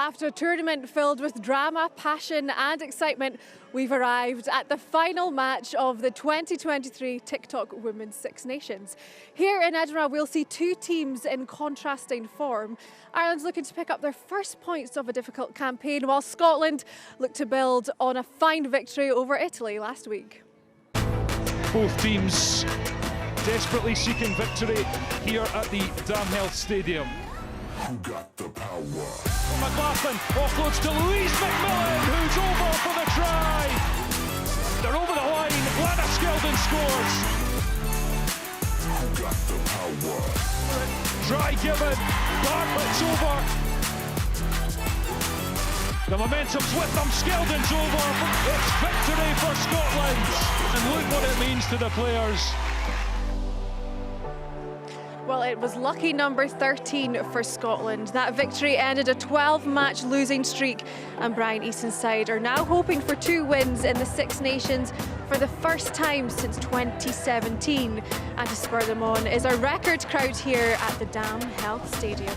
After a tournament filled with drama, passion and excitement, we've arrived at the final match of the 2023 TikTok Women's Six Nations. Here in Edinburgh, we'll see two teams in contrasting form. Ireland's looking to pick up their first points of a difficult campaign, while Scotland look to build on a fine victory over Italy last week. Both teams desperately seeking victory here at the Damhealth Stadium. Who got the power? McLaughlin offloads to Louise McMillan, who's over for the try. They're over the line. Lana Skeldon scores. Who got the power? Try given. Bartlett's over. The momentum's with them. Skeldon's over. It's victory for Scotland. And look what it means to the players. Well, it was lucky number 13 for Scotland. That victory ended a 12-match losing streak, and Brian Easton's side are now hoping for 2 wins in the Six Nations for the first time since 2017. And to spur them on is a record crowd here at the Damhealth Stadium.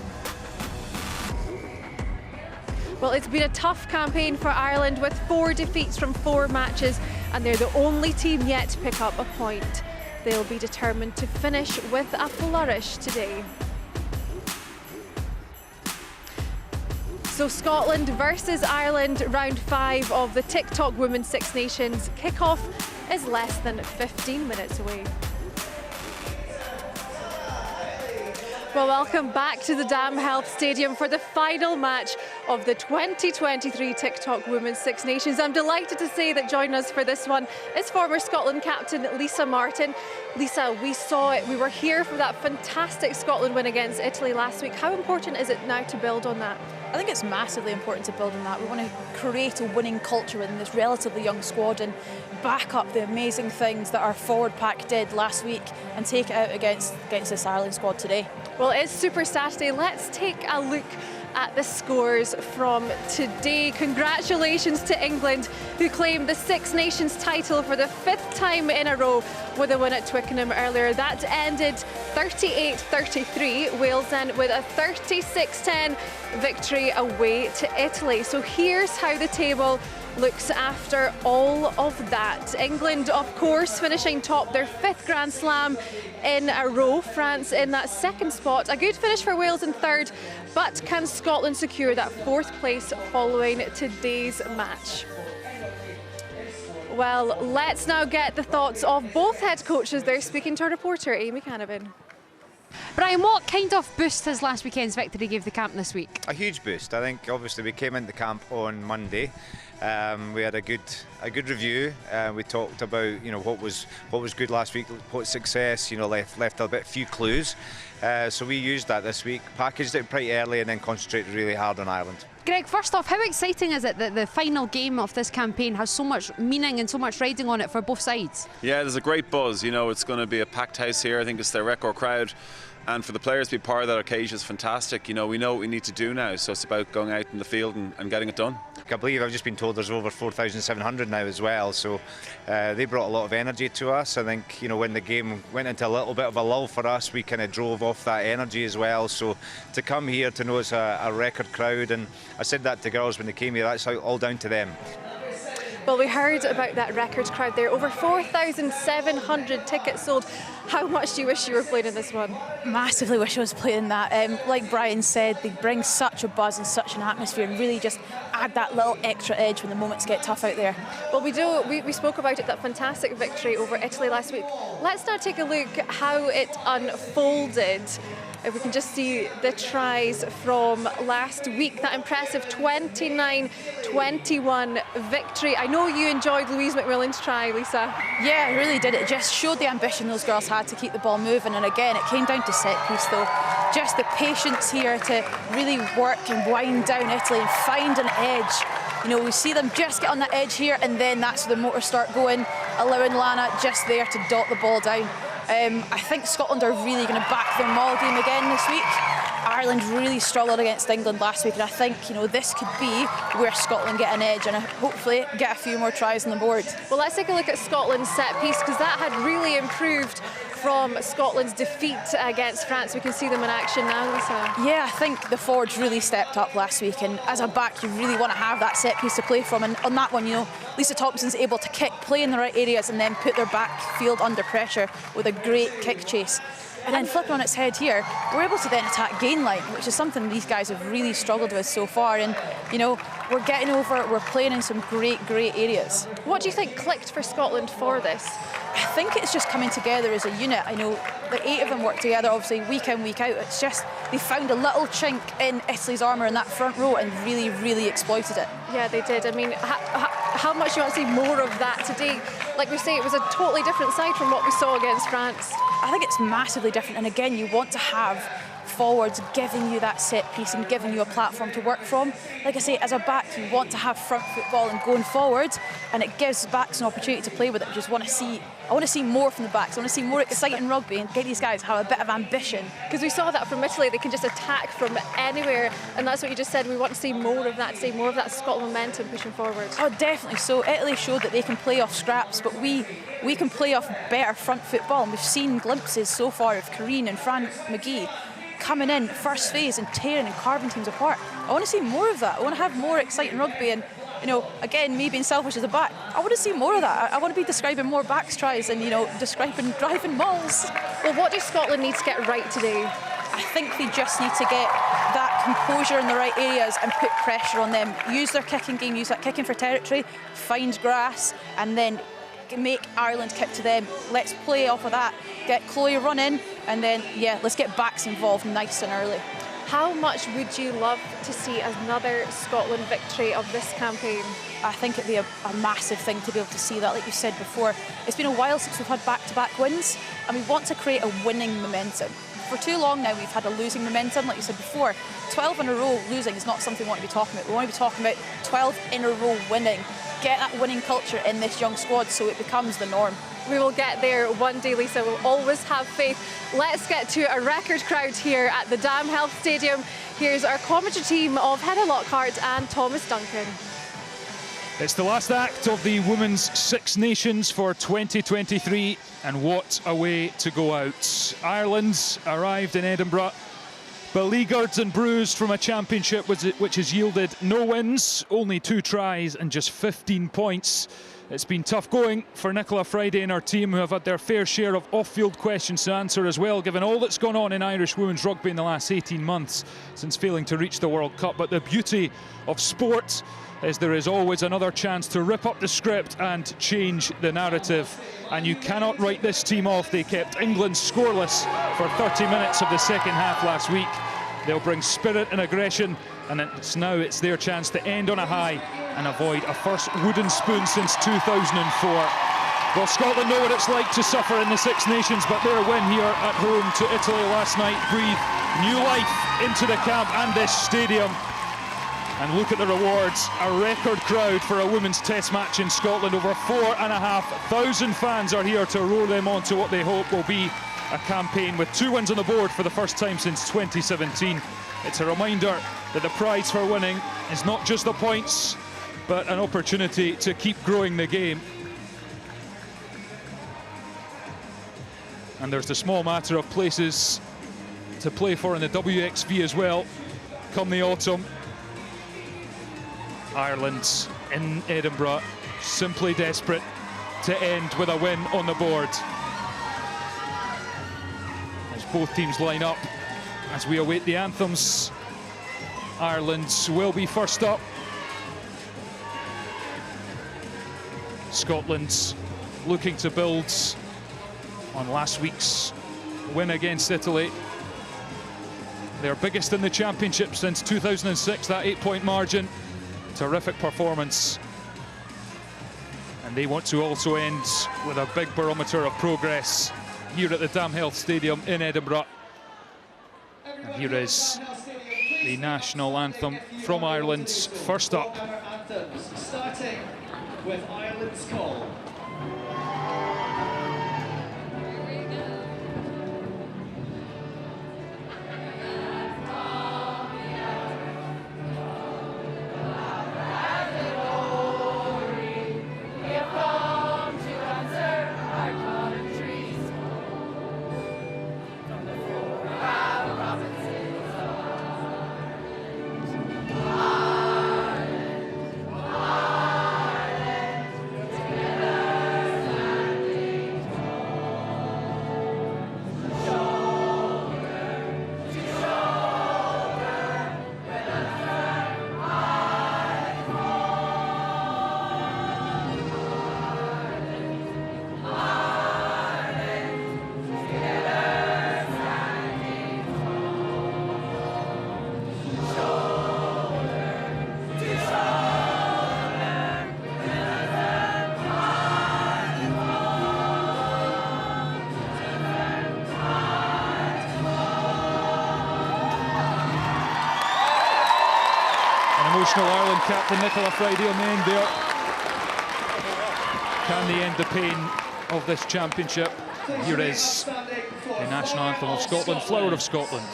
Well, it's been a tough campaign for Ireland with 4 defeats from 4 matches, and they're the only team yet to pick up a point. They'll be determined to finish with a flourish today. So Scotland versus Ireland, round 5 of the TikTok Women's Six Nations. Kickoff is less than 15 minutes away. Well, welcome back to the Damhealth Stadium for the final match of the 2023 TikTok Women's Six Nations. I'm delighted to say that joining us for this one is former Scotland captain Lisa Martin. Lisa, we saw it, we were here for that fantastic Scotland win against Italy last week. How important is it now to build on that? I think it's massively important to build on that. We want to create a winning culture within this relatively young squad and back up the amazing things that our forward pack did last week and take it out against this Ireland squad today. Well, it's Super Saturday. Let's take a look at the scores from today. Congratulations to England, who claimed the Six Nations title for the 5th time in a row with a win at Twickenham earlier. That ended 38-33. Wales then with a 36-10 victory away to Italy. So here's how the table looks after all of that. England, of course, finishing top, their 5th Grand Slam in a row. France in that 2nd spot. A good finish for Wales in 3rd, but can Scotland secure that 4th place following today's match? Well, let's now get the thoughts of both head coaches. They're speaking to our reporter, Amy Canavan. Brian, what kind of boost has last weekend's victory give the camp this week? A huge boost. I think obviously we came into camp on Monday. We had a good review. We talked about what was good last week, what success left a few clues. So we used that this week, packaged it pretty early, and then concentrated really hard on Ireland. Greg, first off, how exciting is it that the final game of this campaign has so much meaning and so much riding on it for both sides? Yeah, there's a great buzz. It's going to be a packed house here. I think it's their record crowd. And for the players to be part of that occasion is fantastic. We know what we need to do now, so it's about going out in the field and getting it done. I believe I've just been told there's over 4,700 now as well, so they brought a lot of energy to us. I think when the game went into a little bit of a lull for us, we kind of drove off that energy as well. So to come here, to know it's a record crowd, and I said that to girls when they came here, that's all down to them. Well, we heard about that record crowd there. Over 4,700 tickets sold. How much do you wish you were playing in this one? Massively wish I was playing that. Like Brian said, they bring such a buzz and such an atmosphere and really just add that little extra edge when the moments get tough out there. Well, we spoke about it, that fantastic victory over Italy last week. Let's now take a look at how it unfolded. If we can just see the tries from last week, that impressive 29-21 victory. I know you enjoyed Louise McMillan's try, Lisa. Yeah, I really did. It just showed the ambition those girls had to keep the ball moving, and again, it came down to set piece though. Just the patience here to really work and wind down Italy and find an edge. We see them just get on that edge here, and then that's where the motors start going, allowing Lana just there to dot the ball down. I think Scotland are really going to back their maul game again this week. Ireland really struggled against England last week, and I think, you know, this could be where Scotland get an edge and hopefully get a few more tries on the board. Well, let's take a look at Scotland's set piece, because that had really improved from Scotland's defeat against France. We can see them in action now, Lisa. Yeah, I think the forwards really stepped up last week, and as a back you really want to have that set piece to play from, and on that one, you know, Lisa Thompson's able to kick, play in the right areas and then put their backfield under pressure with a great kick chase. And then flipping on its head here, we're able to then attack gain line, which is something these guys have really struggled with so far. And, you know, we're getting over it, we're playing in some great areas. What do you think clicked for Scotland for this? I think it's just coming together as a unit. I know the 8 of them work together, obviously, week in, week out. It's just they found a little chink in Italy's armour in that front row and really exploited it. Yeah, they did. I mean, how much do you want to see more of that today? Like we say, it was a totally different side from what we saw against France. I think it's massively different, and again, you want to have forwards giving you that set piece and giving you a platform to work from. Like I say, as a back, you want to have front football and going forward, and it gives backs an opportunity to play with it. I want to see more from the backs. I want to see more exciting rugby and get these guys to have a bit of ambition. Because we saw that from Italy, they can just attack from anywhere, and that's what you just said. We want to see more of that today, more of that Scotland momentum pushing forward. Oh, definitely. So Italy showed that they can play off scraps, but we can play off better front football, and we've seen glimpses so far of Kareen and Fran McGee coming in first phase and tearing and carving teams apart. I want to see more of that. I want to have more exciting rugby, and, you know, again, me being selfish as a back, I want to see more of that. I want to be describing more backs tries and, you know, describing driving mauls. Well, what does Scotland need to get right today? I think they just need to get that composure in the right areas and put pressure on them. Use their kicking game, use that kicking for territory, find grass, and then make Ireland kick to them. Let's play off of that, get Chloe running, and then, yeah, let's get backs involved nice and early. How much would you love to see another Scotland victory of this campaign? I think it'd be a massive thing to be able to see that. Like you said before, it's been a while since we've had back-to-back wins, and we want to create a winning momentum. For too long now, we've had a losing momentum. Like you said before, 12 in a row losing is not something we want to be talking about. We want to be talking about 12 in a row winning. Get that winning culture in this young squad so it becomes the norm. We will get there one day, Lisa. We'll always have faith. Let's get to a record crowd here at the Dam Health Stadium. Here's our commentary team of Heather Lockhart and Thomas Duncan. It's the last act of the Women's Six Nations for 2023, and what a way to go out. Ireland arrived in Edinburgh beleaguered and bruised from a championship which has yielded no wins, only 2 tries and just 15 points. It's been tough going for Nicola Friday and her team, who have had their fair share of off-field questions to answer as well, given all that's gone on in Irish women's rugby in the last 18 months since failing to reach the World Cup. But the beauty of sport is there is always another chance to rip up the script and change the narrative. And you cannot write this team off. They kept England scoreless for 30 minutes of the second half last week. They'll bring spirit and aggression, and it's their chance to end on a high and avoid a first wooden spoon since 2004. Well, Scotland know what it's like to suffer in the Six Nations, but their win here at home to Italy last night breathed new life into the camp and this stadium. And look at the rewards. A record crowd for a women's test match in Scotland. Over 4,500 fans are here to roar them on to what they hope will be a campaign with 2 wins on the board for the first time since 2017. It's a reminder that the prize for winning is not just the points, but an opportunity to keep growing the game. And there's the small matter of places to play for in the WXV as well come the autumn. Ireland in Edinburgh, simply desperate to end with a win on the board. As both teams line up, as we await the anthems, Ireland will be first up. Scotland looking to build on last week's win against Italy. Their biggest in the championship since 2006, that 8-point margin. Terrific performance. And they want to also end with a big barometer of progress here at the Dam Health Stadium in Edinburgh. And here is the national anthem from Ireland, first up. Starting with Ireland's call. emotional Ireland captain Nicola Friday on the end there. Can they end the pain of this championship? Here is the national anthem of Scotland, Flower of Scotland.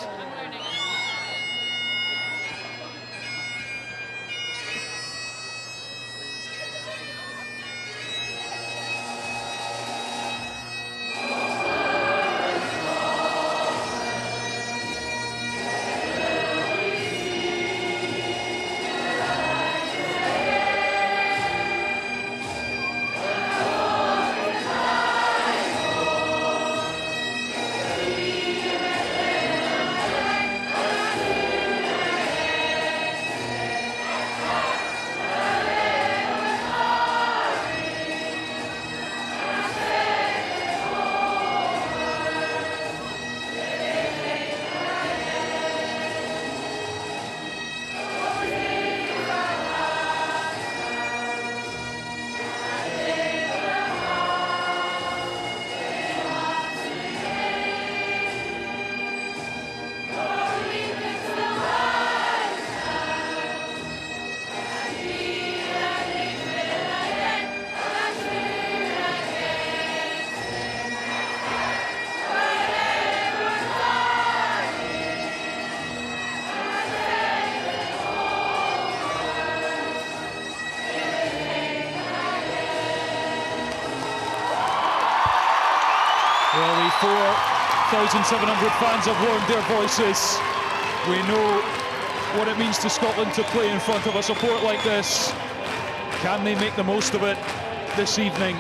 Well, the 4,700 fans have warmed their voices. We know what it means to Scotland to play in front of a support like this. Can they make the most of it this evening?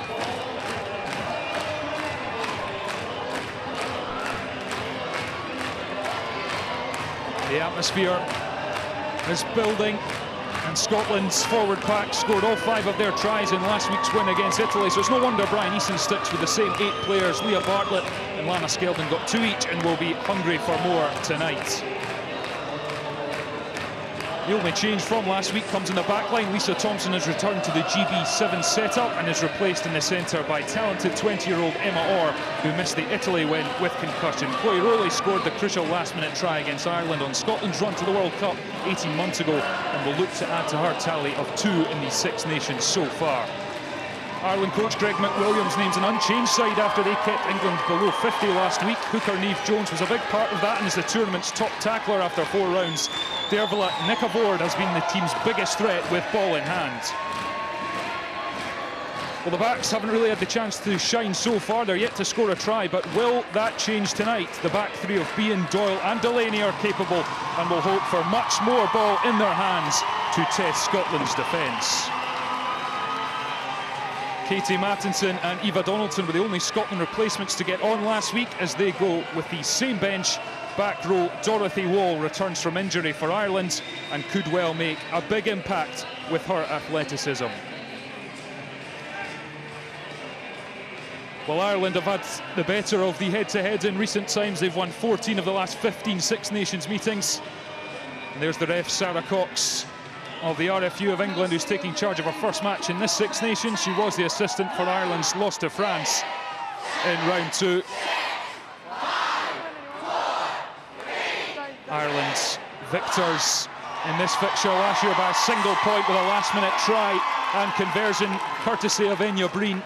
The atmosphere is building, and Scotland's forward pack scored all 5 of their tries in last week's win against Italy, so it's no wonder Brian Easton sticks with the same 8 players. Leah Bartlett and Lana Skeldon got 2 each and will be hungry for more tonight. The only change from last week comes in the back line. Lisa Thompson has returned to the GB7 setup and is replaced in the centre by talented 20-year-old Emma Orr, who missed the Italy win with concussion. Chloe Rowley scored the crucial last-minute try against Ireland on Scotland's run to the World Cup 18 months ago, and will look to add to her tally of 2 in the 6 nations so far. Ireland coach Greg McWilliams names an unchanged side after they kept England below 50 last week. Hooker Niamh Jones was a big part of that and is the tournament's top tackler after 4 rounds. Dervla Nicavord has been the team's biggest threat with ball in hand. Well, the backs haven't really had the chance to shine so far. They're yet to score a try, but will that change tonight? The back 3 of Bean, Doyle and Delaney are capable and will hope for much more ball in their hands to test Scotland's defence. Katie Mattinson and Eva Donaldson were the only Scotland replacements to get on last week as they go with the same bench. Back row, Dorothy Wall returns from injury for Ireland and could well make a big impact with her athleticism. Well, Ireland have had the better of the head-to-heads in recent times. They've won 14 of the last 15 Six Nations meetings. And there's the ref, Sarah Cox, of the RFU of England, who's taking charge of her first match in this Six Nations. She was the assistant for Ireland's loss to France in round 2. Ireland's victors in this fixture last year by a single point with a last-minute try and conversion courtesy of Enya Breen.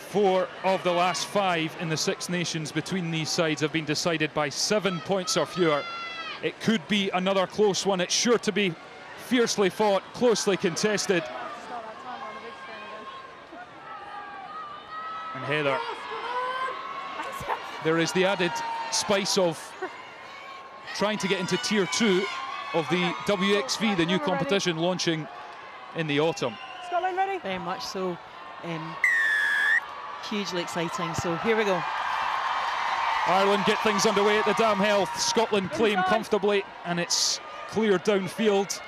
4 of the last 5 in the Six Nations between these sides have been decided by 7 points or fewer. It could be another close one. It's sure to be fiercely fought, closely contested. And Heather, there is the added spice of trying to get into Tier 2 of the WXV, the new competition launching in the autumn. Scotland ready? Very much so. Hugely exciting. So here we go. Ireland get things underway at the Dam Health. Scotland claim comfortably, and it's clear downfield.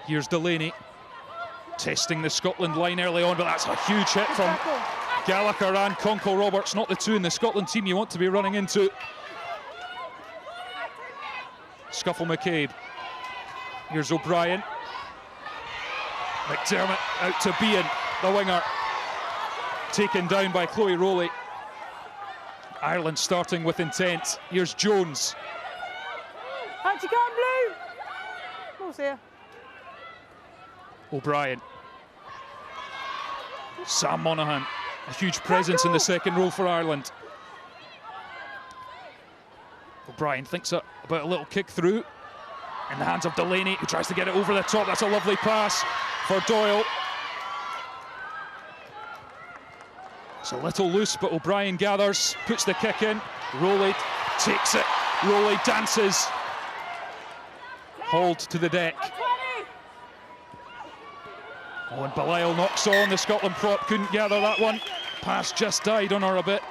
Here's Delaney testing the Scotland line early on, but that's a huge hit from Gallagher and Conkle Roberts, not the 2 in the Scotland team you want to be running into. Scuffle McCabe. Here's O'Brien. McDermott out to Bean, the winger. Taken down by Chloe Rowley. Ireland starting with intent. Here's Jones. Out you come, Blue! Ball's here. O'Brien. Sam Monaghan, a huge presence in the second row for Ireland. O'Brien thinks about a little kick through in the hands of Delaney, who tries to get it over the top. That's a lovely pass for Doyle. It's a little loose, but O'Brien gathers, puts the kick in. Rowley takes it. Rowley dances. Hauled to the deck. Oh, and Belisle knocks on. The Scotland prop couldn't gather that one. Pass just died on her a bit.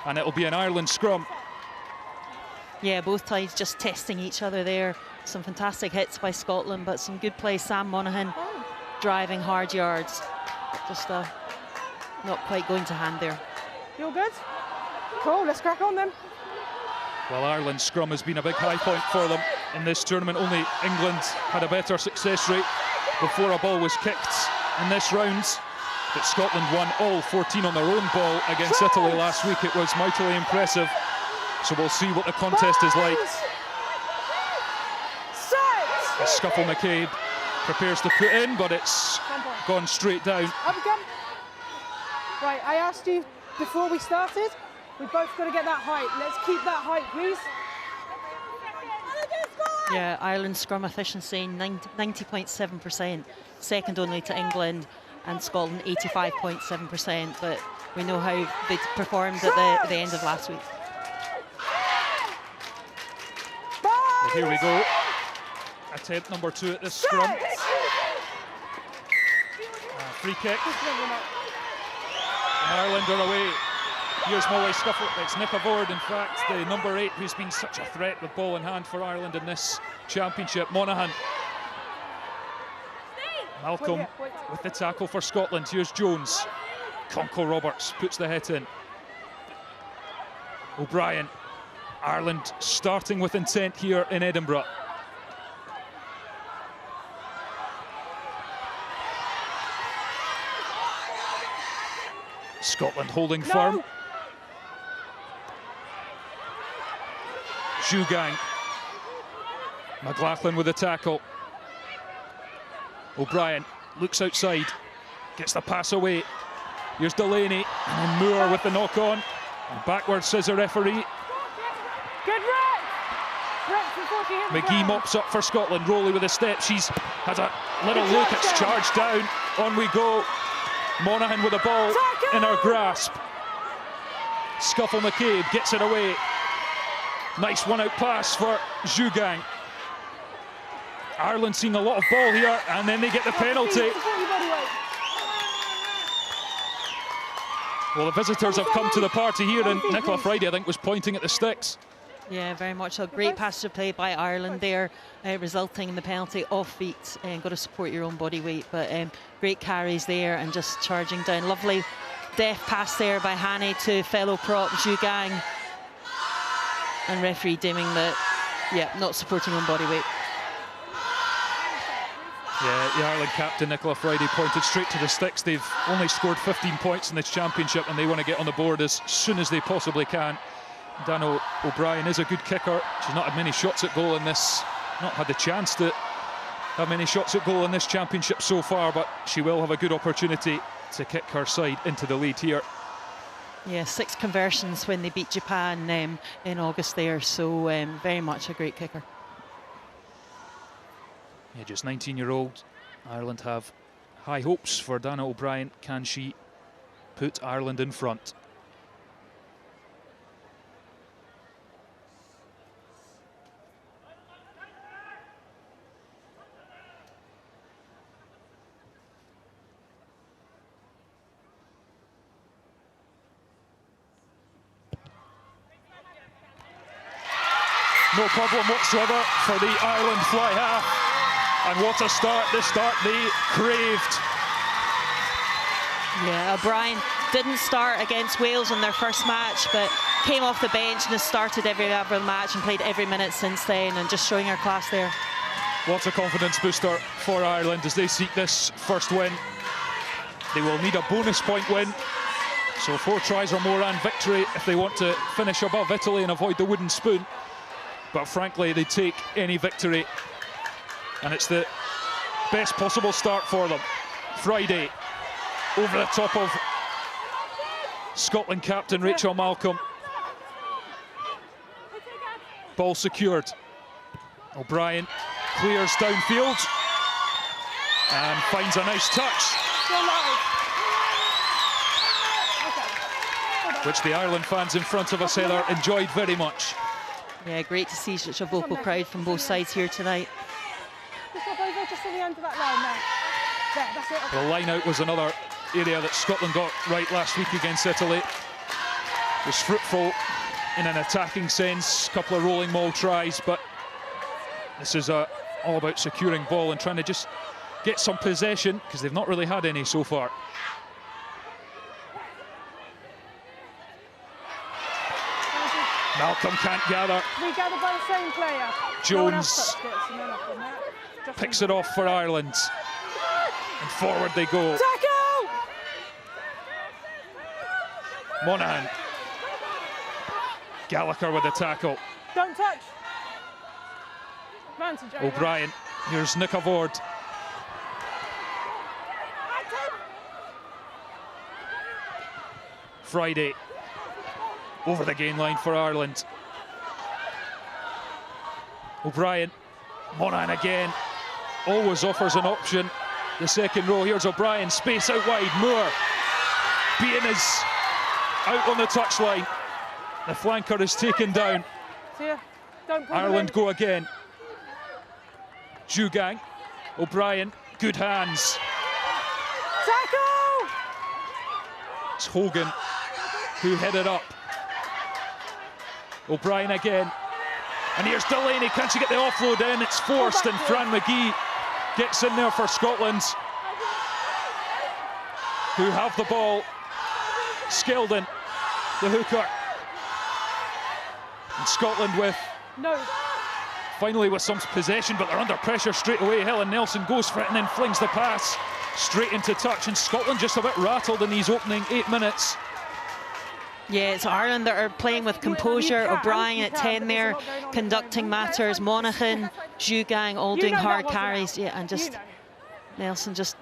And it'll be an Ireland scrum. Yeah, both sides just testing each other there. Some fantastic hits by Scotland, but some good play. Sam Monaghan driving hard yards. Just not quite going to hand there. You all good? Cool, let's crack on then. Well, Ireland's scrum has been a big high point for them in this tournament. Only England had a better success rate before a ball was kicked in this round. But Scotland won all 14 on their own ball against Italy last week. It was mightily impressive. So we'll see what the contest is like. As Scuffle McCabe prepares to put in, but it's gone straight down. Up we come. Right, I asked you before we started, we've both got to get that height. Let's keep that height, please. Yeah, Ireland's scrum efficiency 90.7%, second only to England, and Scotland 85.7%. But we know how they performed at the end of last week. Well, here we go. Attempt number 2 at this scrum. Free kick. And Ireland are away. Here's Molly Scuffle. It's Nick Avord, in fact, the number 8, who's been such a threat with ball in hand for Ireland in this championship. Monaghan. Malcolm with the tackle for Scotland. Here's Jones. Conco Roberts puts the hit in. O'Brien. Ireland starting with intent here in Edinburgh. Scotland holding firm. Zhugang. McLaughlin with the tackle. O'Brien looks outside, gets the pass away. Here's Delaney, and then Moore with the knock on. And backwards, says the referee. Good McGee mops up for Scotland. Rowley with a step. She's has a little look. It's charged down. On we go. Monaghan with the ball in her grasp. Scuffle McCabe gets it away. Nice one-out pass for Zhugang. Ireland seeing a lot of ball here, and then they get the penalty. Well, the visitors have come to the party here, and Nicola Friday, I think, was pointing at the sticks. Yeah, very much a great passage play by Ireland there, resulting in the penalty off feet. Got to support your own body weight, but great carries there and just charging down. Lovely deft pass there by Haney to fellow prop Zhugang. And referee deeming that, yeah, not supporting own body weight. Yeah, the Ireland captain Nicola Friday pointed straight to the sticks. They've only scored 15 points in this championship, and they want to get on the board as soon as they possibly can. Dano O'Brien is a good kicker. She's not had many shots at goal in this, not had the chance to have many shots at goal in this championship so far, but she will have a good opportunity to kick her side into the lead here. Yeah, 6 conversions when they beat Japan in August there, so very much a great kicker. Yeah, just 19-year-old. Ireland have high hopes for Dana O'Brien. Can she put Ireland in front? No problem whatsoever for the Ireland fly half. And what a start, this start they craved. Yeah, O'Brien didn't start against Wales in their first match, but came off the bench and has started every other match and played every minute since then, and just showing her class there. What a confidence booster for Ireland as they seek this first win. They will need a bonus point win So 4 tries or more and victory if they want to finish above Italy and avoid the wooden spoon. But frankly, they take any victory. And it's the best possible start for them. Friday, over the top of Scotland captain Rachel Malcolm. Ball secured. O'Brien clears downfield and finds a nice touch, which the Ireland fans in front of us, Heather, enjoyed very much. Yeah, great to see such a vocal crowd from both sides here tonight. Just to the end of that line there. There, that's it. The line out was another area that Scotland got right last week against Italy. It was fruitful in an attacking sense, a couple of rolling maul tries, but this is all about securing ball and trying to just get some possession, because they've not really had any so far. Malcolm can't gather. We gather by the same player. Jones picks it off for Ireland. And forward they go. Tackle! Monaghan. Gallagher with the tackle. Don't touch. O'Brien. Here's Nick Avord. Friday. Over the gain line for Ireland. O'Brien. Monaghan again. Always offers an option. The second row. Here's O'Brien. Space out wide. Moore. Bean is out on the touchline. The flanker is taken down. Ireland go again. Jugang. O'Brien. Good hands. Tackle! It's Hogan who headed up. O'Brien again. And here's Delaney. Can she get the offload in? It's forced, and Fran McGee gets in there for Scotland, who have the ball. Skeldon, the hooker. And Scotland finally with some possession, but they're under pressure straight away. Helen Nelson goes for it and then flings the pass straight into touch. And Scotland just a bit rattled in these opening 8 minutes. Yeah, it's Ireland that are playing with composure. O'Brien at 10 there, conducting matters. Monaghan, Jugang all doing hard carries. Yeah, and just Nelson just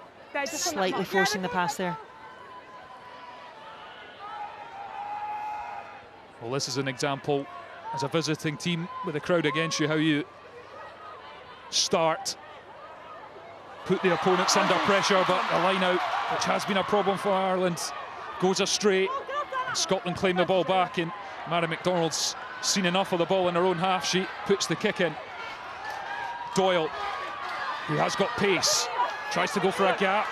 slightly forcing the pass there. Well, this is an example, as a visiting team with a crowd against you, how you start, put the opponents under pressure, but the line out, which has been a problem for Ireland, goes astray. Scotland claim the ball back, and Mary McDonald's seen enough of the ball in her own half. She puts the kick in. Doyle, who has got pace, tries to go for a gap.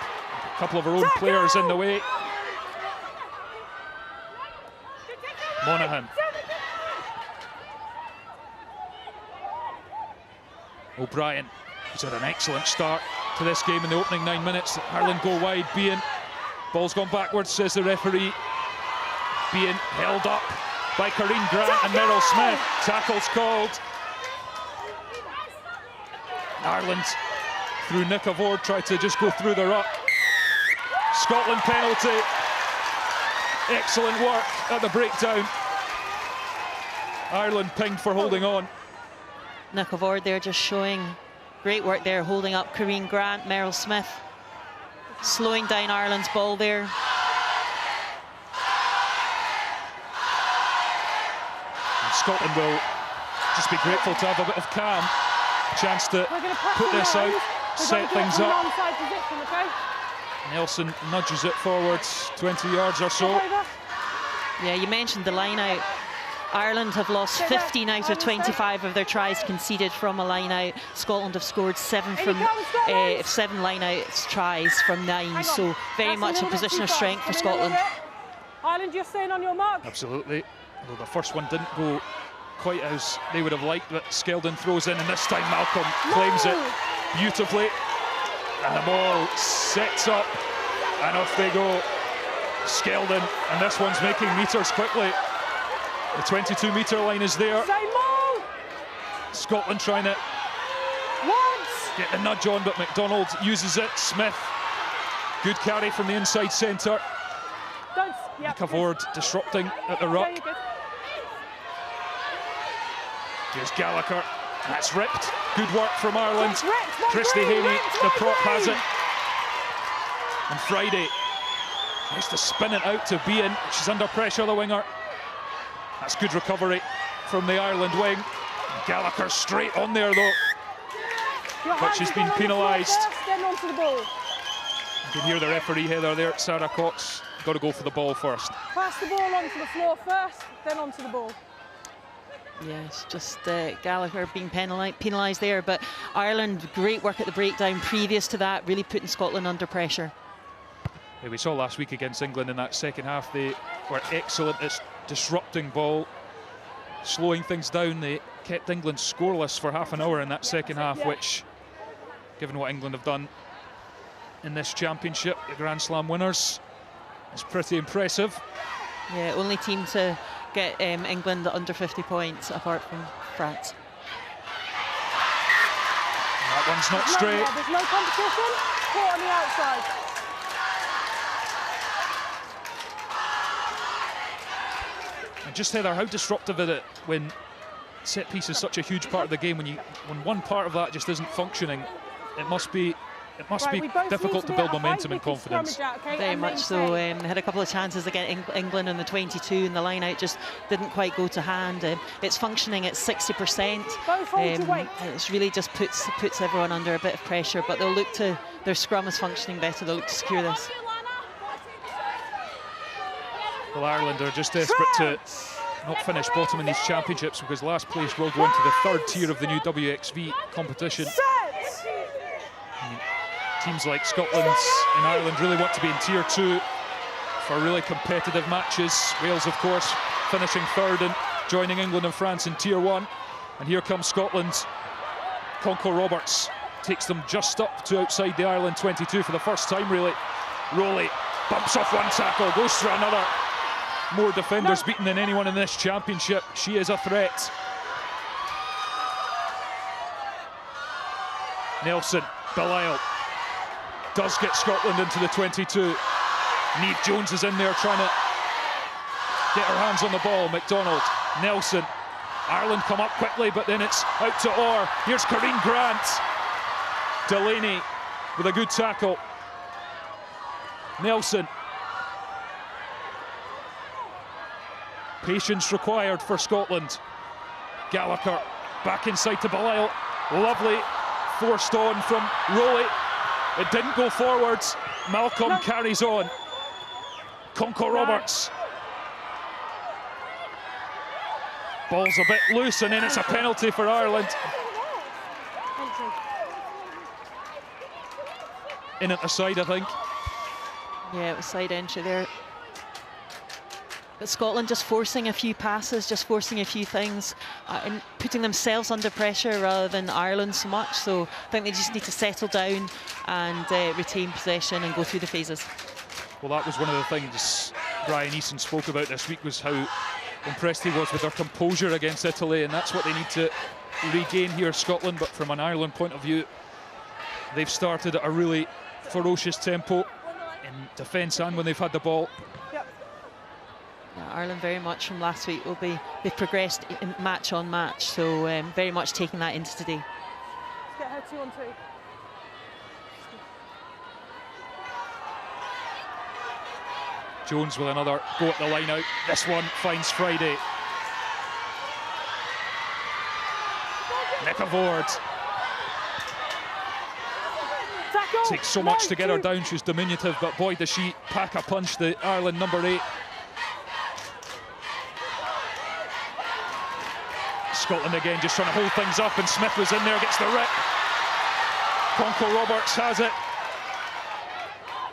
A couple of her own players in the way. Monaghan. O'Brien, who's had an excellent start to this game in the opening 9 minutes. Ireland go wide. Bean, ball's gone backwards, says the referee. Being held up by Corinne Grant and Meryl Smith. Tackle's called. Ireland, through Nick Avord, tried to just go through the ruck. Scotland penalty. Excellent work at the breakdown. Ireland pinged for holding on. Nick Avord there just showing great work there, holding up Corinne Grant, Meryl Smith, slowing down Ireland's ball there. Scotland will just be grateful to have a bit of calm, chance to put this out, set things up. Nelson nudges it forwards 20 yards or so. Yeah, you mentioned the line out. Ireland have lost 15 out of 25 of their tries conceded from a line out. Scotland have scored 7 line out tries from 9, so very much a position of strength for Scotland. Ireland, you're staying on your mark. Absolutely. Although the first one didn't go quite as they would have liked, but Skeldon throws in, and this time Malcolm claims it beautifully. And the ball sets up, and off they go. Skeldon, and this one's making metres quickly. The 22-metre line is there. Scotland trying to get the nudge on, but McDonald uses it. Smith, good carry from the inside centre. Don't. Yeah. Cavord disrupting at the ruck. Here's Gallagher. That's ripped. Good work from Ireland. Christy Haney, the prop has it. And Friday tries to spin it out to Bean. She's under pressure, the winger. That's good recovery from the Ireland wing. Gallagher straight on there though. But she's been penalised. Then onto the ball. You can hear the referee Heather there, Sarah Cox. Got to go for the ball first. Pass the ball onto the floor first, then onto the ball. Yes, just Gallagher being penalised there, but Ireland, great work at the breakdown previous to that, really putting Scotland under pressure. Yeah, we saw last week against England in that second half, they were excellent at disrupting ball, slowing things down. They kept England scoreless for half an hour in that second half, which, given what England have done in this championship, the Grand Slam winners, is pretty impressive. Yeah, only team to get England under 50 points apart from France. That one's not straight. There's no competition. Caught on the outside. And just Heather, how disruptive is it when set piece is such a huge part of the game? When one part of that just isn't functioning, it must be difficult to build momentum and confidence. Very much so. They had a couple of chances against England in the 22 and the line out just didn't quite go to hand. It's functioning at 60%. It's really just puts everyone under a bit of pressure, but they'll look to, their scrum is functioning better, they'll look to secure this. Well, Ireland are just desperate to not finish bottom in these championships, because last place will go into the third tier of the new WXV competition. Teams like Scotland and Ireland really want to be in tier 2 for really competitive matches. Wales, of course, finishing third and joining England and France in tier 1. And here comes Scotland. Conco Roberts takes them just up to outside the Ireland 22 for the first time, really. Rowley bumps off one tackle, goes through another. More defenders beaten than anyone in this championship. She is a threat. Nelson, Belisle does get Scotland into the 22. Niamh Jones is in there trying to get her hands on the ball. McDonald, Nelson. Ireland come up quickly, but then it's out to Orr. Here's Corrine Grant. Delaney with a good tackle. Nelson. Patience required for Scotland. Gallagher back inside to Belisle. Lovely forced on from Rowley. It didn't go forwards. Malcolm carries on. Conco Roberts. Ball's a bit loose, and then it's a penalty for Ireland. In at the side, I think. Yeah, it was side entry there. But Scotland just forcing a few passes, just forcing a few things, and putting themselves under pressure rather than Ireland so much. So I think they just need to settle down and retain possession and go through the phases. Well, that was one of the things Brian Eason spoke about this week, was how impressed he was with their composure against Italy, and that's what they need to regain here, Scotland. But from an Ireland point of view, they've started at a really ferocious tempo in defence and when they've had the ball. Yeah, Ireland very much from last week they've progressed match on match, so very much taking that into today. Let's get her 2-on-2. Jones with another go at the line out. This one finds Friday. Nicola Ward. Takes so much to get her down. She's diminutive, but boy does she pack a punch, the Ireland number 8. Scotland again just trying to hold things up, and Smith was in there, gets the rip. Conco Roberts has it.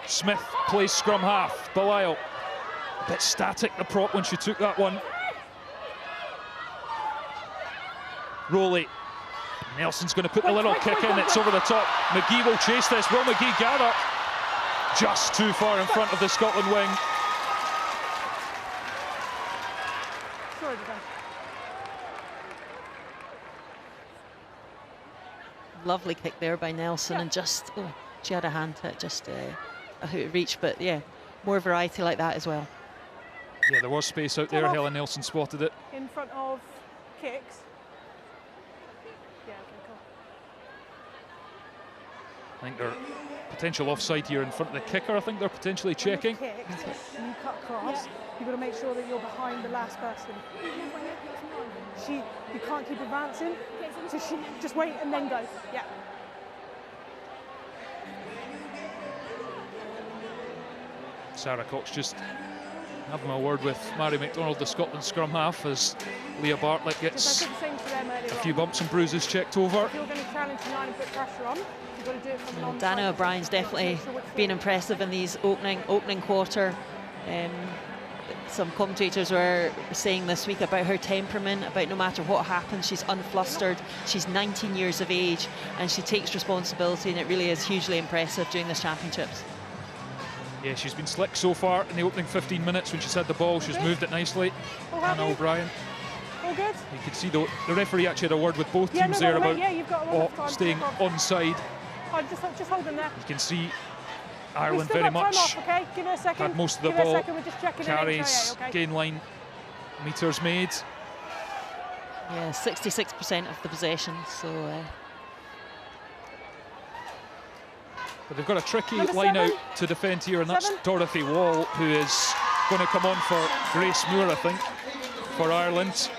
Smith plays scrum half. Belisle, a bit static, the prop, when she took that one. Rowley. Nelson's going to put the little kick in, it's over the top. McGee will chase this. Will McGee gather? Just too far in front of the Scotland wing. Lovely kick there by Nelson, and just, she had a hand to it, just a hoot reach, but yeah, more variety like that as well. Yeah, there was space out there. Helen Nelson spotted it. In front of kicks. Yeah, okay, cool. I think they're potential offside here in front of the kicker. I think they're potentially checking. When you kick, you cut across, you've got to make sure that you're behind the last person. You can't keep advancing, so just wait and then go. Yeah. Sarah Cox just having a word with Mary McDonald, the Scotland scrum half, as Leah Bartlett gets a few bumps and bruises checked over. If you're going to challenge tonight and put pressure on, you've got to do it from an onside. Dana O'Brien's definitely been impressive in these opening quarter. Some commentators were saying this week about her temperament, about no matter what happens, she's unflustered. She's 19 years of age and she takes responsibility, and it really is hugely impressive during this championships. Yeah, she's been slick so far in the opening 15 minutes when she's had the ball. She's moved it nicely. Anna O'Brien. All good. You can see the referee actually had a word with both teams there about staying onside. Oh, just hold them there. You can see Ireland very much off, okay? Give it a second. had most of the Give it a ball. second. We're just checking Carries, okay? gain line, meters made. Yeah, 66% of the possession. So. But they've got a tricky line out to defend here, and that's Dorothy Wall, who is going to come on for Grace Moore, I think, for Ireland.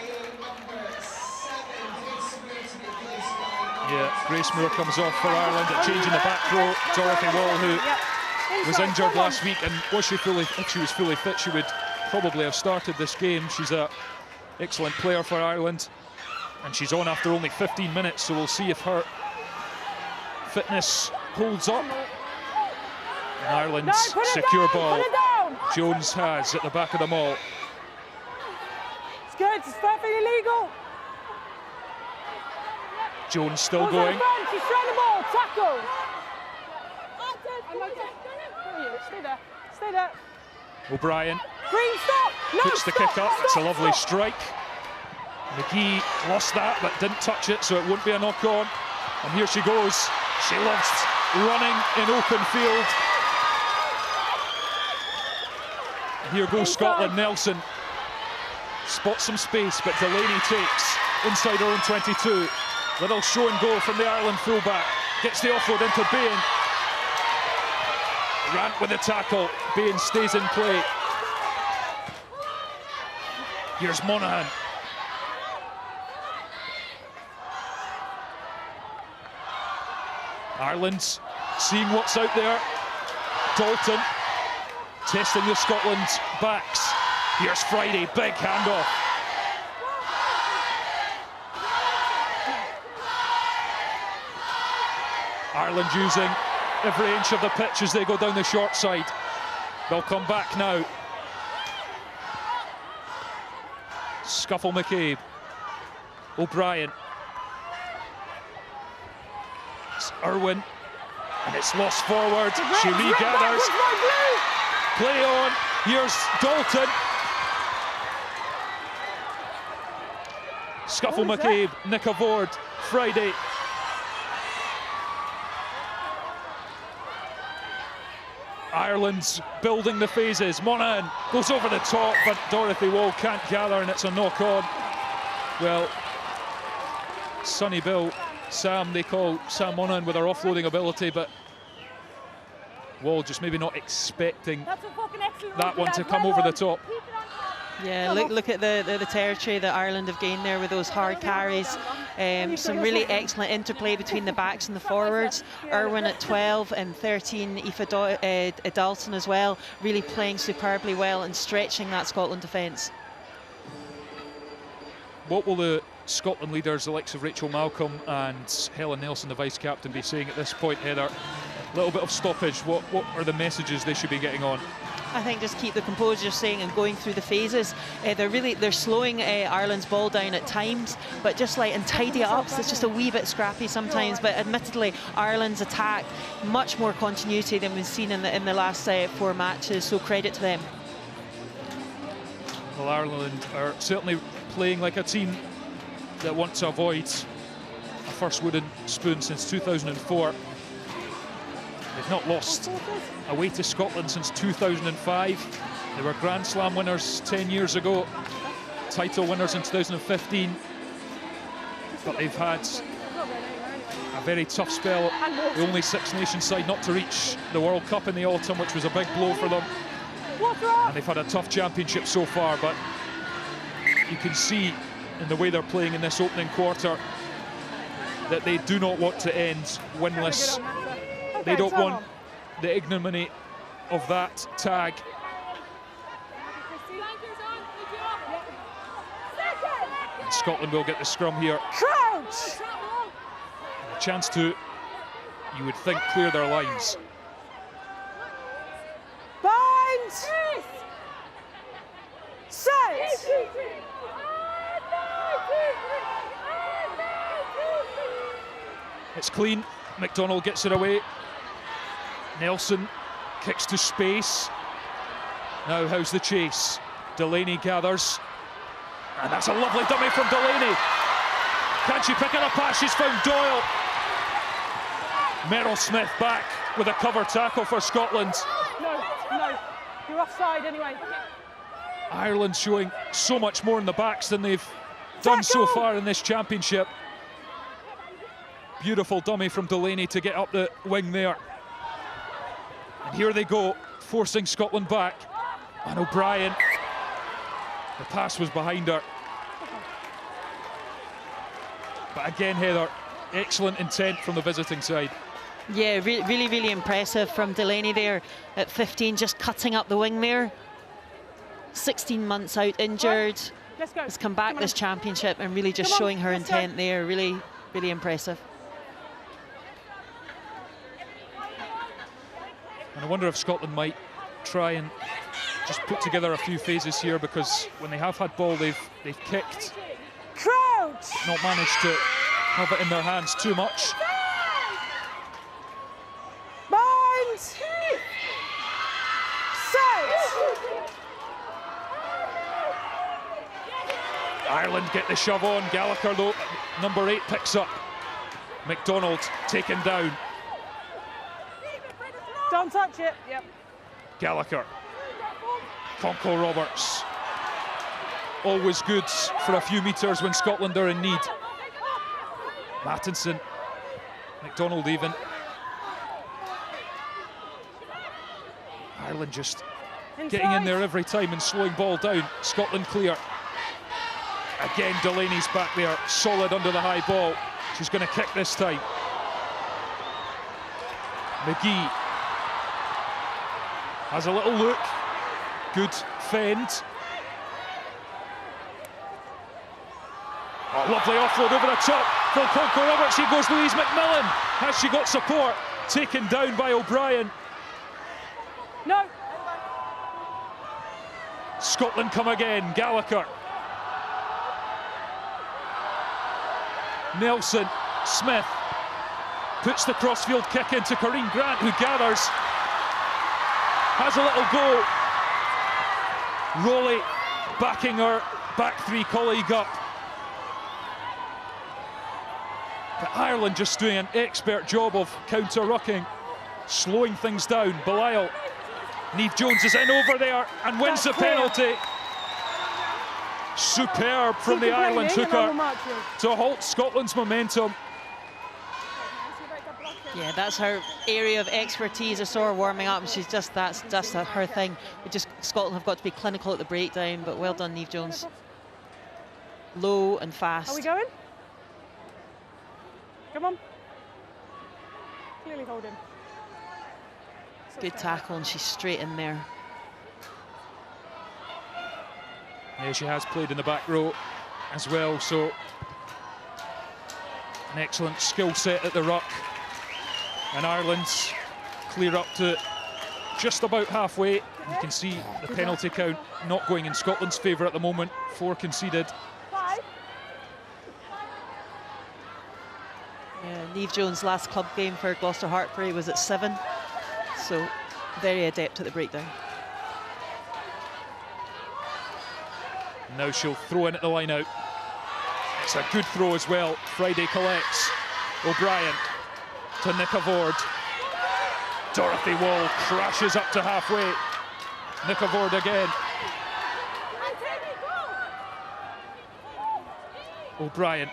Yeah, Grace Moore comes off for Ireland at change in the back row. Dorothy Wall, who was injured last week, and if she was fully fit, she would probably have started this game. She's an excellent player for Ireland, and she's on after only 15 minutes, so we'll see if her fitness holds up. And Ireland's secure ball. Jones has at the back of the maul. It's good, it's perfectly legal. Jones still going. She's trying the ball, tackle. Stay there, stay there. O'Brien Green, stop. No, puts the kick up. It's a lovely strike. McGee lost that but didn't touch it, so it won't be a knock on. And here she goes. She loves running in open field. And here goes Scotland. Nelson spots some space, but Delaney takes inside her own 22. Little show and go from the Ireland fullback. Gets the offload into Bain. Rant with the tackle. Bain stays in play. Here's Monaghan. Ireland's seeing what's out there. Dalton testing the Scotland backs. Here's Friday, big handoff. Ireland using every inch of the pitch as they go down the short side. They'll come back now. Scuffle McCabe. O'Brien. It's Irwin. And it's lost forward. She regathers. Play on. Here's Dalton. Scuffle McCabe. Nick Avord. Friday. Ireland's building the phases. Monaghan goes over the top, but Dorothy Wall can't gather, and it's a knock-on. Well, Sonny Bill, Sam, they call Sam Monaghan with her offloading ability, but Wall just maybe not expecting that one to come over the top. Yeah, look at the territory that Ireland have gained there with those hard carries. Some really excellent interplay between the backs and the forwards. Irwin at 12 and 13, Aoife Dalton as well, really playing superbly well and stretching that Scotland defence. What will the Scotland leaders, the likes of Rachel Malcolm and Helen Nelson, the vice-captain, be saying at this point, Heather? A little bit of stoppage. What are the messages they should be getting on? I think just keep the composure, saying and going through the phases. They're slowing Ireland's ball down at times, but just and tidy it up. So it's just a wee bit scrappy sometimes. But admittedly, Ireland's attack much more continuity than we've seen in the last 4 matches. So credit to them. Well, Ireland are certainly playing like a team that want to avoid a first wooden spoon since 2004. They've not lost away to Scotland since 2005. They were Grand Slam winners 10 years ago, title winners in 2015. But they've had a very tough spell. The only Six Nations side not to reach the World Cup in the autumn, which was a big blow for them. And they've had a tough championship so far, but you can see in the way they're playing in this opening quarter that they do not want to end winless. They don't want the ignominy of that tag. And Scotland will get the scrum here. Crouch! A chance to, you would think, clear their lines. Bind! Set! It's clean. McDonald gets it away. Nelson kicks to space. Now how's the chase? Delaney gathers. And that's a lovely dummy from Delaney. Can she pick up a pass? She's found Doyle. Merrill Smith back with a cover tackle for Scotland. No, you're offside anyway. Ireland showing so much more in the backs than they've done so far in this championship. Beautiful dummy from Delaney to get up the wing there. And here they go, forcing Scotland back. And O'Brien, the pass was behind her. But again, Heather, excellent intent from the visiting side. Yeah, really impressive from Delaney there at 15, just cutting up the wing there. 16 months out injured, has come back this championship and really just showing her intent there. Really impressive. And I wonder if Scotland might try and just put together a few phases here, because when they have had ball, they've kicked, Crouch! not managed to have it in their hands too much. Bind! Set! Ireland get the shove on. Gallagher, though, number 8, picks up. McDonald taken down. Don't touch it. Yep. Gallagher. Conco Roberts. Always good for a few metres when Scotland are in need. Mattinson. McDonald even. Ireland just getting in there every time and slowing ball down. Scotland clear. Again, Delaney's back there, solid under the high ball. She's going to kick this time. McGee has a little look. Good fend. Oh, lovely offload over the top from Conco Roberts. Here goes Louise McMillan. Has she got support? Taken down by O'Brien. No. Scotland come again. Gallagher. Nelson. Smith puts the crossfield kick into Corinne Grant, who gathers. Has a little go. Rowley backing her back three colleague up. But Ireland just doing an expert job of counter-rucking, slowing things down. Belial. Niamh Jones is in over there and wins the penalty. Superb from the Ireland hooker to halt Scotland's momentum. Yeah, that's her area of expertise. I saw her warming up, and she's just that's her thing. Scotland have got to be clinical at the breakdown, but well done, Niamh Jones. Low and fast. Are we going? Come on. Clearly hold him. Good tackle, and she's straight in there. Yeah, she has played in the back row as well, so an excellent skill set at the ruck. And Ireland's clear up to just about halfway. You can see the penalty count not going in Scotland's favour at the moment. 4 conceded. Yeah, Niamh Jones' last club game for Gloucester Hartpury was at 7, so very adept at the breakdown. Now she'll throw in at the line out. It's a good throw as well. Friday collects. O'Brien to Nick Avord. Dorothy Wall crashes up to halfway. Nickervoord again. O'Brien,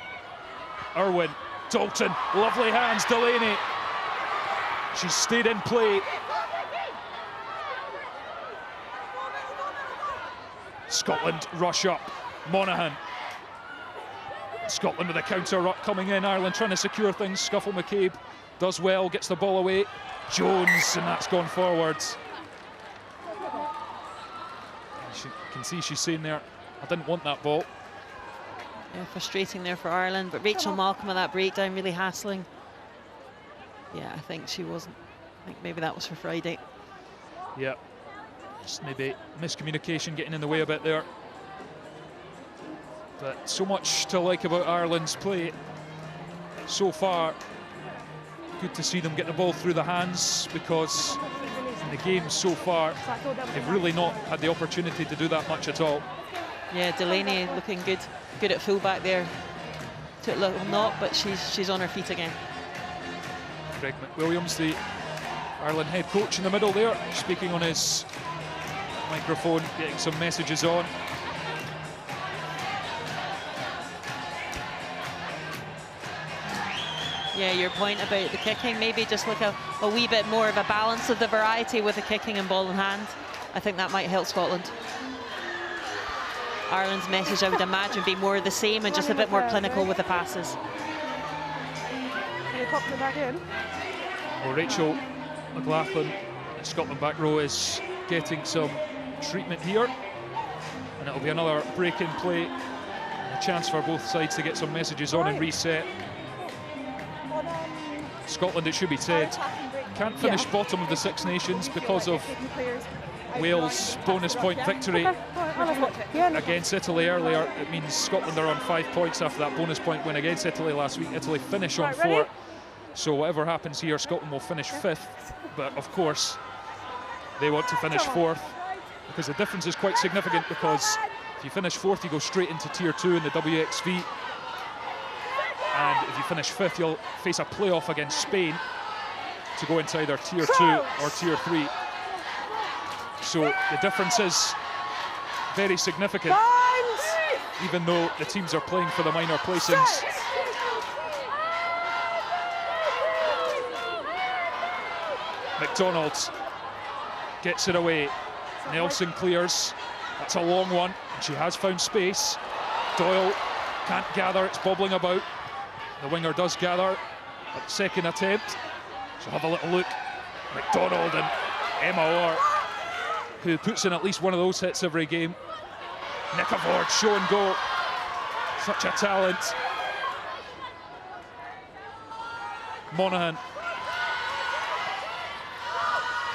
Irwin, Dalton, lovely hands, Delaney. She's stayed in play. Scotland rush up, Monaghan. Scotland with a counter ruck coming in, Ireland trying to secure things. Scuffle McCabe does well, gets the ball away. Jones, and that's gone forwards. You can see she's saying there, I didn't want that ball. Yeah, frustrating there for Ireland, but Rachel Malcolm at that breakdown really hassling. Yeah, I think she wasn't. I think maybe that was for Friday. Yeah, just maybe miscommunication getting in the way a bit there. But so much to like about Ireland's play so far. Good to see them get the ball through the hands, because in the game so far they've really not had the opportunity to do that much at all. Yeah, Delaney looking good at fullback there. Took a little knock, but she's on her feet again. Greg McWilliams, the Ireland head coach, in the middle there, speaking on his microphone, getting some messages on. Yeah, your point about the kicking, maybe just look a wee bit more of a balance of the variety with the kicking and ball in hand. I think that might help Scotland. Ireland's message, I would imagine, be more of the same and just a bit more clinical with the passes. Back in. Well, Rachel McLaughlin in Scotland back row is getting some treatment here, and it'll be another break in play, a chance for both sides to get some messages on and reset. Scotland, it should be said, can't finish bottom of the Six Nations because of Wales' bonus point victory against Italy earlier. It means Scotland are on 5 points after that bonus point win against Italy last week. Italy finish on 4. So whatever happens here, Scotland will finish 5th. But of course, they want to finish 4th, because the difference is quite significant, because if you finish 4th, you go straight into Tier 2 in the WXV. And if you finish 5th, you'll face a playoff against Spain to go into either Tier 2 or Tier 3. So the difference is very significant, even though the teams are playing for the minor placings. McDonald gets it away. Nelson clears. That's a long one. She has found space. Doyle can't gather, it's bobbling about. The winger does gather at the second attempt. So have a little look. McDonald and Emma Orr, who puts in at least one of those hits every game. Nickervoord, show and go. Such a talent. Monaghan.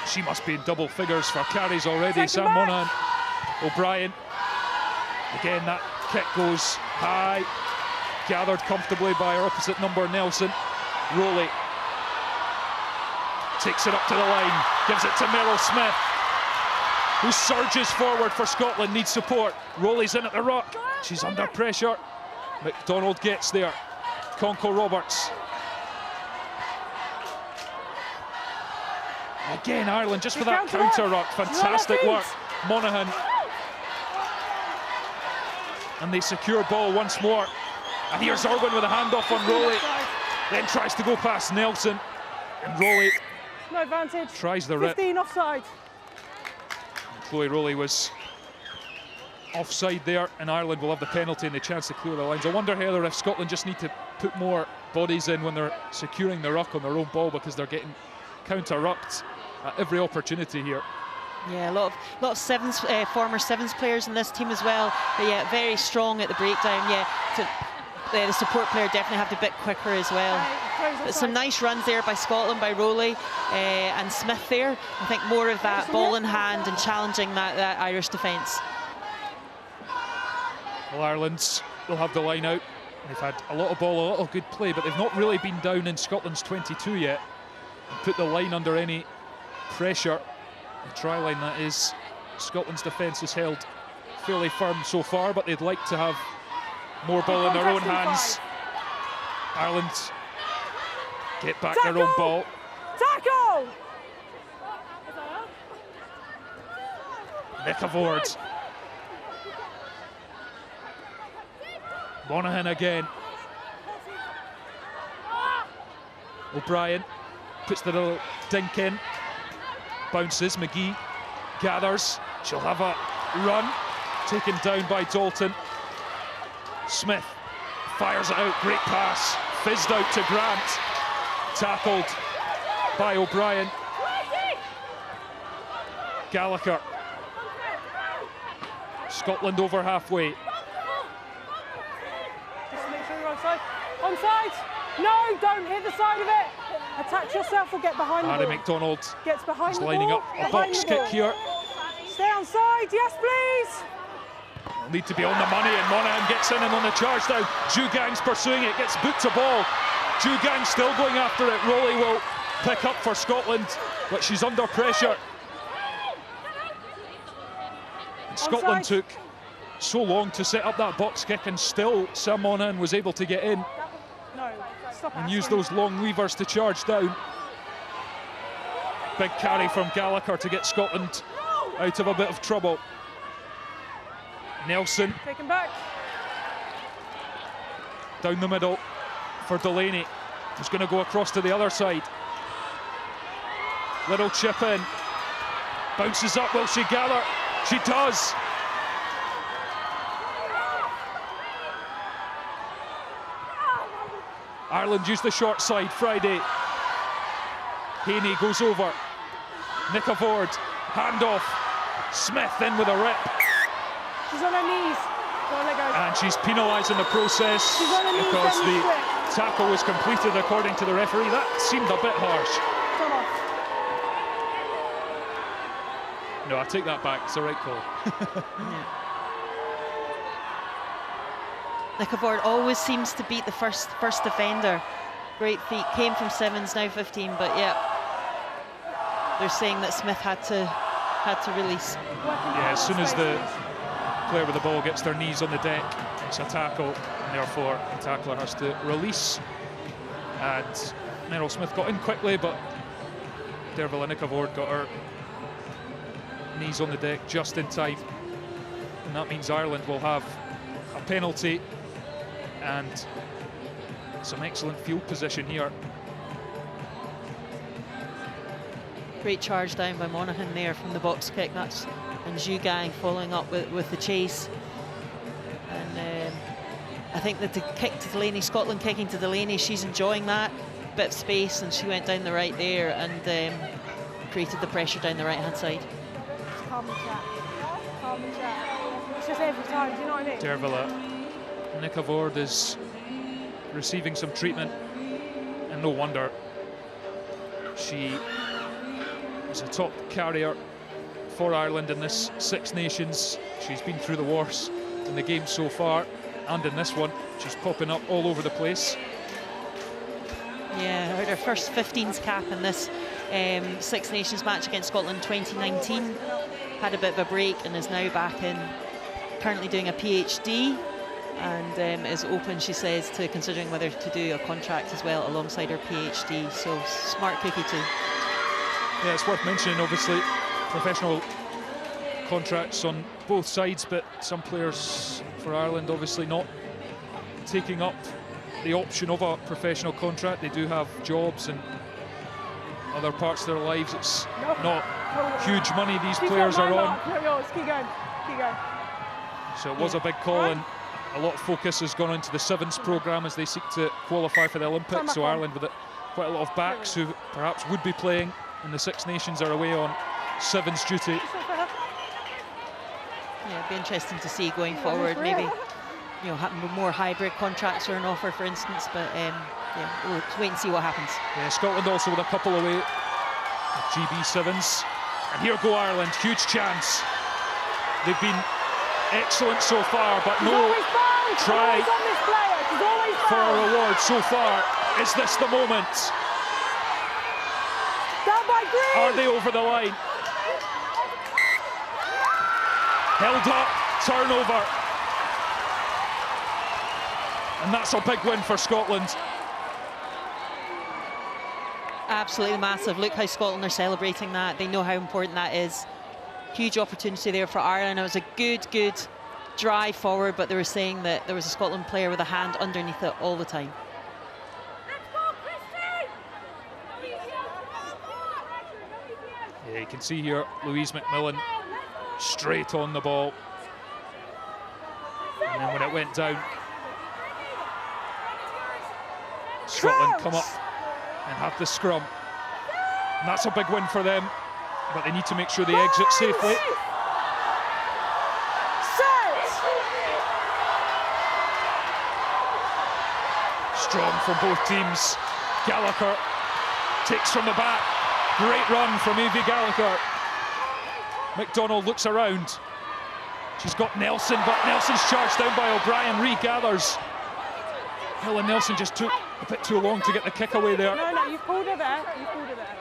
She must be in double figures for carries already. Sam Monaghan. O'Brien. Again, that kick goes high. Gathered comfortably by her opposite number, Nelson. Rowley takes it up to the line, gives it to Meryl Smith, who surges forward for Scotland, needs support. Rowley's in at the ruck, she's under pressure. McDonald gets there. Conco Roberts. Again, Ireland just for that counter ruck. Fantastic work. Monaghan. And they secure ball once more. And here's Irwin with a handoff on Rowley. Then tries to go past Nelson. And Rowley no advantage. Tries the rip. 15 offside. Chloe Rowley was offside there, and Ireland will have the penalty and the chance to clear the lines. I wonder, Heather, if Scotland just need to put more bodies in when they're securing the ruck on their own ball, because they're getting counter-rucked at every opportunity here. Yeah, a lot of sevens, former sevens players in this team as well. But yeah, very strong at the breakdown. Yeah, the support player definitely have to be a bit quicker as well. But some nice runs there by Scotland, by Rowley and Smith there. I think more of that ball in hand and challenging that Irish defence. Well, Ireland will have the line out. They've had a lot of ball, a lot of good play, but they've not really been down in Scotland's 22 yet and put the line under any pressure. The try line, that is. Scotland's defence is held fairly firm so far, but they'd like to have more ball in their own hands. Ireland get back their own ball. Tackle! Nicavord. Monaghan again. O'Brien puts the little dink in. Bounces, McGee gathers. She'll have a run. Taken down by Dalton. Smith fires it out, great pass. Fizzed out to Grant. Tackled by O'Brien. Gallagher. Scotland over halfway. Just make sure you're onside. Onside! No, don't hit the side of it. Attach yourself or get behind the ball. Harry McDonald Gets behind is the lining ball. up a box kick here. Stay onside, yes please. Need to be on the money, and Monaghan gets in and on the charge now. Jugang's pursuing it, gets boot to ball. Jugang still going after it. Rowley will pick up for Scotland, but she's under pressure. And Scotland took so long to set up that box kick, and still Sam Monaghan was able to get in and use those long levers to charge down. Big carry from Gallagher to get Scotland out of a bit of trouble. Nelson taken back down the middle for Delaney, who's going to go across to the other side. Little chip in, bounces up. Will she gather? She does. Ireland used the short side Friday. Haney goes over. Nicavord, handoff. Smith in with a rip. She's on her knees. Go on, let go. And she's penalised in the process because the tackle was completed according to the referee. That seemed a bit harsh. Come on. No, I take that back. It's the right call. Nicavord always seems to beat the first defender. Great feet. Came from Simmons, now 15, but yeah, they're saying that Smith had to release. Yeah, as soon as the player with the ball gets their knees on the deck, it's a tackle, and therefore the tackler has to release. And Meryl Smith got in quickly, but Derville Nicavord got her knees on the deck just in time, and that means Ireland will have a penalty and some excellent field position here. Great charge down by Monaghan there from the box kick. That's and Jugang following up with the chase. And I think that the kick to Delaney, Scotland kicking to Delaney, she's enjoying that bit of space, and she went down the right there and created the pressure down the right hand side. Just calm the chat. Calm the chat. It's just every time, do you know what I mean? Derville Nicavord is receiving some treatment, and no wonder. She is a top carrier for Ireland in this Six Nations. She's been through the worst in the game so far, and in this one she's popping up all over the place. Yeah, her first 15s cap in this Six Nations match against Scotland 2019. Had a bit of a break and is now back in, currently doing a PhD, and is open, she says, to considering whether to do a contract as well alongside her PhD. So smart cookie too. Yeah, it's worth mentioning, obviously, professional contracts on both sides, but some players for Ireland obviously not taking up the option of a professional contract. They do have jobs and other parts of their lives. It's not huge money these players are on. Keep going. Keep going. So it was a big call, and a lot of focus has gone into the Sevens programme as they seek to qualify for the Olympics. So Ireland, with quite a lot of backs who perhaps would be playing in the Six Nations, are away on Sevens duty. Yeah, it'd be interesting to see going forward. Maybe, you know, more hybrid contracts are an offer, for instance. But yeah, we'll wait and see what happens. Yeah, Scotland also with a couple away. GB Sevens, and here go Ireland. Huge chance. They've been excellent so far, but no try for a reward so far. Is this the moment? Are they over the line? Held up, turnover. And that's a big win for Scotland. Absolutely massive. Look how Scotland are celebrating that. They know how important that is. Huge opportunity there for Ireland. It was a good drive forward, but they were saying that there was a Scotland player with a hand underneath it all the time. Yeah, you can see here Louise McMillan straight on the ball. And then when it went down, Scotland come up and have the scrum. And that's a big win for them, but they need to make sure they exit safely. Strong from both teams. Gallagher takes from the back. Great run from Evie Gallagher. McDonald looks around. She's got Nelson, but Nelson's charged down by O'Brien. Regathers. Helen Nelson just took a bit too long to get the kick away there. No, you pulled her there. You pulled her there.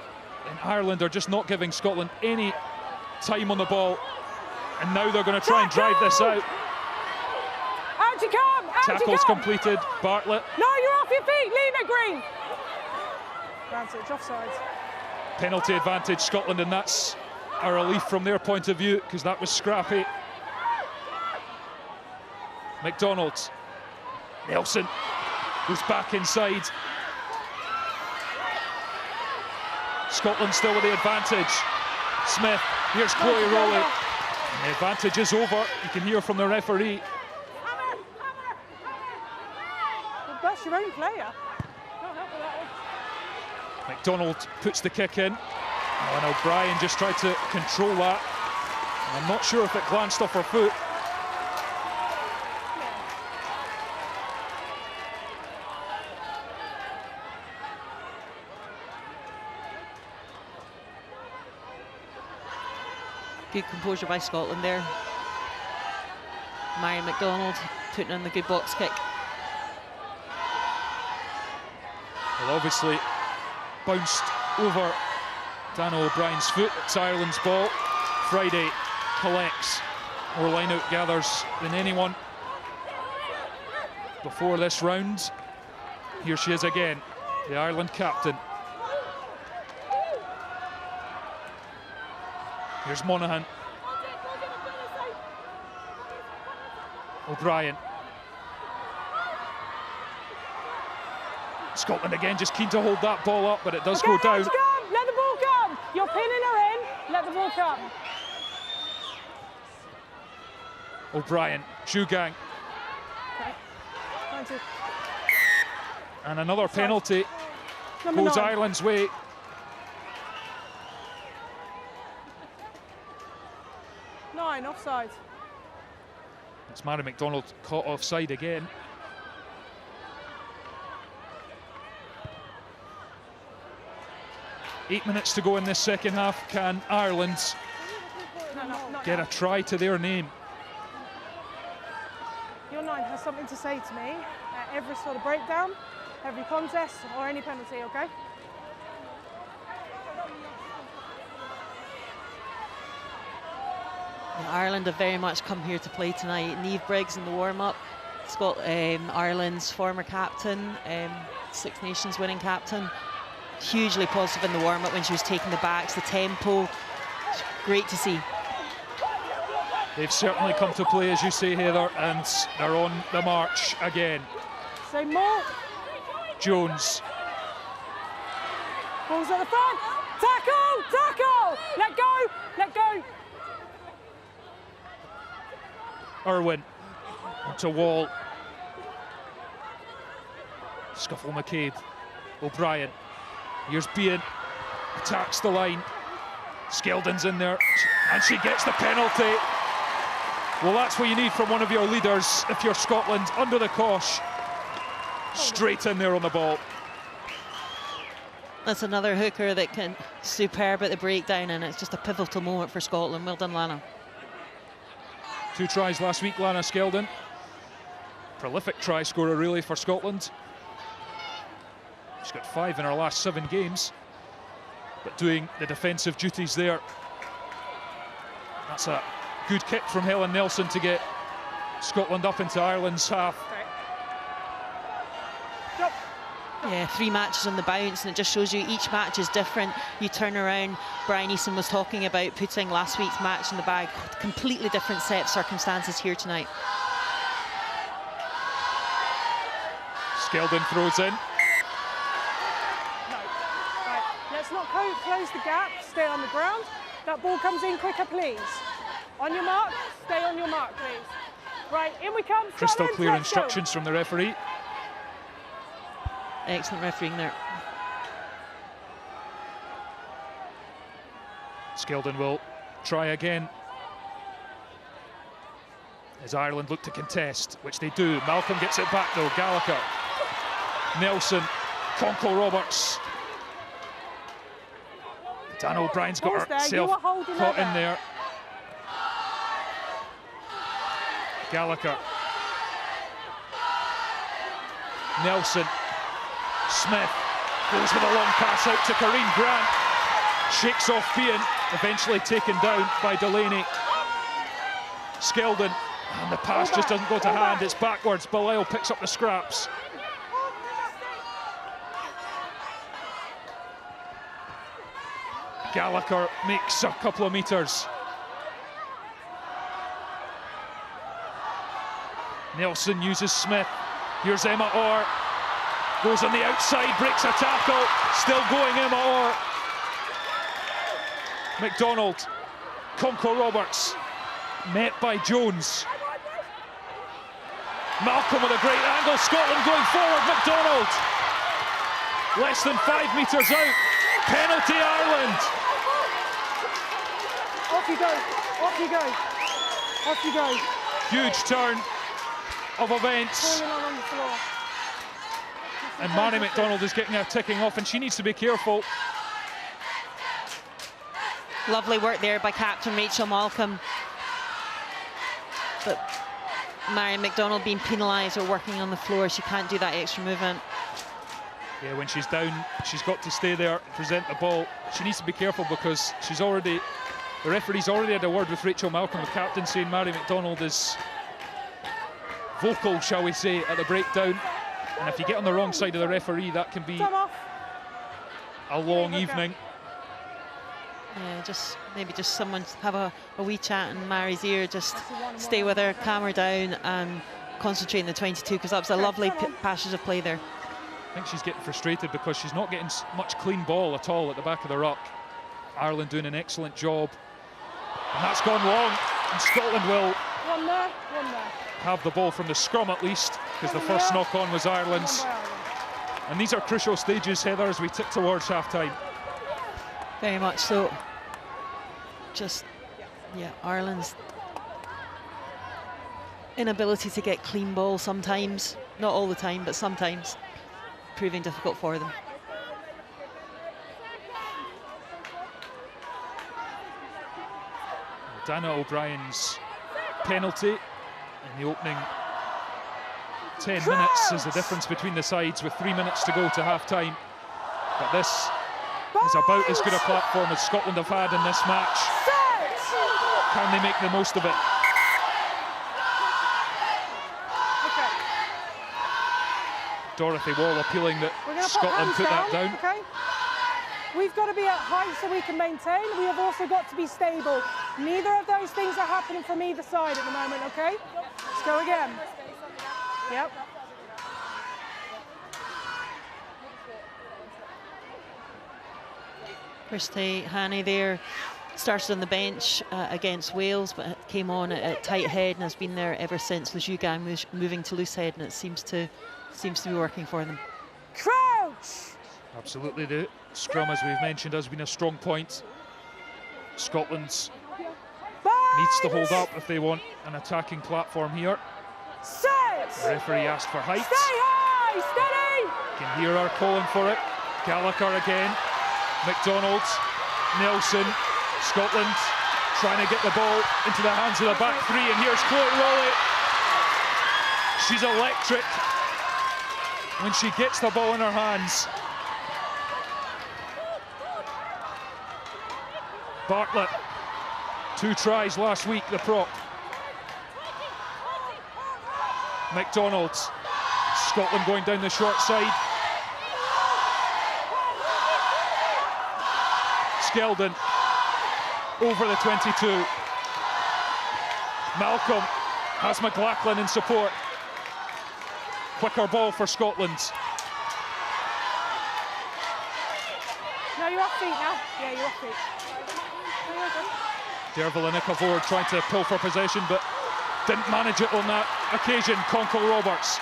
And Ireland are just not giving Scotland any time on the ball. And now they're going to try and drive this out. Out you come! Out Tackle's you come! completed. Bartlett. No, you're off your feet. Leave it, Green. Advantage, offside. Penalty advantage Scotland, and that's a relief from their point of view because that was scrappy. McDonald. Nelson goes back inside. Scotland still with the advantage. Smith, here's Chloe Rowley. And the advantage is over. You can hear from the referee. That's your own player. Can't help with that one. McDonald puts the kick in. And O'Brien just tried to control that. And I'm not sure if it glanced off her foot. Good composure by Scotland there. Marion McDonald putting in the good box kick. Well, obviously bounced over Dana O'Brien's foot. It's Ireland's ball. Friday collects more line-out gathers than anyone before this round. Here she is again, the Ireland captain. Here's Monaghan. O'Brien. Scotland again just keen to hold that ball up, but it does go down. Let the ball come. You're pinning her in. Let the ball come. O'Brien, Shugang. Okay. And another penalty Number goes 9. Ireland's way. Offside. It's Mary McDonald caught offside again. Eight minutes to go in this second half. Can Ireland get a try to their name? Your 9 has something to say to me at every sort of breakdown, every contest, or any penalty, okay? And Ireland have very much come here to play tonight. Niamh Briggs in the warm-up, Ireland's former captain, Six Nations winning captain. Hugely positive in the warm-up when she was taking the backs, the tempo. Great to see. They've certainly come to play, as you say, Heather, and they're on the march again. Say more. Jones. Balls at the front. Tackle! Tackle! Let go! Let go! Irwin onto Wall. Scuffle McCabe. O'Brien. Here's Bean. Attacks the line. Skeldon's in there. And she gets the penalty. Well, that's what you need from one of your leaders if you're Scotland. Under the cosh. Straight in there on the ball. That's another hooker that can superb at the breakdown, and it's just a pivotal moment for Scotland. Well done, Lana. 2 tries last week, Lana Skeldon. Prolific try scorer, really, for Scotland. She's got 5 in her last 7 games, but doing the defensive duties there. That's a good kick from Helen Nelson to get Scotland up into Ireland's half. Drop. Yeah, 3 matches on the bounce, and it just shows you each match is different. You turn around, Brian Easton was talking about putting last week's match in the bag. Completely different set of circumstances here tonight. Skeldon throws in. No. Right, let's not close the gap. Stay on the ground. That ball comes in quicker, please. On your mark. Stay on your mark, please. Right, in we come. Crystal Scotland, clear let's go. instructions from the referee. Excellent refereeing there. Skeldon will try again as Ireland look to contest, which they do. Malcolm gets it back though. Gallagher, Nelson, Conkle Roberts. Dan O'Brien's got herself caught in there. Gallagher, Nelson, Smith goes with a long pass out to Karine Grant. Shakes off Bean, eventually taken down by Delaney. Skeldon, and the pass just doesn't go to hand, it's backwards. Belisle picks up the scraps. Gallagher makes a couple of metres. Nelson uses Smith. Here's Emma Orr. Goes on the outside, breaks a tackle. Still going, Emma Orr. McDonald. Conkle Roberts. Met by Jones. Malcolm with a great angle. Scotland going forward. McDonald. Less than 5 metres out. Penalty Ireland. Off you go. Off you go. Off you go. Huge turn of events. And Mary McDonald is getting her ticking off, and she needs to be careful. Lovely work there by captain Rachel Malcolm. But Mary McDonald being penalised or working on the floor, she can't do that extra movement. Yeah, when she's down, she's got to stay there, present the ball. She needs to be careful because she's already, the referee's already had a word with Rachel Malcolm, the captain, saying Mary McDonald is vocal, shall we say, at the breakdown. And if you get on the wrong side of the referee, that can be a long evening. Yeah, just maybe just someone have a wee chat in Mary's ear, just stay with her, calm her down and concentrate on the 22, because that was a lovely passage of play there. I think she's getting frustrated because she's not getting much clean ball at all at the back of the ruck. Ireland doing an excellent job. And that's gone long, and Scotland will have the ball from the scrum at least, because the first knock-on was Ireland's. And these are crucial stages, Heather, as we tip towards half-time. Very much so. Just, yeah, Ireland's inability to get clean ball sometimes, not all the time, but sometimes, proving difficult for them. Dana O'Brien's penalty in the opening 10 minutes is the difference between the sides with 3 minutes to go to half-time. But this is about as good a platform as Scotland have had in this match. Can they make the most of it? Dorothy Wall appealing that Scotland put that down. Okay. We've got to be at height so we can maintain. We have also got to be stable. Neither of those things are happening from either side at the moment, okay? Let's go again. Yep. Christy Hannay there started on the bench against Wales, but came on at tight head and has been there ever since, with Jugang moving to loose head, and it seems to be working for them. Crouch! Absolutely, the scrum, as we've mentioned, has been a strong point. Scotland needs to hold up if they want an attacking platform here. The referee asked for height. Stay high, steady! You can hear her calling for it. Gallagher again. McDonald, Nelson, Scotland trying to get the ball into the hands of the back three, and here's Chloe Rowley. She's electric when she gets the ball in her hands. Bartlett, 2 tries last week, the prop. McDonald, Scotland going down the short side. Skeldon over the 22. Malcolm has McLachlan in support. Quicker ball for Scotland. No, you're off feet now. Yeah, you're off feet. No, you're good. Derval and Icavord trying to pull for possession, but didn't manage it on that occasion. Conkle Roberts.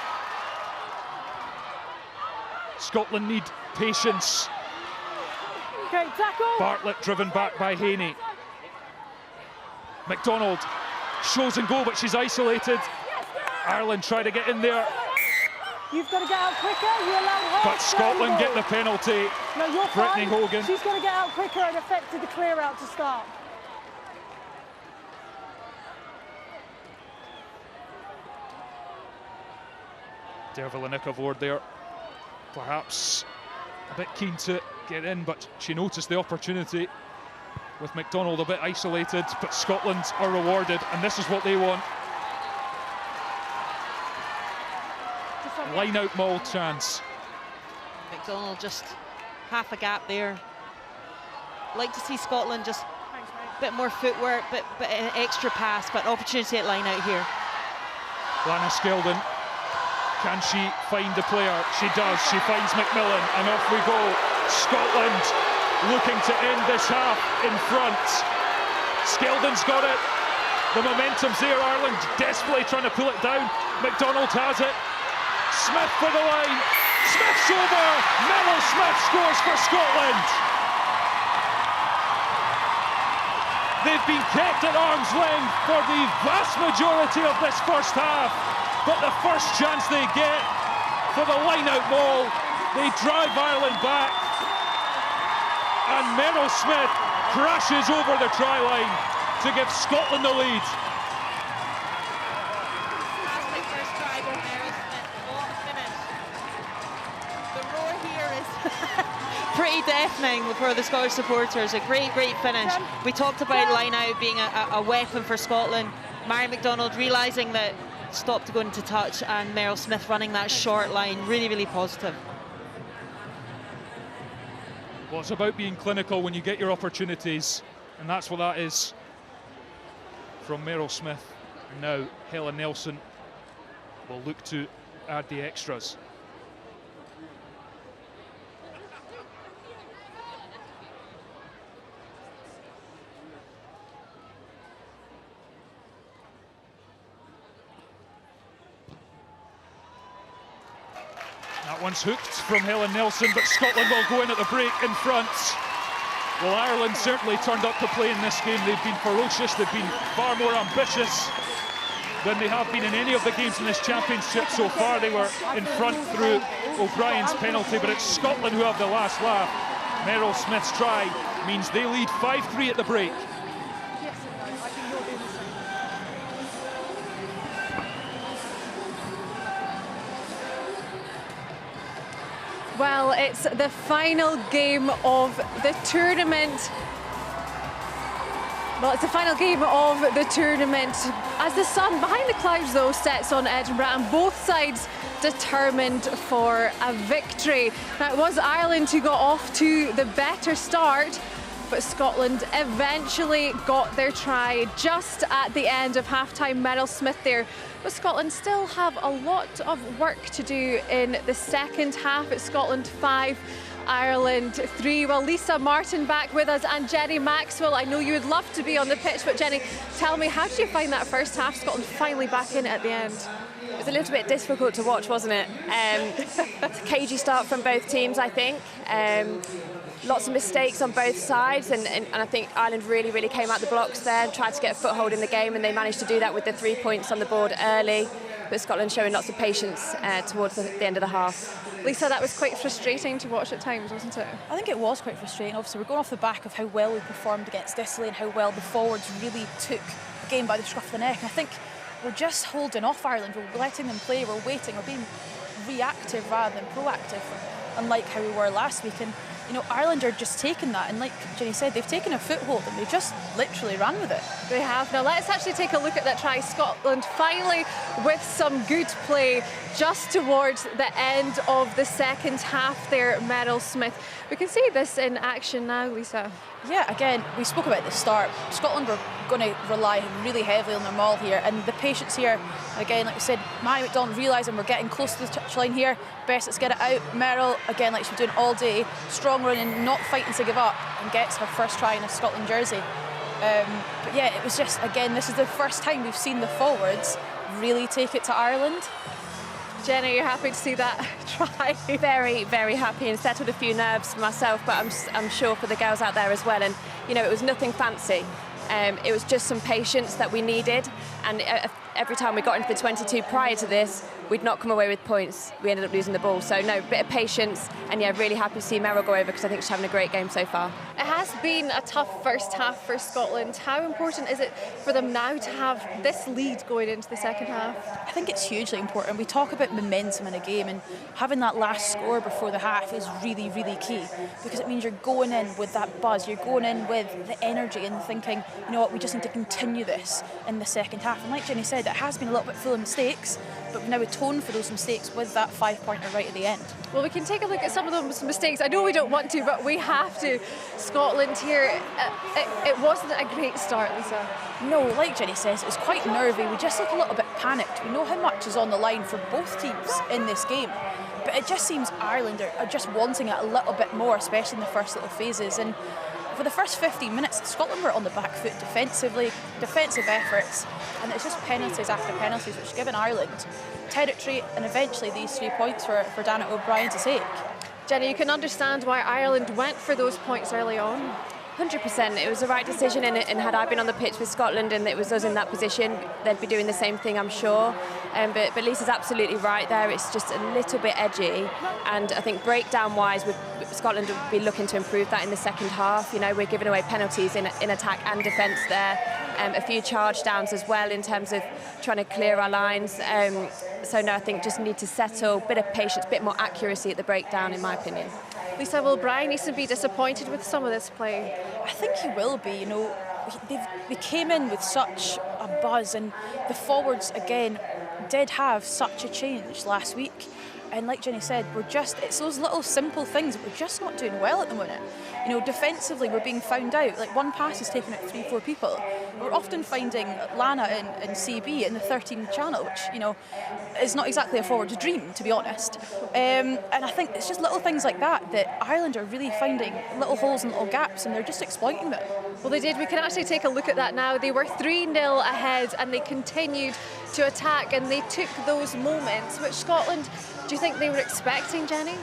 Scotland need patience. Okay, tackle. Bartlett driven back by Haney. McDonald shows and go, but she's isolated. Ireland try to get in there. You've got to get out quicker. You allowed her. But Scotland get the penalty. No, you're Brittany fine. Hogan. She's got to get out quicker and affected the clear out to start. Derval and Icavord there. Perhaps a bit keen to get in, but she noticed the opportunity with McDonald a bit isolated, but Scotland are rewarded, and this is what they want. Line out maul chance. McDonald just half a gap there. Like to see Scotland just a bit more footwork, but an extra pass, but opportunity at line out here. Lana Skeldon, can she find the player? She does. She finds McMillan, and off we go. Scotland looking to end this half in front. Skeldon's got it. The momentum's there. Ireland desperately trying to pull it down. McDonald has it. Smith for the line. Smith's over. Mellow Smith scores for Scotland. They've been kept at arm's length for the vast majority of this first half, but the first chance they get for the line-out ball, they drive Ireland back, and Meryl Smith crashes over the try line to give Scotland the lead. Fantastic first try by Meryl Smith. What a finish. The roar here is pretty deafening for the Scottish supporters. A great finish. We talked about line out being a weapon for Scotland. Mary McDonald realising that stopped going to touch, and Meryl Smith running that short line. Really positive. Well, it's about being clinical when you get your opportunities, and that's what that is from Meryl Smith. And now Helen Nelson will look to add the extras. That one's hooked from Helen Nelson, but Scotland will go in at the break in front. Well, Ireland certainly turned up to play in this game. They've been ferocious, they've been far more ambitious than they have been in any of the games in this championship so far. They were in front through O'Brien's penalty, but it's Scotland who have the last laugh. Meryl Smith's try means they lead 5-3 at the break. Well, it's the final game of the tournament. Well, it's the final game of the tournament. As the sun behind the clouds, though, sets on Edinburgh, and both sides determined for a victory. Now, it was Ireland who got off to the better start, but Scotland eventually got their try just at the end of half-time. Meryl Smith there. But Scotland still have a lot of work to do in the second half. It's Scotland 5, Ireland 3. Well, Lisa Martin back with us, and Jenny Maxwell. I know you would love to be on the pitch, but Jenny, tell me, how did you find that first half? Scotland finally back in at the end. It was a little bit difficult to watch, wasn't it? Cagey start from both teams, I think. Lots of mistakes on both sides, and I think Ireland really came out the blocks there and tried to get a foothold in the game, and they managed to do that with the 3 points on the board early. But Scotland showing lots of patience towards the end of the half. Lisa, that was quite frustrating to watch at times, wasn't it? I think it was quite frustrating. Obviously, we're going off the back of how well we performed against Italy and how well the forwards really took the game by the scruff of the neck. And I think we're just holding off Ireland. We're letting them play, we're waiting, we're being reactive rather than proactive, unlike how we were last week. And you know, Ireland are just taking that, and like Jenny said, they've taken a foothold and they just literally ran with it. They have. Now let's actually take a look at that try. Scotland finally with some good play just towards the end of the second half there, Meryl Smith. We can see this in action now, Lisa. Yeah, again, we spoke about at the start, Scotland were going to rely really heavily on their maul here, and the patience here, again, like we said, Maya McDonald realising we're getting close to the touchline here, best let's get it out. Merrill, again, like she's been doing all day, strong running, not fighting to give up, and gets her first try in a Scotland jersey. But yeah, it was just, again, this is the first time we've seen the forwards really take it to Ireland. Jenny, you're happy to see that try? Very, very happy, and settled a few nerves for myself, but I'm sure for the girls out there as well. And you know, it was nothing fancy. It was just some patience that we needed, and every time we got into the 22 prior to this, we'd not come away with points. We ended up losing the ball. So no, bit of patience, and yeah, really happy to see Merrill go over because I think she's having a great game so far. It has been a tough first half for Scotland. How important is it for them now to have this lead going into the second half? I think it's hugely important. We talk about momentum in a game, and having that last score before the half is really, really key, because it means you're going in with that buzz, you're going in with the energy and thinking, you know what, we just need to continue this in the second half. And like Jenny said, it has been a little bit full of mistakes, but we've now atoned for those mistakes with that 5-pointer right at the end. Well, we can take a look at some of those mistakes. I know we don't want to, but we have to. Scotland here, it wasn't a great start, Lisa. No, like Jenny says, it was quite nervy. We just look a little bit panicked. We know how much is on the line for both teams in this game, but it just seems Ireland are just wanting it a little bit more, especially in the first little phases. And for the first 15 minutes, Scotland were on the back foot defensively, defensive efforts, and it's just penalties after penalties, which have given Ireland territory and eventually these 3 points for Dana O'Brien to take. Jenny, you can understand why Ireland went for those points early on. 100%. It was the right decision, and had I been on the pitch with Scotland and it was us in that position, they'd be doing the same thing, I'm sure. But Lisa's absolutely right there. It's just a little bit edgy, and I think breakdown-wise, Scotland would be looking to improve that in the second half. You know, we're giving away penalties in attack and defence there. A few charge downs as well in terms of trying to clear our lines. So no, I think just need to settle, bit of patience, bit more accuracy at the breakdown, in my opinion. Lisa, will Brian needs to be disappointed with some of this play? I think he will be. You know, they came in with such a buzz, and the forwards again did have such a change last week. And like Jenny said, it's those little simple things that we're just not doing well at the minute. You know, defensively, we're being found out. Like, one pass is taken out 3-4 people. We're often finding Lana and CB in the 13 channel, which, you know, is not exactly a forward's dream, to be honest. And I think it's just little things like that Ireland are really finding little holes and little gaps, and they're just exploiting them. Well, they did. We can actually take a look at that now. They were 3-0 ahead, and they continued to attack, and they took those moments, which Scotland, do you think they were expecting, Jenny?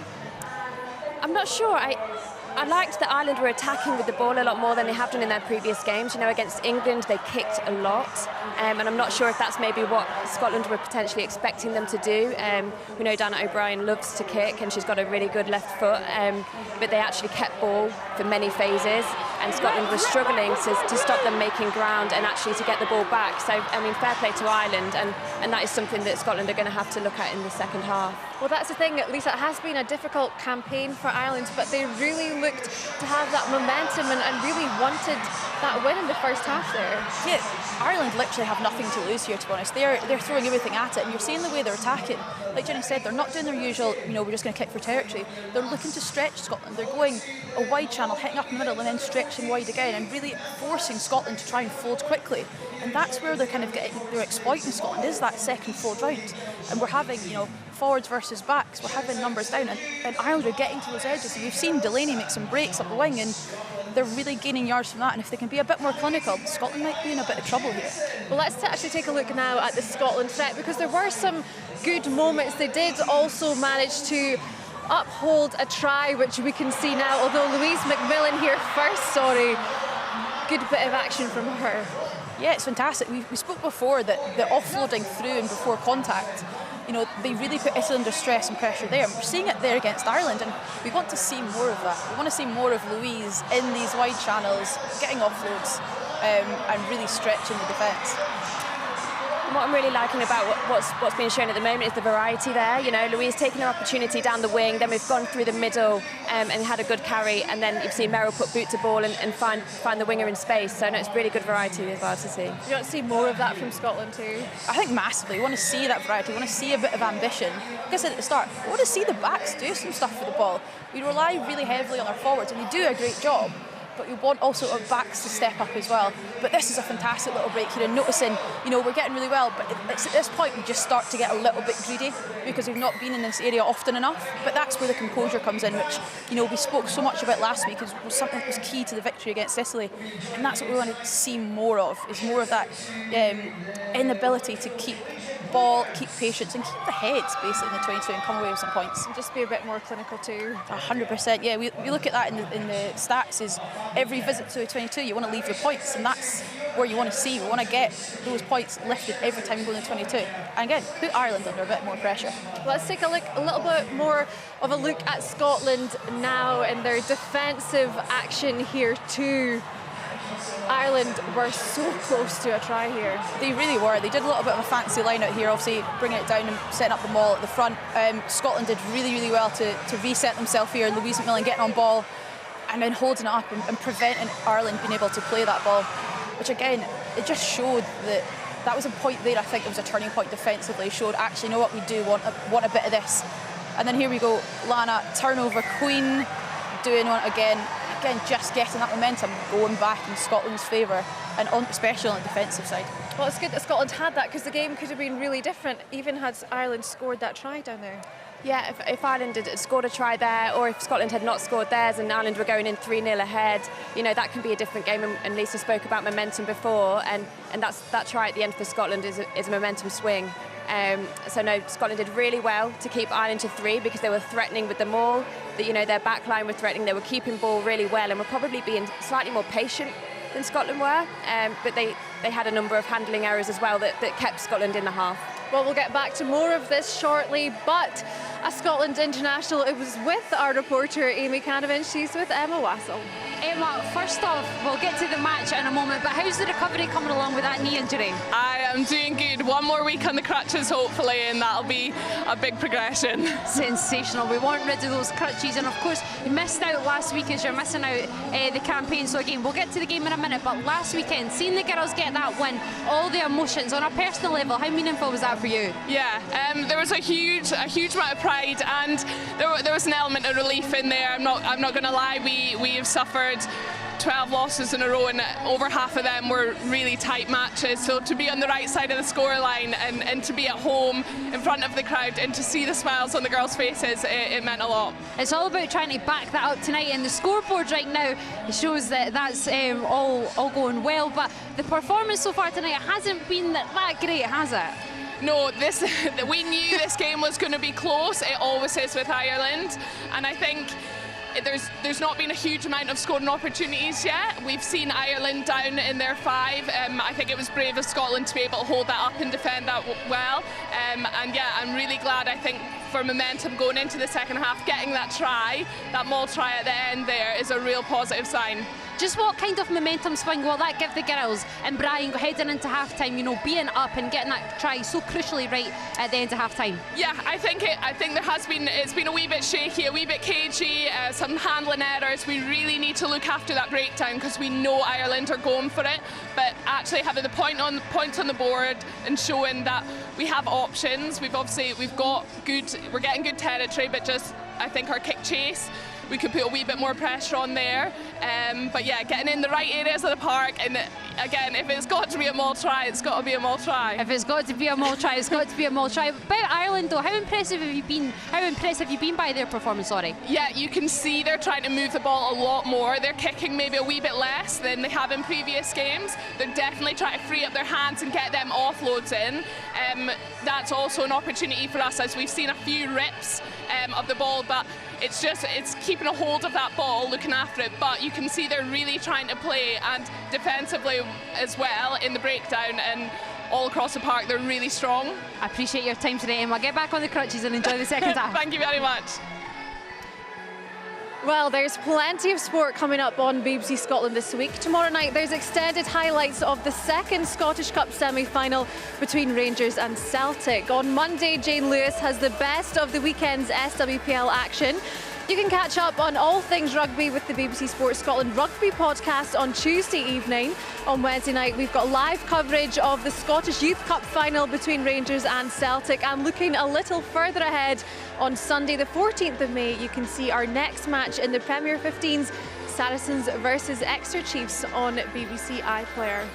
I'm not sure. I liked that Ireland were attacking with the ball a lot more than they have done in their previous games. You know, against England, they kicked a lot. And I'm not sure if that's maybe what Scotland were potentially expecting them to do. We know Dana O'Brien loves to kick, and she's got a really good left foot. But they actually kept ball for many phases, and Scotland was struggling to stop them making ground and actually to get the ball back. So, I mean, fair play to Ireland, and that is something that Scotland are going to have to look at in the second half. Well, that's the thing, Lisa. It has been a difficult campaign for Ireland, but they really looked to have that momentum and really wanted that win in the first half there. Yeah, Ireland literally have nothing to lose here, to be honest. They're throwing everything at it, and you're seeing the way they're attacking. Like Jenny said, they're not doing their usual, you know, we're just going to kick for territory. They're looking to stretch Scotland. They're going a wide channel, hitting up in the middle, and then stretching wide again, and really forcing Scotland to try and fold quickly. And that's where they're kind of they're exploiting Scotland, is that second fold round. And we're having, you know, forwards versus backs, we're having numbers down, and Ireland are getting to those edges. And you've seen Delaney make some breaks up the wing, and they're really gaining yards from that. And if they can be a bit more clinical, Scotland might be in a bit of trouble here. Well, let's actually take a look now at the Scotland threat, because there were some good moments. They did also manage to uphold a try, which we can see now, although Louise McMillan here first, good bit of action from her. Yeah, it's fantastic. We spoke before that the offloading through and before contact, you know, they really put Italy under stress and pressure there. And we're seeing it there against Ireland, and we want to see more of that. We want to see more of Louise in these wide channels, getting offloads and really stretching the defence. And what I'm really liking about what's being shown at the moment is the variety there. You know, Louise taking her opportunity down the wing, then we've gone through the middle and had a good carry, and then you've seen Meryl put boot to ball and find the winger in space. So no, it's really good variety as well to see. You want to see more of that from Scotland too? I think massively. You want to see that variety. You want to see a bit of ambition. Like I said at the start, I want to see the backs do some stuff for the ball. We rely really heavily on our forwards, and they do a great job. But we want also our backs to step up as well. But this is a fantastic little break here, and noticing, you know, we're getting really well, but it's at this point we just start to get a little bit greedy because we've not been in this area often enough. But that's where the composure comes in, which, you know, we spoke so much about last week, was something that was key to the victory against Sicily, and that's what we want to see more of, is more of that inability to keep ball, keep patience, and keep the heads basically in the 22 and come away with some points. And just be a bit more clinical too. 100%, yeah. We look at that in the stats, is every visit to a 22 you want to leave your points, and that's where you want to see. We want to get those points lifted every time we go in the 22. And again, put Ireland under a bit more pressure. Let's take a little bit more of a look at Scotland now and their defensive action here too. Ireland were so close to a try here. They really were. They did a little bit of a fancy line out here, obviously bringing it down and setting up the maul at the front. Scotland did really, really well to reset themselves here. Louise McMillan getting on ball and then holding it up and preventing Ireland being able to play that ball, which again, it just showed that was a point there. I think it was a turning point defensively. It showed, actually, you know what, we do want a bit of this. And then here we go, Lana, turnover queen, doing one again, just getting that momentum going back in Scotland's favour, and especially on the defensive side. Well, it's good that Scotland had that, because the game could have been really different, even had Ireland scored that try down there. Yeah, if Ireland had scored a try there, or if Scotland had not scored theirs and Ireland were going in 3-0 ahead, you know, that can be a different game. And Lisa spoke about momentum before, and that try at the end for Scotland is a momentum swing. So no, Scotland did really well to keep Ireland to 3, because they were threatening with the maul. That, you know, their back line were threatening. They were keeping ball really well, and were probably being slightly more patient than Scotland were. But they had a number of handling errors as well that kept Scotland in the half. Well, we'll get back to more of this shortly, but a Scotland international, it was with our reporter Amy Canavan. She's with Emma Wassell. Emma, first off, we'll get to the match in a moment, but how's the recovery coming along with that knee injury? I am doing good. One more week on the crutches, hopefully, and that'll be a big progression. Sensational. We want rid of those crutches, and of course, you missed out last week as you're missing out the campaign. So again, we'll get to the game in a minute, but last weekend, seeing the girls get that win, all the emotions on a personal level, how meaningful was that for you? Yeah, there was a huge amount of pride, and there was an element of relief in there. I'm not going to lie. We have suffered 12 losses in a row, and over half of them were really tight matches. So to be on the right side of the scoreline and to be at home in front of the crowd and to see the smiles on the girls' faces, it meant a lot. It's all about trying to back that up tonight, and the scoreboard right now shows that that's all going well. But the performance so far tonight hasn't been that great, has it? No, we knew this game was going to be close. It always is with Ireland, and I think there's not been a huge amount of scoring opportunities yet. We've seen Ireland down in their 5. I think it was brave of Scotland to be able to hold that up and defend that well. And yeah, I'm really glad. I think for momentum going into the second half, getting that try, that maul try at the end there, is a real positive sign. Just what kind of momentum swing will that give the girls and Brian heading into half-time, you know, being up and getting that try so crucially right at the end of half-time? Yeah, I think there has been, it's been a wee bit shaky, a wee bit cagey, some handling errors. We really need to look after that breakdown, because we know Ireland are going for it, but actually having the points on the board and showing that we have options. We're getting good territory, but just I think our kick chase, we could put a wee bit more pressure on there. But yeah, getting in the right areas of the park, and again, if it's got to be a maul try, it's got to be a maul try. If it's got to be a maul try, it's got to be a maul try. About Ireland though, how impressive have you been by their performance, sorry? Yeah, you can see they're trying to move the ball a lot more. They're kicking maybe a wee bit less than they have in previous games. They're definitely trying to free up their hands and get them offloads in. That's also an opportunity for us, as we've seen a few rips of the ball, but it's keeping a hold of that ball, looking after it. But you can see they're really trying to play, and defensively as well in the breakdown, and all across the park they're really strong. I appreciate your time today, Emma. Get back on the crutches and enjoy the second half. Thank you very much. Well, there's plenty of sport coming up on BBC Scotland this week. Tomorrow night there's extended highlights of the second Scottish Cup semi-final between Rangers and Celtic. On Monday, Jane Lewis has the best of the weekend's SWPL action. You can catch up on all things rugby with the BBC Sports Scotland Rugby podcast on Tuesday evening. On Wednesday night, we've got live coverage of the Scottish Youth Cup final between Rangers and Celtic. And looking a little further ahead, on Sunday the 14th of May, you can see our next match in the Premier 15s, Saracens versus Exeter Chiefs on BBC iPlayer.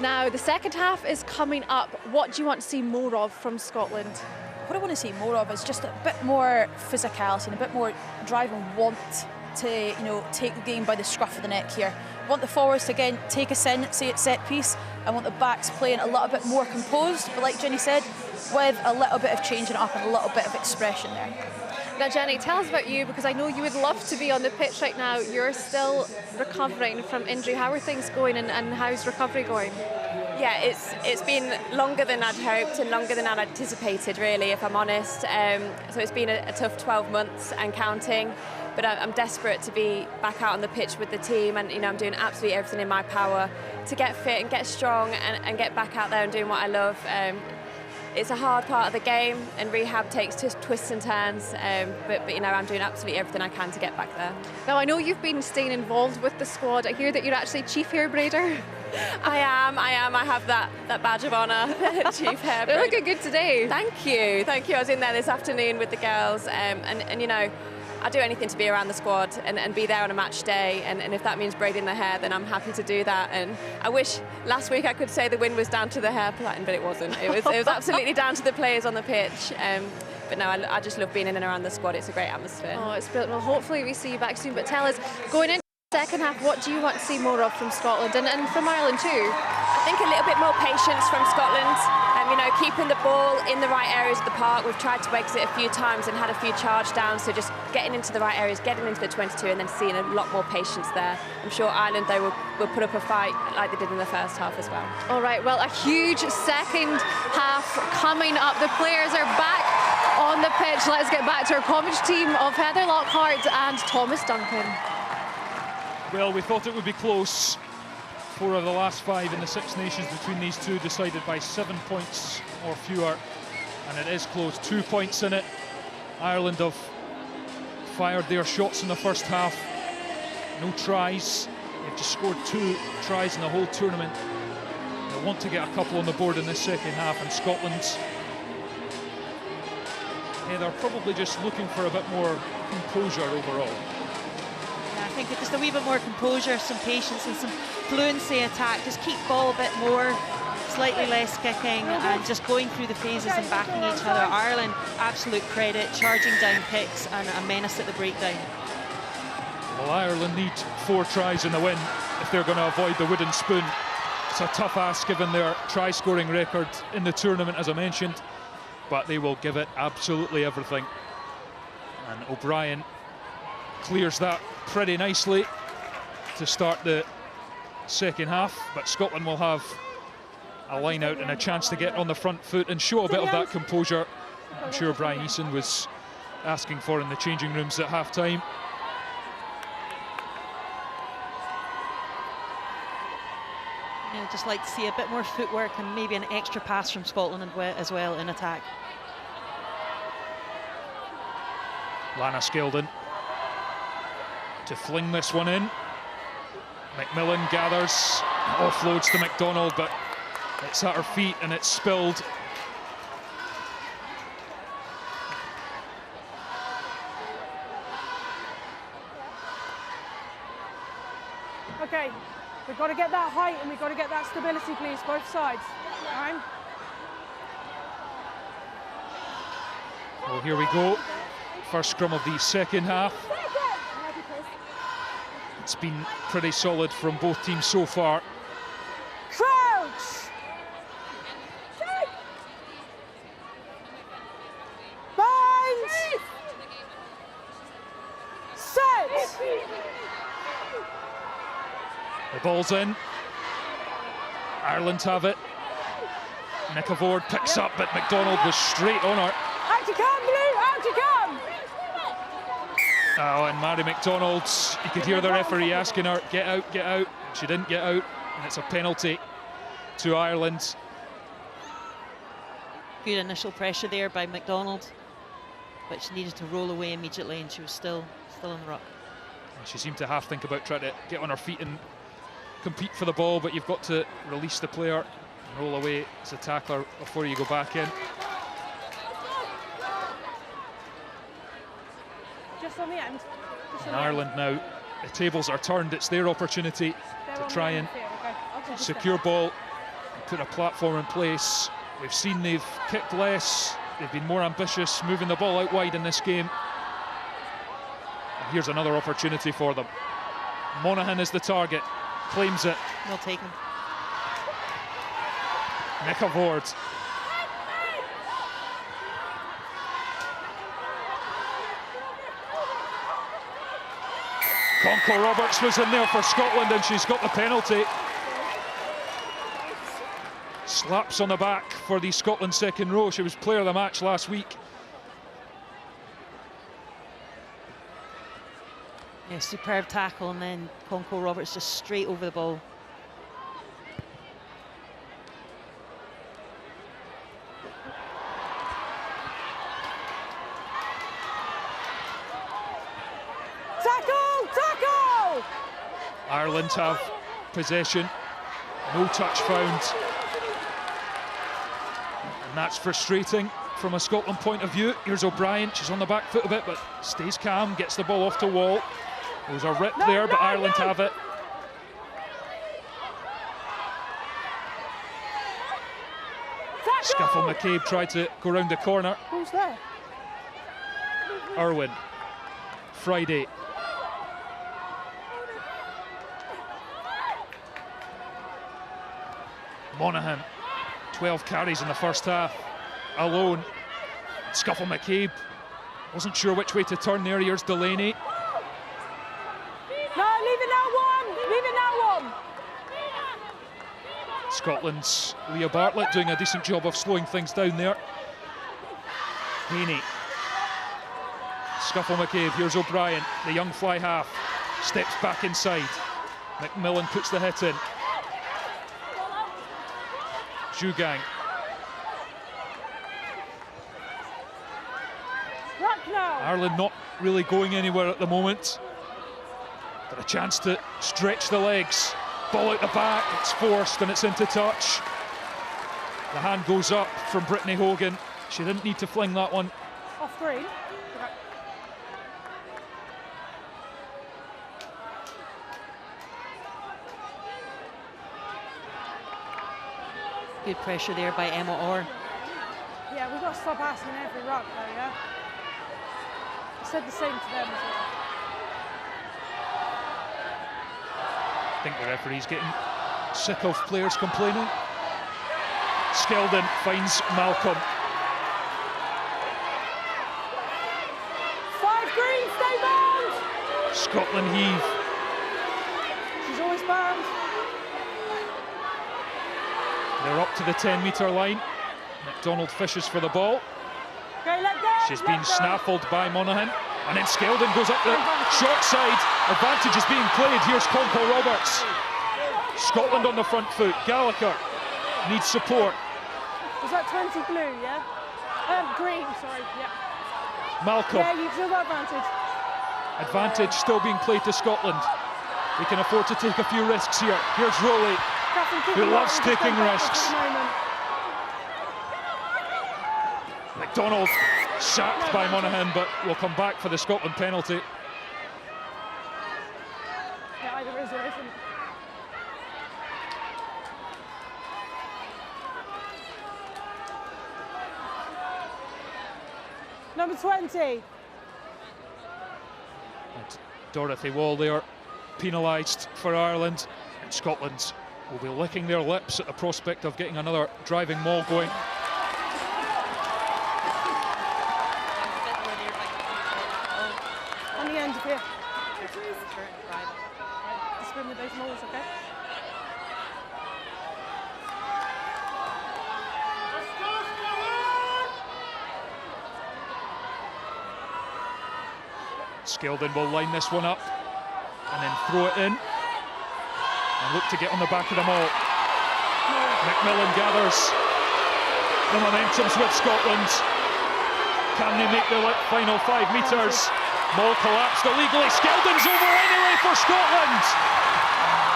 Now, the second half is coming up. What do you want to see more of from Scotland? What I want to see more of is just a bit more physicality and a bit more drive and want to, take the game by the scruff of the neck here. I want the forwards to again take a set piece. I want the backs playing a little bit more composed, but like Jenny said, with a little bit of changing up and a little bit of expression there. Now, Jenny, tell us about you, because I know you would love to be on the pitch right now. You're still recovering from injury. How are things going, and how's recovery going? Yeah, it's been longer than I'd hoped and longer than I'd anticipated, really, if I'm honest. So it's been a tough 12 months and counting, but I'm desperate to be back out on the pitch with the team, and I'm doing absolutely everything in my power to get fit and get strong and get back out there and doing what I love. It's a hard part of the game, and rehab takes twists and turns, but I'm doing absolutely everything I can to get back there. Now, I know you've been staying involved with the squad. I hear that you're actually chief hair braider. I am. I have that badge of honour, chief hair braider. They're looking good today. Thank you. I was in there this afternoon with the girls, and I do anything to be around the squad and be there on a match day, and if that means braiding their hair, then I'm happy to do that. And I wish last week I could say the win was down to the hair plaiting, but it wasn't. It was absolutely down to the players on the pitch. But no, I just love being in and around the squad. It's a great atmosphere. Oh, it's brilliant. Well, hopefully we see you back soon. But tell us, going into the second half, what do you want to see more of from Scotland and from Ireland too? I think a little bit more patience from Scotland. Keeping the ball in the right areas of the park. We've tried to exit a few times and had a few charge downs, so just getting into the right areas, getting into the 22, and then seeing a lot more patience there. I'm sure Ireland, though, will put up a fight like they did in the first half as well. All right, well, a huge second half coming up. The players are back on the pitch. Let's get back to our commentary team of Heather Lockhart and Thomas Duncan. Well, we thought it would be close. 4 of the last 5 in the Six Nations between these two decided by 7 points or fewer, and it is close. 2 points in it. Ireland have fired their shots in the first half. No tries. They've just scored 2 tries in the whole tournament. They want to get a couple on the board in this second half, and Scotland, they're probably just looking for a bit more composure overall. I think just a wee bit more composure, some patience and some fluency attack. Just keep ball a bit more, slightly less kicking, and just going through the phases and backing each other. Ireland, absolute credit, charging down kicks and a menace at the breakdown. Well, Ireland need 4 tries in the win if they're going to avoid the wooden spoon. It's a tough ask given their try-scoring record in the tournament, as I mentioned, but they will give it absolutely everything. And O'Brien clears that pretty nicely to start the second half, but Scotland will have a line out and a chance to get on the front foot and show a bit of that composure I'm sure Brian Eason was asking for in the changing rooms at half-time. Yeah, just like to see a bit more footwork and maybe an extra pass from Scotland as well in attack. Lana Skeldon to fling this one in. McMillan gathers, offloads to McDonald, but it's at her feet and it's spilled. Okay, we've got to get that height and we've got to get that stability, please, both sides. Time. Well, here we go. First scrum of the second half. It's been pretty solid from both teams so far. Crouch! Bind! Set! The ball's in. Ireland have it. Nicola Ford picks up, but McDonald was straight on her. Out you come, Blue! Out you come! Oh, and Mary McDonald, you could hear the referee asking her, get out, get out. She didn't get out, and it's a penalty to Ireland. Good initial pressure there by McDonald, but she needed to roll away immediately, and she was still in the ruck. She seemed to half think about trying to get on her feet and compete for the ball, but you've got to release the player and roll away as a tackler before you go back in. Just on the end. In Ireland now, the tables are turned. It's their opportunity to try and secure ball and put a platform in place. We've seen they've kicked less. They've been more ambitious, moving the ball out wide in this game. And here's another opportunity for them. Monaghan is the target, claims it. Well taken. Nick Ward. Conco Roberts was in there for Scotland, and she's got the penalty. Slaps on the back for the Scotland second row. She was player of the match last week. Yeah, superb tackle, and then Conco Roberts just straight over the ball. Tackle! Ireland have possession. No touch found. And that's frustrating from a Scotland point of view. Here's O'Brien. She's on the back foot a bit, but stays calm, gets the ball off to Wall. There was a rip there, but Ireland have it. Scuffle McCabe tried to go round the corner. Who's there? Irwin. Friday. Monaghan, 12 carries in the first half, alone. Scuffle McCabe, wasn't sure which way to turn there. Here's Delaney. No, leave it now one! Leave it now one! Scotland's Leah Bartlett doing a decent job of slowing things down there. Haney. Scuffle McCabe, here's O'Brien, the young fly half, steps back inside. McMillan puts the hit in. Zhugang. Ireland not really going anywhere at the moment. Got a chance to stretch the legs. Ball out the back, it's forced and it's into touch. The hand goes up from Brittany Hogan. She didn't need to fling that one. Off green. Okay. Good pressure there by Emma Orr. Yeah, we've got to stop asking every ruck though, yeah? I said the same to them as well. I think the referee's getting sick of players complaining. Skeldon finds Malcolm. 5 green, stay bound! Scotland heave. She's always bound. They're up to the 10-metre line. McDonald fishes for the ball. Okay, let go! She's been snaffled by Monaghan. And then Skeldon goes up the short side. Advantage is being played. Here's Conco Roberts. Scotland on the front foot. Gallagher needs support. Was that 20 blue, yeah? Green, sorry, yeah. Malcolm. Yeah, you've still got advantage. Advantage still being played to Scotland. We can afford to take a few risks here. Here's Rowley, who loves taking risks. McDonald sacked by Monaghan, but will come back for the Scotland penalty. Yeah, either is or isn't. Number 20. And Dorothy Wall there, penalised for Ireland. And Scotland will be licking their lips at the prospect of getting another driving maul going. On the end of here. Just win with those mauls, okay? Skeldon will line this one up and then throw it in and look to get on the back of them all. McMillan gathers the momentum's with Scotland. Can they make the final 5 metres? Maul collapsed illegally. Skeldon's over anyway for Scotland.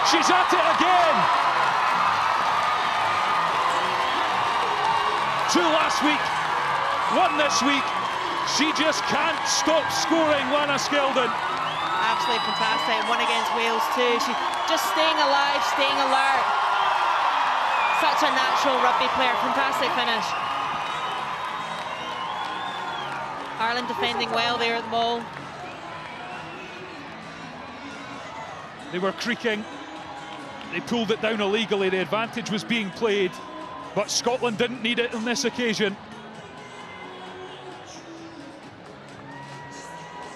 She's at it again. 2 last week, 1 this week. She just can't stop scoring, Lana Skeldon. Absolutely fantastic. 1 against Wales too. She's just staying alive, staying alert. Such a natural rugby player. Fantastic finish. Ireland defending well there at the Maul. They were creaking. They pulled it down illegally. The advantage was being played, but Scotland didn't need it on this occasion.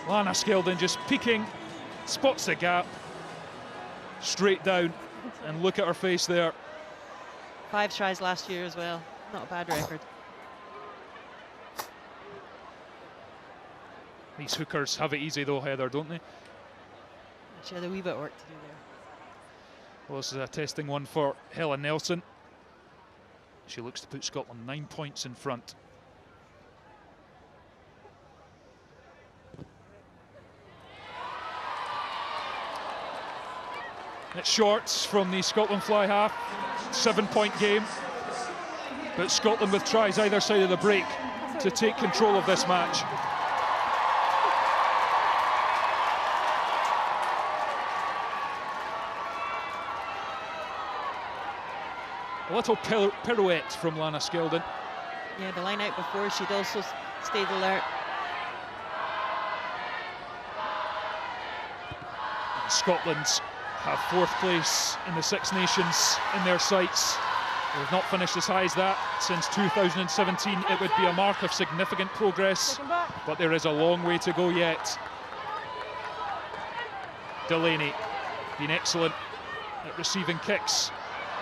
Lana Skeldon just peeking, spots the gap, straight down, and look at her face there. 5 tries last year as well. Not a bad record. These hookers have it easy though, Heather, don't they? She had a wee bit of work to do there. Well, this is a testing one for Helen Nelson. She looks to put Scotland 9 points in front. It's Shorts from the Scotland fly half. 7-point game. But Scotland with tries either side of the break to take control of this match. A little pirouette from Lana Skeldon. Yeah, the line out before, she'd also stayed alert. Scotland have 4th place in the Six Nations in their sights. They've not finished as high as that since 2017. It would be a mark of significant progress, but there is a long way to go yet. Delaney been excellent at receiving kicks.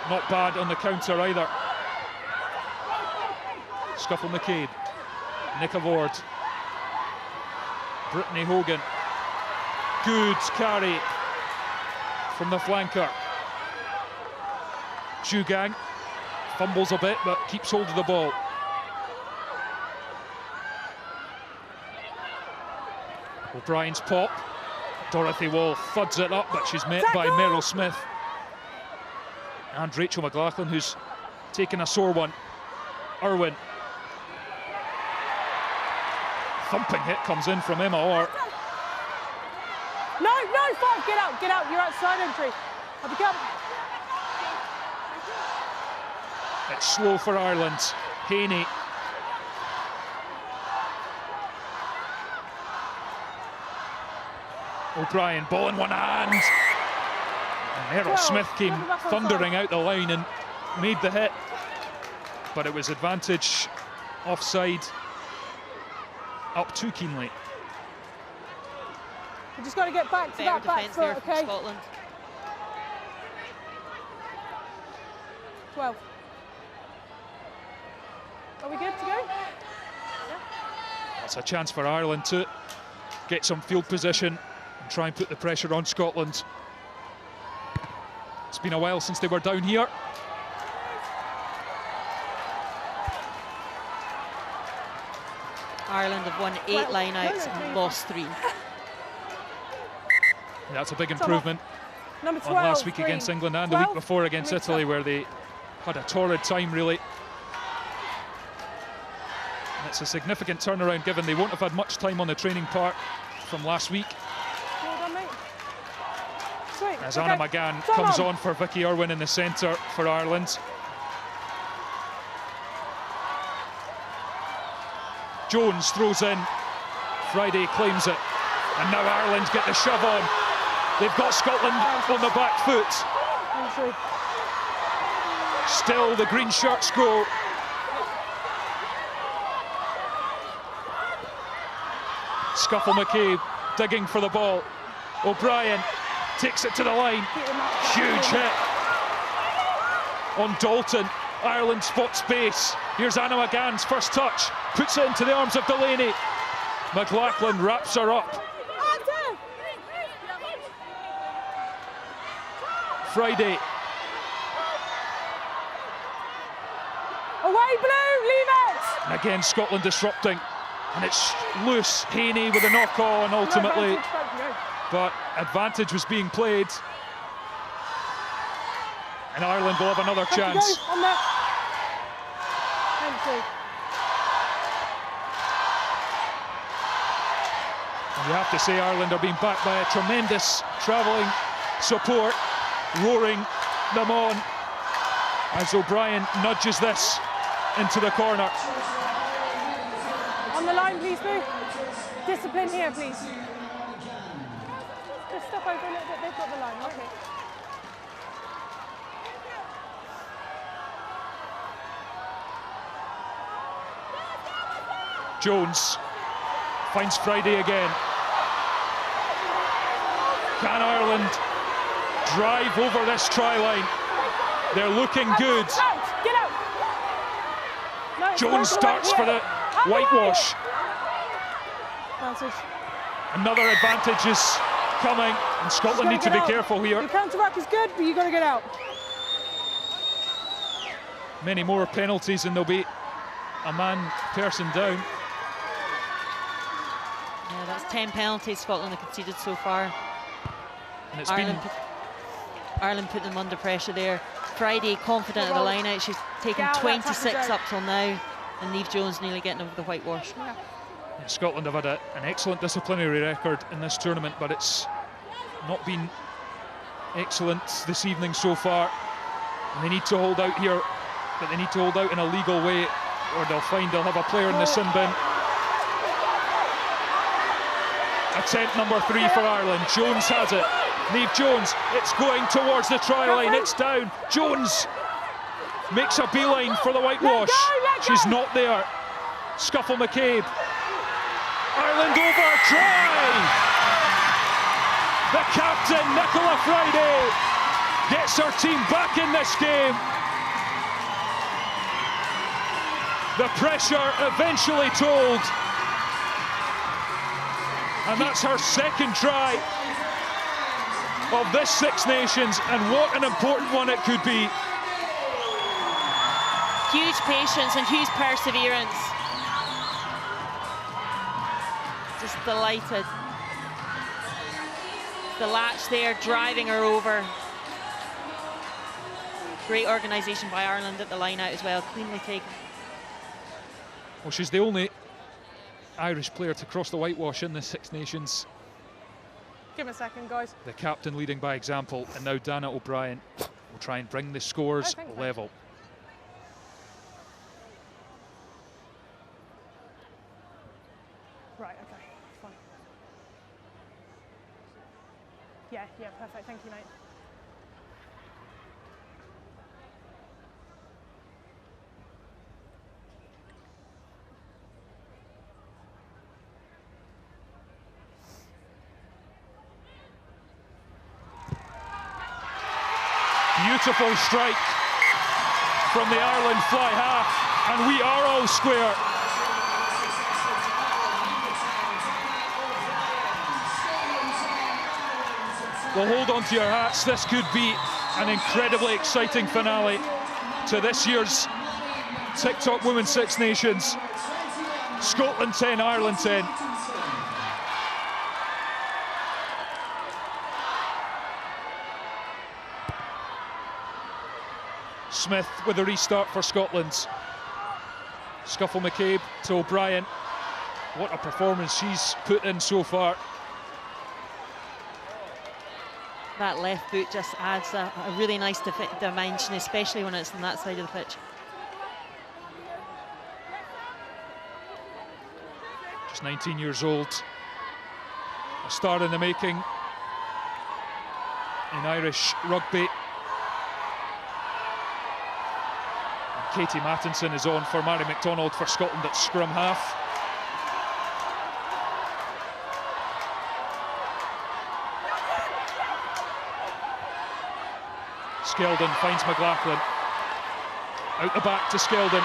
Not bad on the counter either. Scuffle McCabe, Nick Avord, Brittany Hogan. Good carry from the flanker. Jugang fumbles a bit but keeps hold of the ball. O'Brien's pop. Dorothy Wall thuds it up, but she's met by Meryl Smith and Rachel McLaughlin, who's taken a sore one. Irwin. Thumping hit comes in from Emma Orr. No, Five, get out, you're outside entry. It's slow for Ireland. Haney. O'Brien, ball in one hand. And Meryl Smith came thundering out the line and made the hit. But it was advantage offside up too keenly. You just got to get back to that back foot, okay? Scotland. 12. Are we good to go? Yeah. That's a chance for Ireland to get some field position and try and put the pressure on Scotland. It's been a while since they were down here. Ireland have won 8 line-outs and lost 3. That's a big improvement on last week against England and the week before against Italy, where they had a torrid time, really. And it's a significant turnaround, given they won't have had much time on the training park from last week. Well done, mate. Sweet. As Anna McGann comes on for Vicky Irwin in the centre for Ireland. Jones throws in. Friday claims it. And now Ireland get the shove on. They've got Scotland on the back foot. Still the green shirts go. Scuffle McCabe digging for the ball. O'Brien takes it to the line. Huge hit on Dalton. Ireland spot space. Here's Anna McGann's first touch. Puts it into the arms of Delaney. McLaughlin wraps her up. Friday. Away blue, leave it! And again, Scotland disrupting. And it's loose. Haney with a knock-on ultimately. But advantage was being played. And Ireland will have another chance. On that. Thank you. And you have to say Ireland are being backed by a tremendous travelling support, roaring them on as O'Brien nudges this into the corner. On the line, please, Boo. Discipline here, please. Just step over a little bit. They've got the line. Okay. Jones finds Friday again. Can Ireland drive over this try line? They're looking good. Get out. No, Jones starts for the whitewash. Advantage. Another advantage is coming, and Scotland need to be careful here. Your counter-back is good, but you've got to get out. Many more penalties, and there'll be a person down. Yeah, that's 10 penalties Scotland have conceded so far. And it's Ireland put them under pressure there. Friday confident of the line out. She's taken 26 up till now, and Niamh Jones nearly getting over the whitewash. Yeah. Scotland have had an excellent disciplinary record in this tournament, but it's not been excellent this evening so far. And they need to hold out here, but they need to hold out in a legal way, or they'll find they'll have a player in the sin bin. Attempt number 3 for Ireland. Jones has it. Niamh Jones, it's going towards the try line. It's down. Jones makes a beeline for the whitewash. She's not there. Scuffle McCabe. Ireland over, try! The captain, Nicola Friday, gets her team back in this game. The pressure eventually told. And that's her second try of this Six Nations, and what an important one it could be. Huge patience and huge perseverance. Just delighted. The latch there driving her over. Great organisation by Ireland at the line out as well, cleanly taken. Well, she's the only Irish player to cross the whitewash in the Six Nations. Give him a second, guys. The captain leading by example, and now Dana O'Brien will try and bring the scores level. Right, okay, fine. Yeah, perfect. Thank you, mate. Beautiful strike from the Ireland fly half, and we are all square. Well, hold on to your hats. This could be an incredibly exciting finale to this year's TikTok Women's Six Nations. Scotland 10, Ireland 10. Smith with a restart for Scotland. Scuffle McCabe to O'Brien. What a performance she's put in so far. That left boot just adds a really nice dimension, especially when it's on that side of the pitch. Just 19 years old. A star in the making in Irish rugby. Katie Mattinson is on for Mary McDonald for Scotland at scrum half. Skeldon finds McLaughlin. Out the back to Skeldon.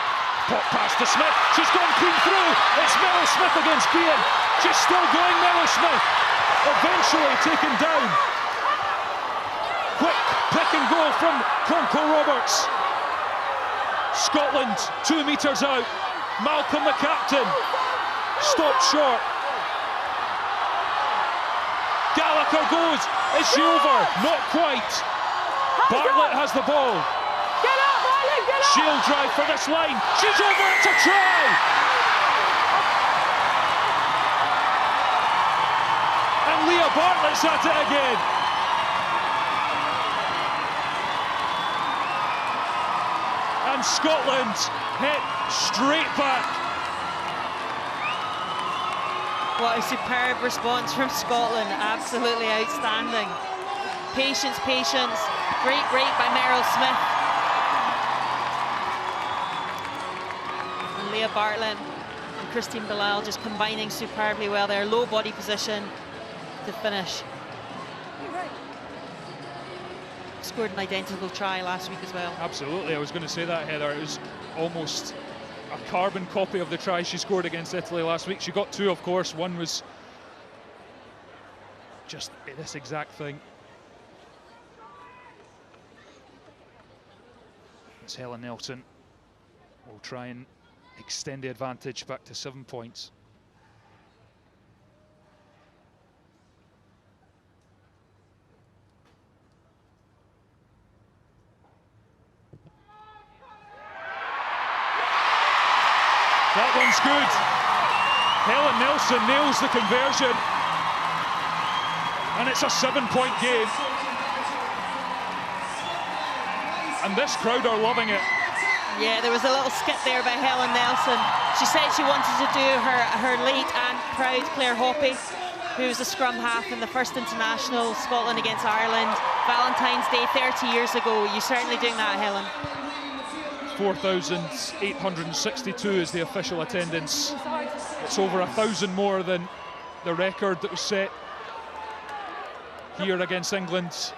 Pop pass to Smith. She's gone clean through. It's Mello Smith against Keane. She's still going, Mello Smith. Eventually taken down. Quick pick and from Conco Roberts. Scotland 2 metres out. Malcolm, the captain, stopped short. Gallagher goes. Is she over? Not quite. Bartlett has the ball. Get up, Bartlett, get up! She'll drive for this line. She's over. It's a try. And Leah Bartlett's at it again. And Scotland hit straight back. What a superb response from Scotland, absolutely outstanding. Patience, patience, great break by Meryl Smith. And Leah Bartlett and Christine Bilal just combining superbly well there, low body position to finish. Scored an identical try last week as well. Absolutely, I was going to say that, Heather. It was almost a carbon copy of the try she scored against Italy last week. She got 2, of course. One was just this exact thing. It's Helen Nelson will try and extend the advantage back to 7 points. That one's good. Helen Nelson nails the conversion. And it's a 7-point game. And this crowd are loving it. Yeah, there was a little skip there by Helen Nelson. She said she wanted to do her late and proud Claire Hoppy, who was a scrum half in the first international, Scotland against Ireland, Valentine's Day 30 years ago. You're certainly doing that, Helen. 4,862 is the official attendance. It's over 1,000 more than the record that was set here against England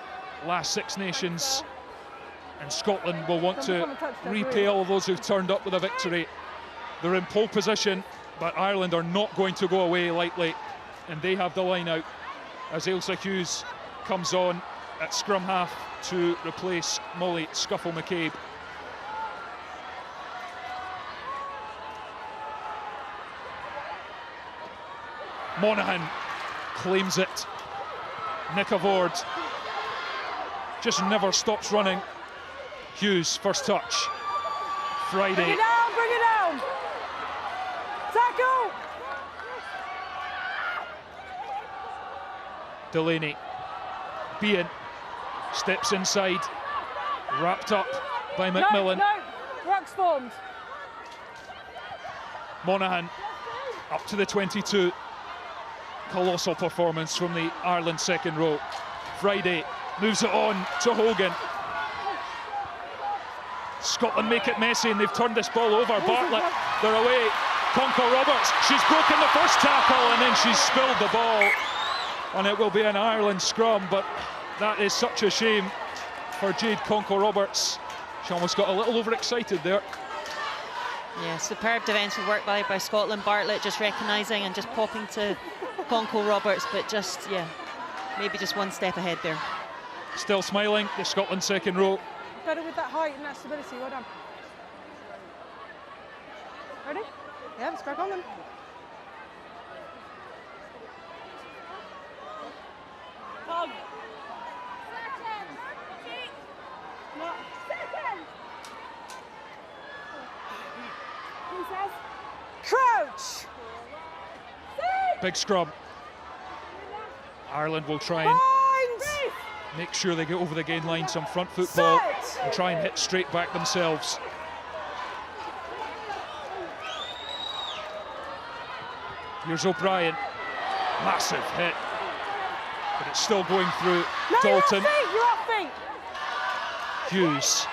last Six Nations. And Scotland will want to repay all of those who've turned up with a victory. They're in pole position, but Ireland are not going to go away lightly, and they have the line out as Ailsa Hughes comes on at scrum half to replace Molly Scuffle-McCabe. Monaghan claims it. Nick Avord just never stops running. Hughes, first touch. Friday. Bring it down, bring it down. Tackle. Delaney. Bean steps inside. Wrapped up by McMillan. No, ruck's formed. Monaghan up to the 22. Colossal performance from the Ireland second row. Friday moves it on to Hogan. Scotland make it messy and they've turned this ball over. Bartlett, they're away. Conco Roberts, she's broken the first tackle and then she's spilled the ball. And it will be an Ireland scrum, but that is such a shame for Jade Conco Roberts. She almost got a little overexcited there. Yeah, superb defensive work by Scotland. Bartlett just recognising and just popping to Conco Roberts, but just, yeah, maybe just one step ahead there. Still smiling, the Scotland second row. Better with that height and that stability, well done. Ready? Yeah, let's crack on then. Dog. No. Crouch. Big scrum. Ireland will try and make sure they get over the gain line, some front foot ball, and try and hit straight back themselves. Here's O'Brien. Massive hit. But it's still going through Dalton. You're off feet. Hughes.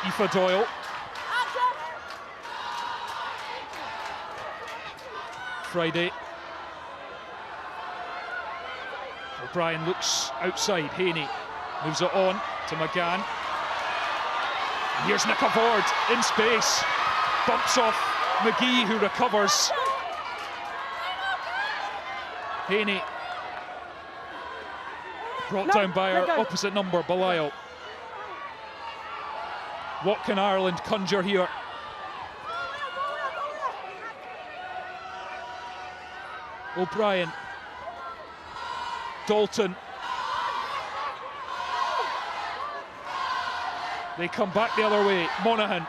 Aoife Doyle. Friday. O'Brien looks outside. Haney moves it on to McGann. And here's Nick Avord in space. Bumps off McGee, who recovers. Haney brought down by her opposite number, Belial. What can Ireland conjure here? O'Brien. Dalton. They come back the other way. Monaghan.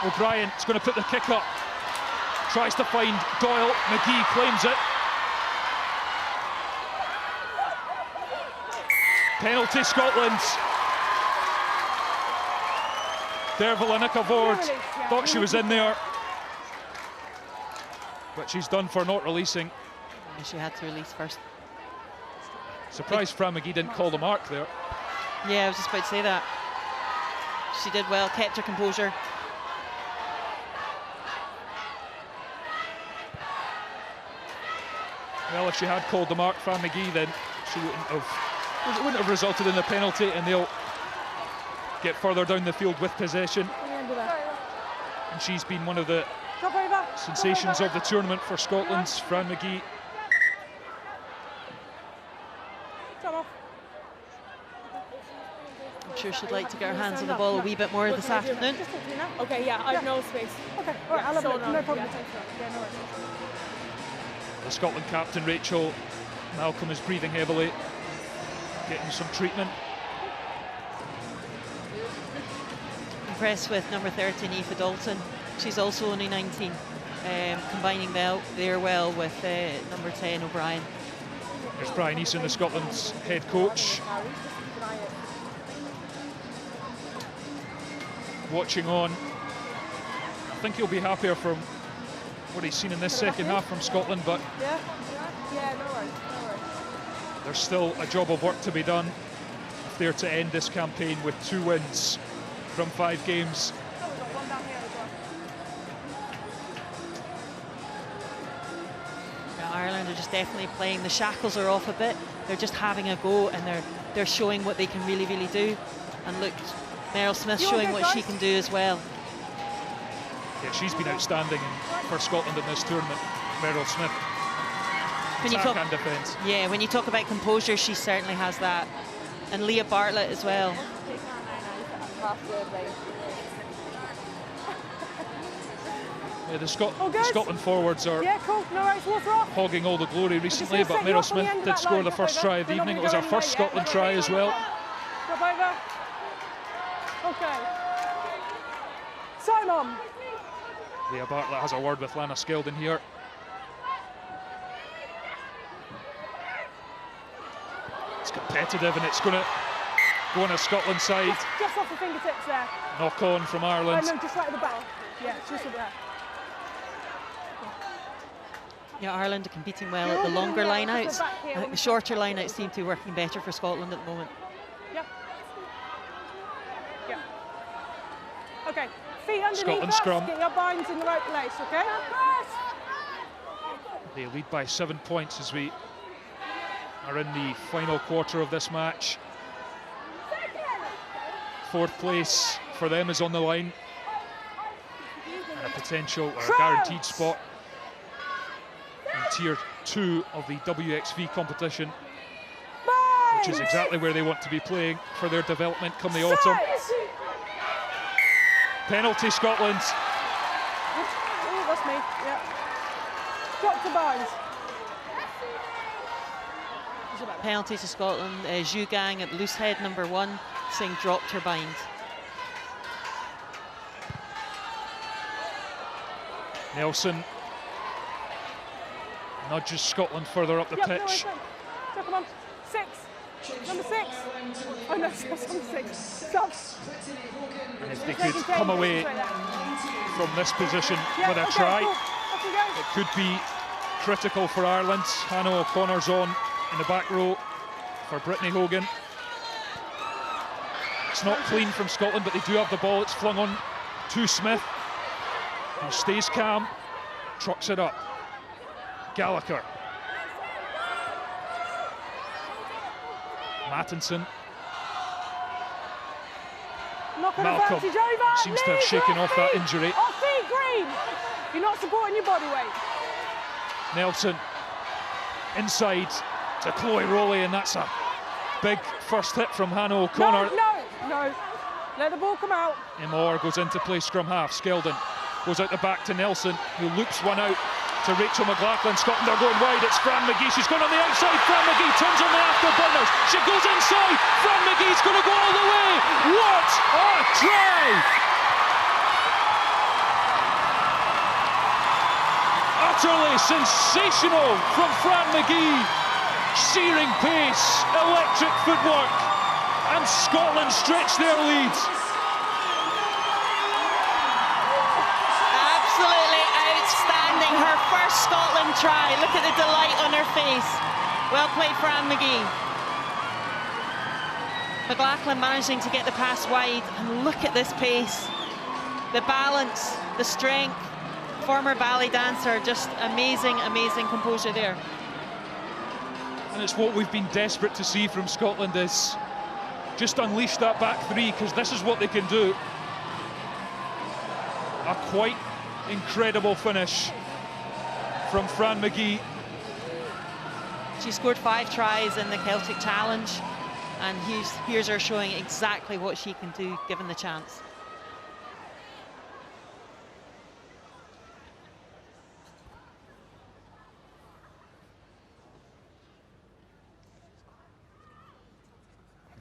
O'Brien is going to put the kick up. Tries to find Doyle. McGee claims it. Penalty Scotland. Dervalanika Vord thought she was in there, but she's done for not releasing. And she had to release first. Surprised Fran McGee didn't call the mark there. Yeah, I was just about to say that. She did well, kept her composure. Well, if she had called the mark, Fran McGee, then she it wouldn't have resulted in a penalty, and they'll get further down the field with possession. And she's been one of the sensations of the tournament for Scotland's Fran McGee. I'm sure she'd like to get her hands on the ball a wee bit more this afternoon. Okay, yeah, I have no space. Okay, all right, I'll have it. No problem. Yeah, no worries. The Scotland captain, Rachel Malcolm, is breathing heavily, getting some treatment. Impressed with number 13, Aoife Dalton. She's also only 19, combining there well with number 10, O'Brien. There's Brian Eason, the Scotland's head coach. Watching on. I think he'll be happier from what he's seen in this second half from Scotland, but yeah, no worries. There's still a job of work to be done if they're to end this campaign with 2 wins from 5 games. Now, Ireland are just definitely playing. The shackles are off a bit. They're just having a go, and they're showing what they can really do. And look, Meryl Smith showing what she can do as well. Yeah, she's been outstanding for Scotland in this tournament, Meryl Smith. Attack and defence. Yeah, when you talk about composure, she certainly has that. And Leah Bartlett as well. Yeah, the Scotland forwards are hogging all the glory recently, but Meryl Smith did score the first try of the evening. It was her first Scotland try as well. Okay. Simon. Leah Bartlett has a word with Lana Skeldon here. It's competitive, and it's going to go on a Scotland side. Just off the fingertips there. Knock on from Ireland. No, just right at the back. Yeah, just at there. Yeah, Ireland are competing well at the longer line-outs. The shorter line-outs seem to be working better for Scotland at the moment. Yeah. Okay, feet underneath Scotland us, scrum. get your binds in the right place, okay? They lead by 7 points as we are in the final quarter of this match. 4th place for them is on the line. And a potential or a guaranteed spot in Tier 2 of the WXV competition, which is exactly where they want to be playing for their development come the autumn. Penalty Scotland. Oh, that's me, yeah. Drop to binds. Penalty to Scotland. Zhu Gang at loose head number 1, saying dropped her bind. Nelson nudges Scotland further up the pitch. No, come on. 6. Number 6. Oh no, it's number 6. Stop. And if they could come away from this position with a try, it could be critical for Ireland. Hannah O'Connor's on in the back row for Brittany Hogan. It's not clean from Scotland, but they do have the ball. It's flung on to Smith, who stays calm, trucks it up. Gallagher. Mattinson. Malcolm seems to have shaken off that injury. Off feet, Green. You're not supporting your body weight. Nelson inside to Chloe Rowley, and that's a big first hit from Hannah O'Connor. No. Let the ball come out. Emma goes into play scrum half. Skeldon goes out the back to Nelson, who loops one out to Rachel McLaughlin. Scotland are going wide. It's Fran McGee. She's gone on the outside. Fran McGee turns on the afterburners. She goes inside. Fran McGee's going to go all the way. What a drive! Utterly sensational from Fran McGee. Searing pace, electric footwork, and Scotland stretch their lead. Absolutely outstanding. Her first Scotland try. Look at the delight on her face. Well played, Fran McGee. McLaughlin managing to get the pass wide, and look at this pace. The balance, the strength. Former ballet dancer, just amazing, amazing composure there. And it's what we've been desperate to see from Scotland, is just unleash that back three, because this is what they can do. A quite incredible finish from Fran McGee. She scored 5 tries in the Celtic Challenge, and here's her showing exactly what she can do given the chance.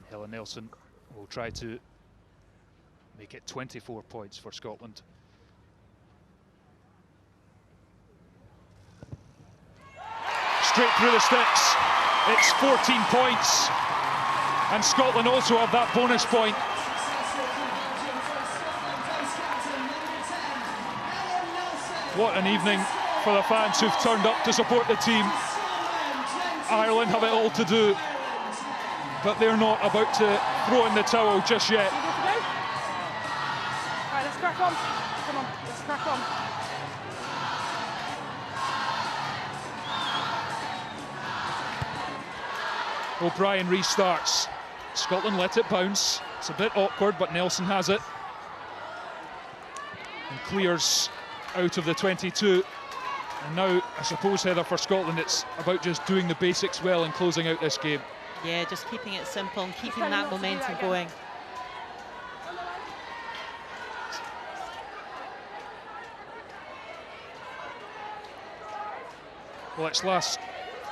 Helen Nelson will try to make it 24 points for Scotland. Straight through the sticks, it's 14 points, and Scotland also have that bonus point. What an evening for the fans who've turned up to support the team. Ireland have it all to do, but they're not about to throw in the towel just yet. All right, let's crack on. Come on, let's crack on. O'Brien restarts. Scotland let it bounce. It's a bit awkward, but Nelson has it. And clears out of the 22. And now, I suppose, Heather, for Scotland, it's about just doing the basics well and closing out this game. Yeah, just keeping it simple and keeping that momentum going. Well, it's last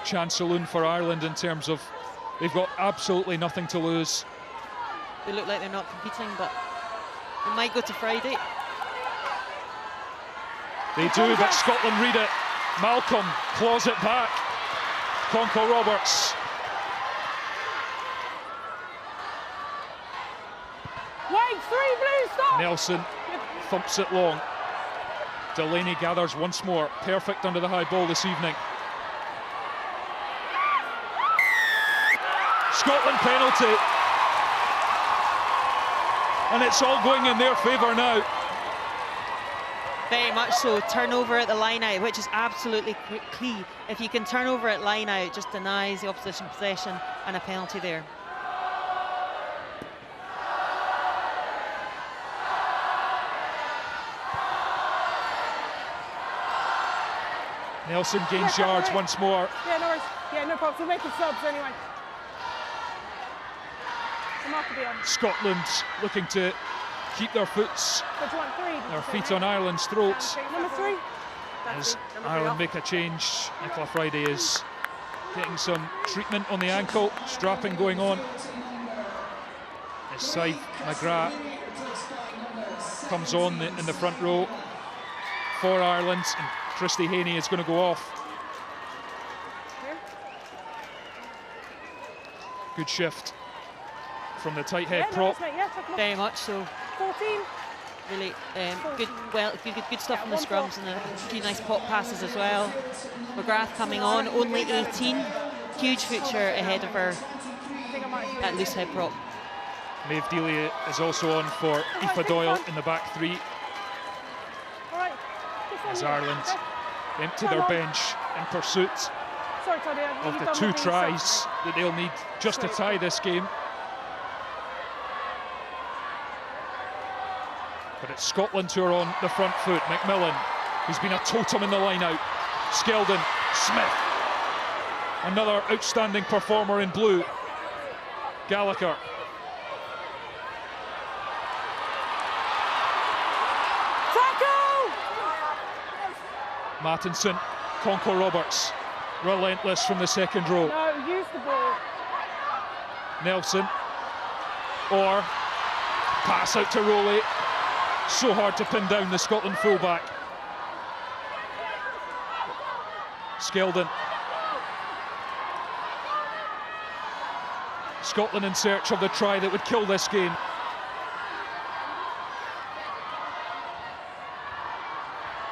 chance saloon for Ireland in terms of they've got absolutely nothing to lose. They look like they're not competing, but they might go to Friday. They do, but Scotland read it. Malcolm claws it back. Conco Roberts. Wait, 3 blue, stop! Nelson thumps it long. Delaney gathers once more. Perfect under the high ball this evening. Scotland penalty. And it's all going in their favour now. Very much so. Turnover at the line out, which is absolutely key. If you can turn over at line out, it just denies the opposition possession, and a penalty there. Nelson gains yards once more. Yeah, no worries. Yeah, no problem. We're making subs anyway. The mark will be on. Scotland looking to keep their feet on Ireland's throats. Number 3. As Ireland make a change, Nicola Friday is getting some treatment on the ankle, strapping going on. As Side McGrath comes on in the front row for Ireland, and Christy Haney is going to go off. Good shift from the tight head prop. Very much so. 14. Really good stuff from the scrums, and a few nice pop passes as well. McGrath coming on, only 18. Huge future ahead of her at loose head prop. Maeve Delia is also on for Aoife Doyle in the back 3. As Ireland empty their bench in pursuit of the 2 tries that they'll need just to tie this game. But it's Scotland who are on the front foot. McMillan, who's been a totem in the line-out. Skeldon, Smith, another outstanding performer in blue. Gallagher. Tackle! Mattinson, Conco Roberts, relentless from the second row. No, use the ball. Nelson, or pass out to Rowley. So hard to pin down the Scotland fullback. Skeldon. Scotland in search of the try that would kill this game.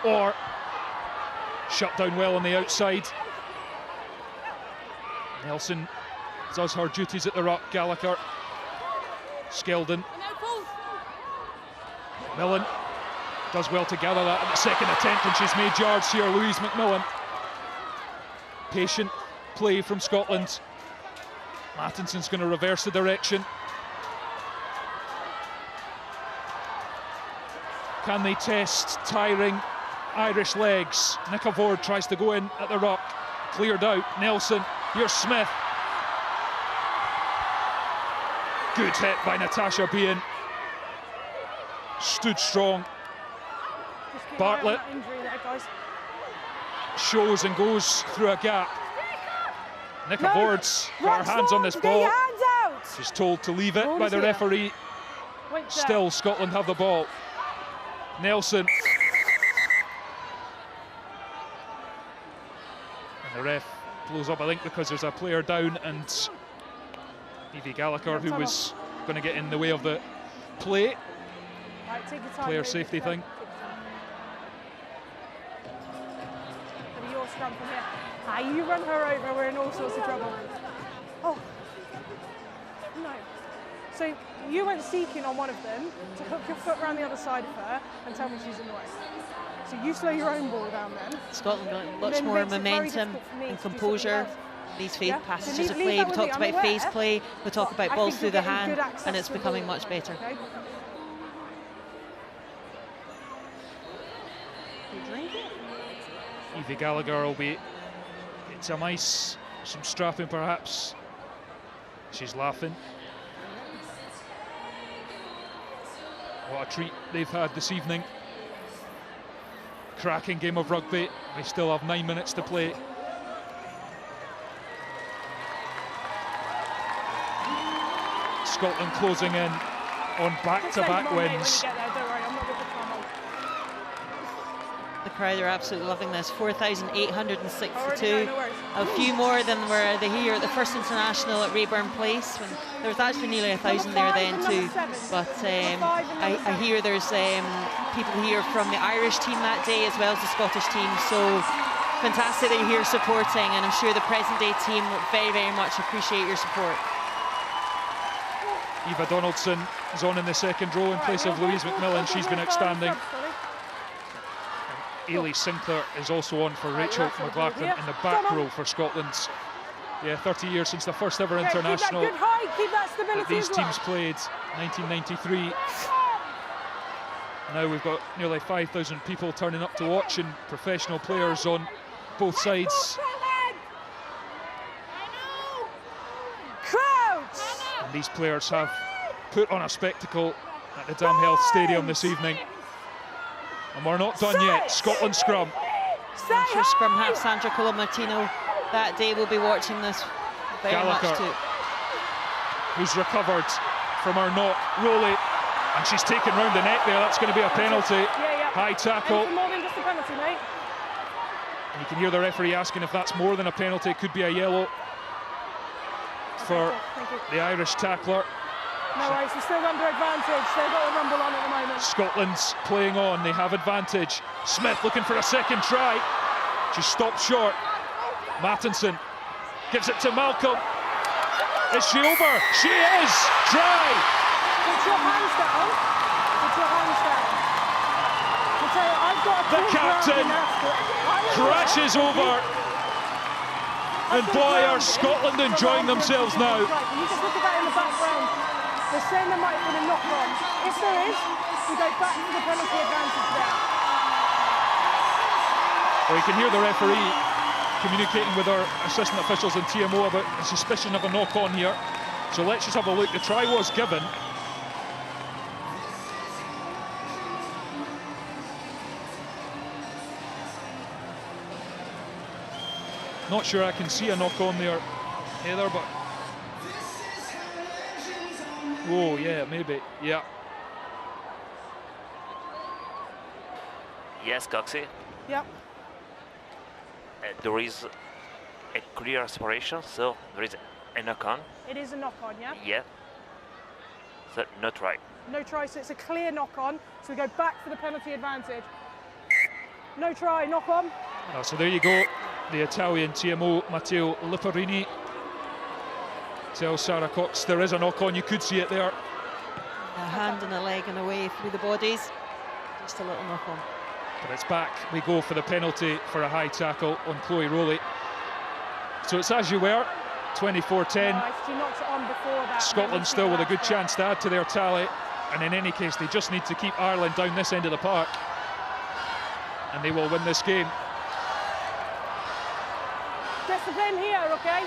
Or shut down well on the outside. Nelson does her duties at the ruck. Gallagher. Skeldon. Millen does well to gather that at the second attempt, and she's made yards here. Louise McMillan. Patient play from Scotland. Mattinson's going to reverse the direction. Can they test tiring Irish legs? Nicola Ward tries to go in at the ruck. Cleared out. Nelson. Here's Smith. Good hit by Natasha Behan. Stood strong. Bartlett shows and goes through a gap. Nicola Ward's got her hands on this ball. She's told to leave it by the referee. Still, Scotland have the ball. Nelson. And the ref blows up, I think, because there's a player down, and Evie Gallagher, who was going to get in the way of the play. Player safety thing. Your scrum from here. You run her over, we're in all sorts of trouble. Oh, no. So you went seeking on one of them to hook your foot around the other side of her and tell me she's in the way. So you slow your own ball down then. Scotland got much more momentum and composure. These phase passages of play. We talked about phase play, we talk about balls through the hand, and it's becoming much better. Okay. Evie Gallagher will be get some ice, some strapping perhaps. She's laughing. What a treat they've had this evening. Cracking game of rugby. We still have 9 minutes to play. Scotland closing in on back-to-back wins. The crowd are absolutely loving this. 4,862. A few more than were they here at the first international at Rayburn Place. When there was actually nearly 1,000 there then too. But I hear there's people here from the Irish team that day as well as the Scottish team. So fantastic that you're here supporting, and I'm sure the present day team will very, very much appreciate your support. Eva Donaldson is on in the second row in place of Louise McMillan. She's been outstanding. Ailey Sinclair is also on for Rachel McLachlan in the back row for Scotland. Yeah, 30 years since the first ever international that these teams played, 1993. Now we've got nearly 5,000 people turning up to watch, and professional players on both sides. And these players have put on a spectacle at the Damhealth Stadium this evening. And we're not done yet. Scotland scrum. I'm sure scrum half Sandra Colomartino that day will be watching this very Gallagher, much too. Who's recovered from her knock. Rowley, and she's taken round the neck there. That's going to be a penalty. High tackle. More than just a penalty, mate. And you can hear the referee asking if that's more than a penalty. It could be a yellow for the Irish tackler. No worries, we're still under advantage. They've got a rumble on at the moment. Scotland's playing on, they have advantage. Smith looking for a second try. She stopped short. Mattinson gives it to Malcolm. Is she over? She is! Try! Put your hands down. Put your hands down. I've got a the captain crashes over. And boy, are Scotland enjoying themselves now. Right, can you just look at that in the background? They're saying there might have been a knock on. If there is, we go back to the penalty advantage there. Well, you can hear the referee communicating with our assistant officials in TMO about a suspicion of a knock on here. So let's just have a look. The try was given. Not sure I can see a knock on there, Heather, but... Oh, yeah, maybe, yeah. Yes, Coxie. Yep. There is a clear separation, so there is a knock-on. It is a knock-on, yeah? Yeah. So no try. No try, so it's a clear knock-on. So we go back for the penalty advantage. No try, knock-on. So there you go. The Italian TMO, Matteo Lipparini, tells Sarah Cox there is a knock-on. You could see it there. A hand and a leg and away through the bodies. Just a little knock-on. But it's back. We go for the penalty for a high tackle on Chloe Rowley. So it's as you were, 24-10. Nice. She knocked it on before that. Scotland still with a good chance to add to their tally. And in any case, they just need to keep Ireland down this end of the park. And they will win this game. Discipline here, okay?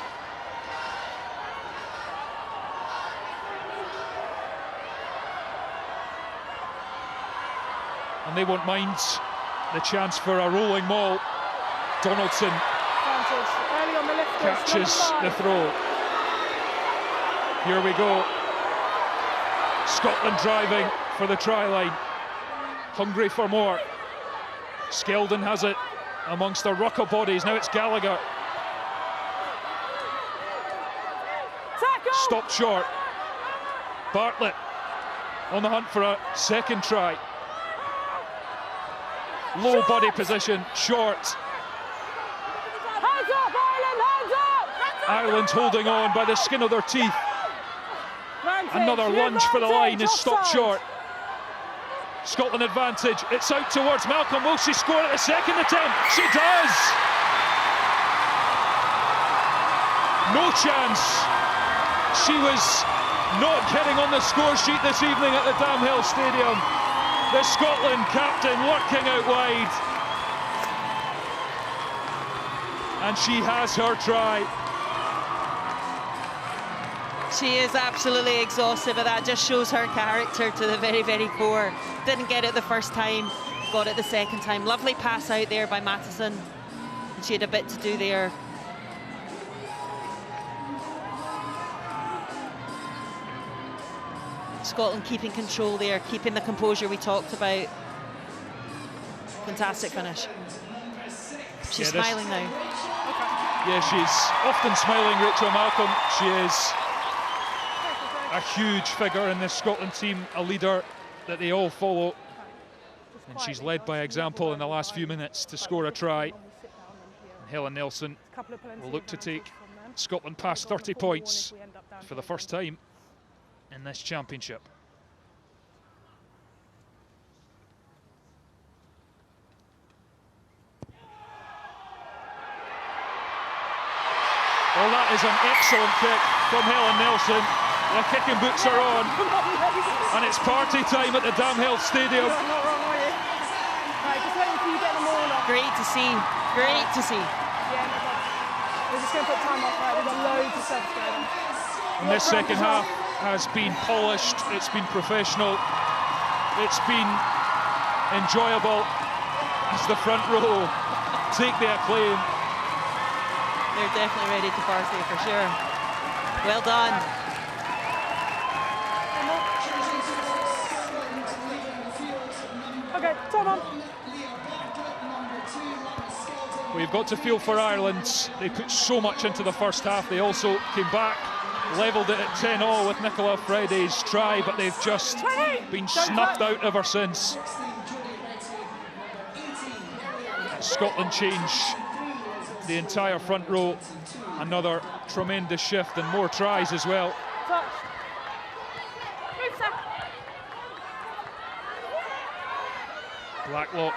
And they won't mind the chance for a rolling maul. Donaldson early on the lifters, catches the throw. Here we go. Scotland driving for the try line. Hungry for more. Skeldon has it amongst the ruck of bodies. Now it's Gallagher. Stopped short. Bartlett on the hunt for a second try. Low body position, short. Hands up, Ireland, hands up! Ireland holding on by the skin of their teeth. Another lunge for the line is stopped short. Scotland advantage, it's out towards Malcolm. Will she score at the second attempt? She does! No chance. She was not getting on the score sheet this evening at the Damhill Stadium. The Scotland captain working out wide. And she has her try. She is absolutely exhausted, but that just shows her character to the very, very core. Didn't get it the first time, got it the second time. Lovely pass out there by Matheson. And she had a bit to do there. Scotland keeping control there, keeping the composure we talked about. Fantastic finish. She's smiling now. Yeah, she's often smiling, Rachel Malcolm. She is a huge figure in this Scotland team, a leader that they all follow. And she's led by example in the last few minutes to score a try. And Helen Nelson will look to take Scotland past 30 points for the first time in this championship. Well, that is an excellent kick from Helen Nelson. The kicking boots are on, and it's party time at the Damhill Stadium. Great to see, great to see. Yeah, no problem. We're just going to put time off, right? We've got loads of stuff going on. And this second half has been polished, it's been professional, it's been enjoyable as the front row take the acclaim. They're definitely ready to party for sure. Well done. Okay, time on. We've got to feel for Ireland. They put so much into the first half. They also came back, levelled it at 10-all with Nicola Friday's try, but they've just been snuffed out ever since. Scotland change the entire front row. Another tremendous shift and more tries as well. Blacklock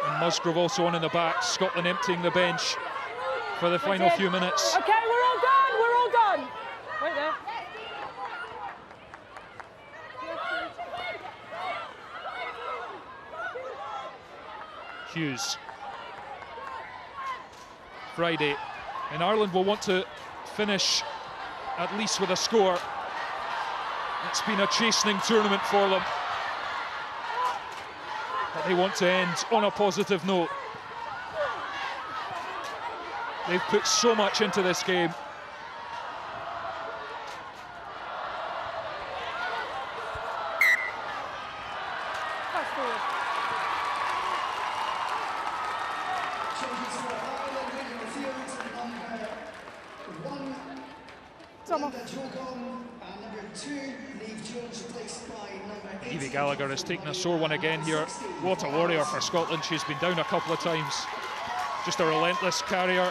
and Musgrove also on in the back. Scotland emptying the bench for the final few minutes. Okay, we're all done, we're all done. Wait there. Hughes. Friday. And Ireland will want to finish at least with a score. It's been a chastening tournament for them. But they want to end on a positive note. They've put so much into this game. Evie Gallagher has taken a sore one again here. What a warrior for Scotland. She's been down a couple of times. Just a relentless carrier.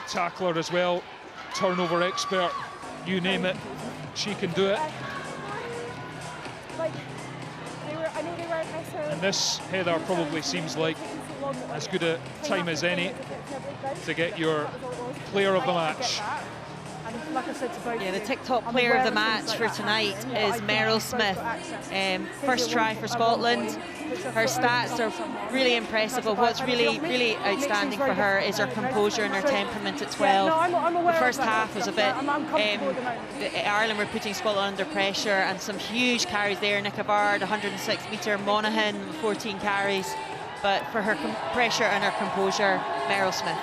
Tackler as well. Turnover expert. You name it, she can do it. And this, Heather, probably seems like as good a time as any to get your player of the match. Yeah, the TikTok player of the match for tonight is Meryl Smith. First try for Scotland. Her stats are really impressive, but what's really outstanding for her is her composure and her temperament at 12. The first half was a bit, Ireland were putting Scotland under pressure, and some huge carries there. Nick Avard, 106-metre, Monaghan, 14 carries. But for her pressure and her composure, Meryl Smith.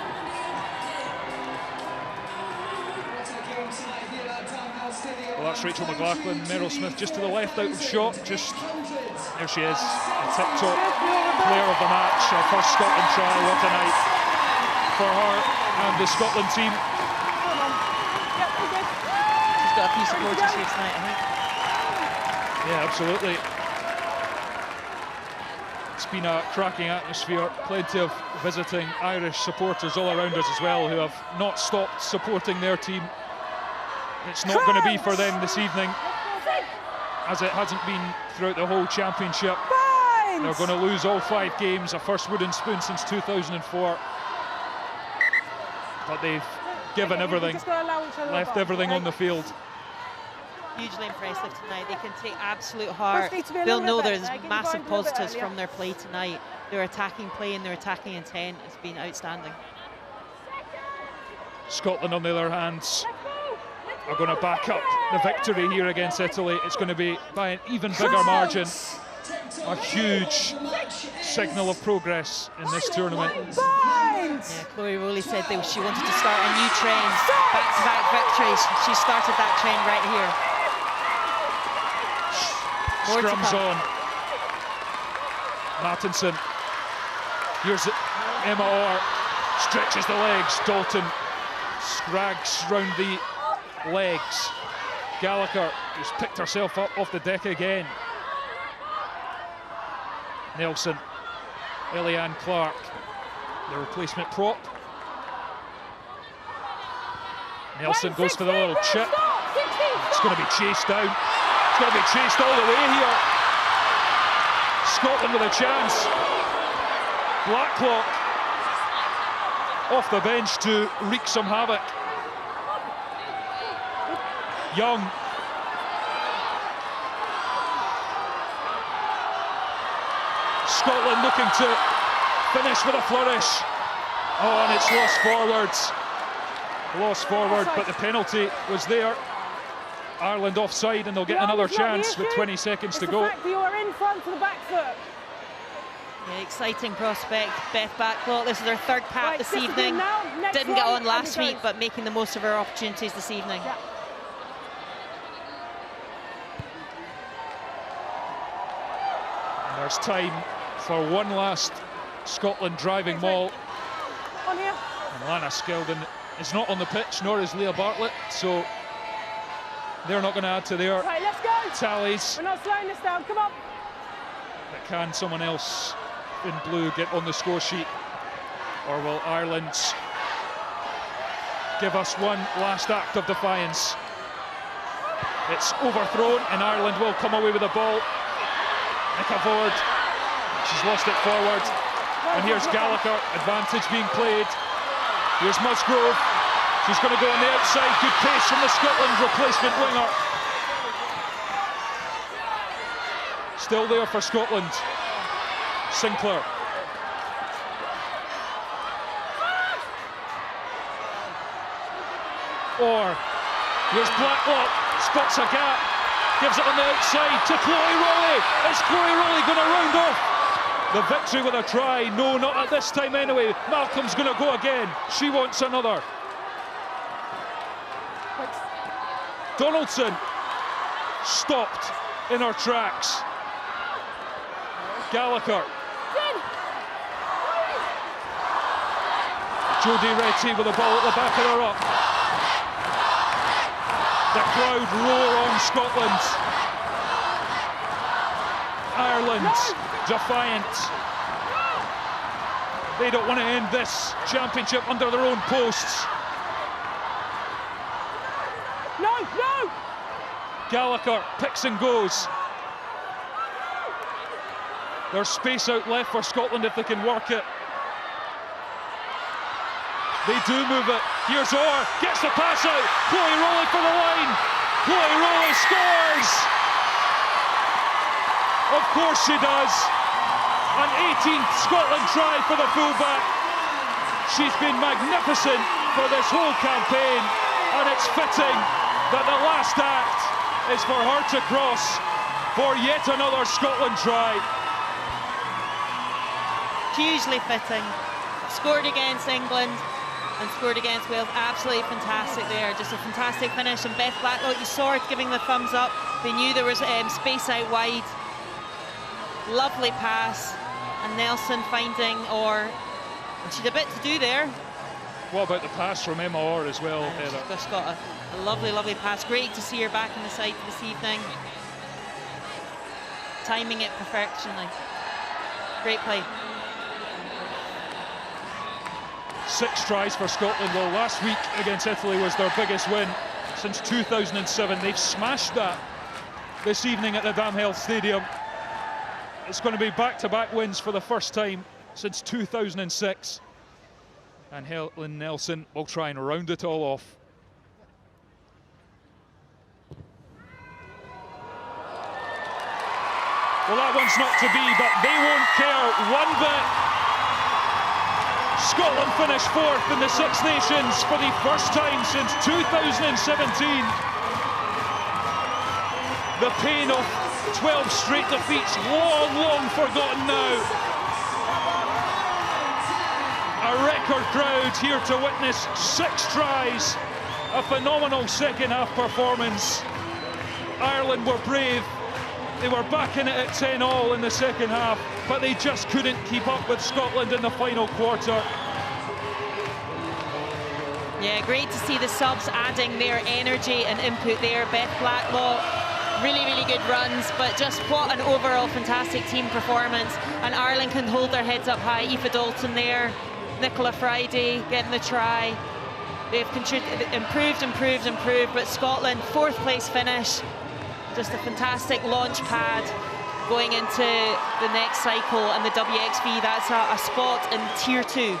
Well, that's Rachel McLaughlin. Meryl Smith just to the left out of shot. Just there she is, the tip-top player of the match. Her first Scotland try. What a night for her and the Scotland team. She's got a few supporters here tonight, I think. Yeah, absolutely. It's been a cracking atmosphere. Plenty of visiting Irish supporters all around us as well, who have not stopped supporting their team. It's not going to be for them this evening, as it hasn't been throughout the whole championship. They're going to lose all 5 games, a first wooden spoon since 2004. But they've given everything, left everything on the field. Hugely impressive tonight. They can take absolute heart. They'll know there's massive positives from their play tonight. Their attacking play and their attacking intent has been outstanding. Scotland, on the other hand, are going to back up the victory here against Italy. It's going to be by an even bigger margin. A huge signal of progress in this tournament. Yeah, Chloe Rowley said that she wanted to start a new trend, back-to-back victories. She started that trend right here. Scrums on. Mattinson. Here's Emma Orr. Stretches the legs. Dalton scrags round the legs. Gallagher, who's picked herself up off the deck again. Nelson. Eliane Clark, the replacement prop. Nelson goes for the little chip. It's going to be chased down. It's going to be chased all the way here. Scotland with a chance. Blacklock off the bench to wreak some havoc. Young. Scotland looking to finish with a flourish. Oh, and it's lost forwards. Lost forward, but the penalty was there. Ireland offside, and they'll get another chance with 20 seconds to go. You are in front to the back foot. Yeah, exciting prospect, Beth Blacklock. This is her third cap this evening. Didn't get on last week, but making the most of her opportunities this evening. Yeah. And there's time for one last Scotland driving maul. On here. And Lana Skeldon is not on the pitch, nor is Leah Bartlett, so they're not going to add to their tallies. We're not slowing this down, come on. But can someone else in blue get on the score sheet? Or will Ireland give us one last act of defiance? It's overthrown, and Ireland will come away with the ball. Nicola Ford, she's lost it forward. And here's Gallagher, advantage being played. Here's Musgrove, she's going to go on the outside. Good pace from the Scotland replacement winger. Still there for Scotland. Sinclair. Or here's Blacklock, spots a gap, gives it on the outside to Chloe Rowley. Is Chloe Rowley going to round off the victory with a try? No, not at this time anyway. Malcolm's going to go again. She wants another. Donaldson stopped in her tracks. Gallagher. Jodie Retty with the ball at the back of the ruck. The crowd roar on Scotland. Ireland defiant. They don't want to end this championship under their own posts. No! Gallagher picks and goes. There's space out left for Scotland if they can work it. They do move it. Here's Orr, gets the pass out. Chloe Rowley for the line. Chloe Rowley scores. Of course she does. An 18th Scotland try for the fullback. She's been magnificent for this whole campaign, and it's fitting that the last act is for her to cross for yet another Scotland try. Hugely fitting. Scored against England and scored against Wales. Absolutely fantastic there. Just a fantastic finish. And Beth Blacklow, you saw her giving the thumbs up. They knew there was space out wide. Lovely pass. And Nelson finding Orr. And she had a bit to do there. What about the pass from Emma Orr as well, Heather? She's just got a lovely, lovely pass. Great to see her back in the side this evening. Timing it perfectionly. Great play. 6 tries for Scotland, though. Last week against Italy was their biggest win since 2007. They've smashed that this evening at the Damhill Stadium. It's going to be back-to-back wins for the first time since 2006. And Helen Nelson will try and round it all off. Well, that one's not to be, but they won't care one bit. Scotland finished 4th in the Six Nations for the first time since 2017. The pain of 12 straight defeats, long forgotten now. A record crowd here to witness 6 tries, a phenomenal second half performance. Ireland were brave. They were back in it at 10-all in the second half, but they just couldn't keep up with Scotland in the final quarter. Yeah, great to see the subs adding their energy and input there. Beth Blacklow, really good runs, but just what an overall fantastic team performance. And Ireland can hold their heads up high. Aoife Dalton there, Nicola Friday getting the try. They've improved, but Scotland, 4th place finish. Just a fantastic launch pad going into the next cycle, and the WXV, that's a spot in Tier 2.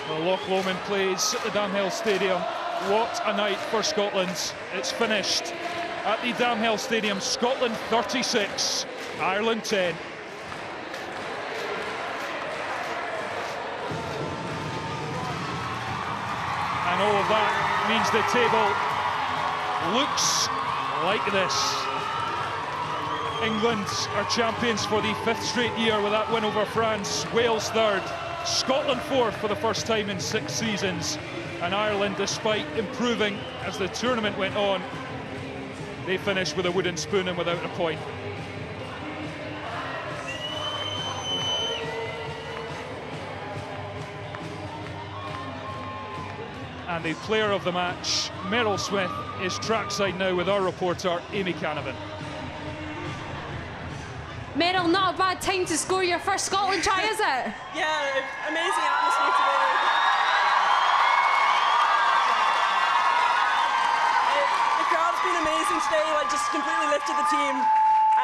Well, Loch Lomond plays at the Damhill Stadium. What a night for Scotland. It's finished at the Damhill Stadium. Scotland 36, Ireland 10. And all of that means the table looks like this. England are champions for the 5th straight year with that win over France. Wales 3rd, Scotland 4th for the first time in 6 seasons. And Ireland, despite improving as the tournament went on, they finished with a wooden spoon and without a point. And the player of the match, Meryl Smith, is trackside now with our reporter, Amy Canavan. Meryl, not a bad time to score your first Scotland try, is it? Yeah, amazing atmosphere today. The crowd's been amazing today, like just completely lifted the team.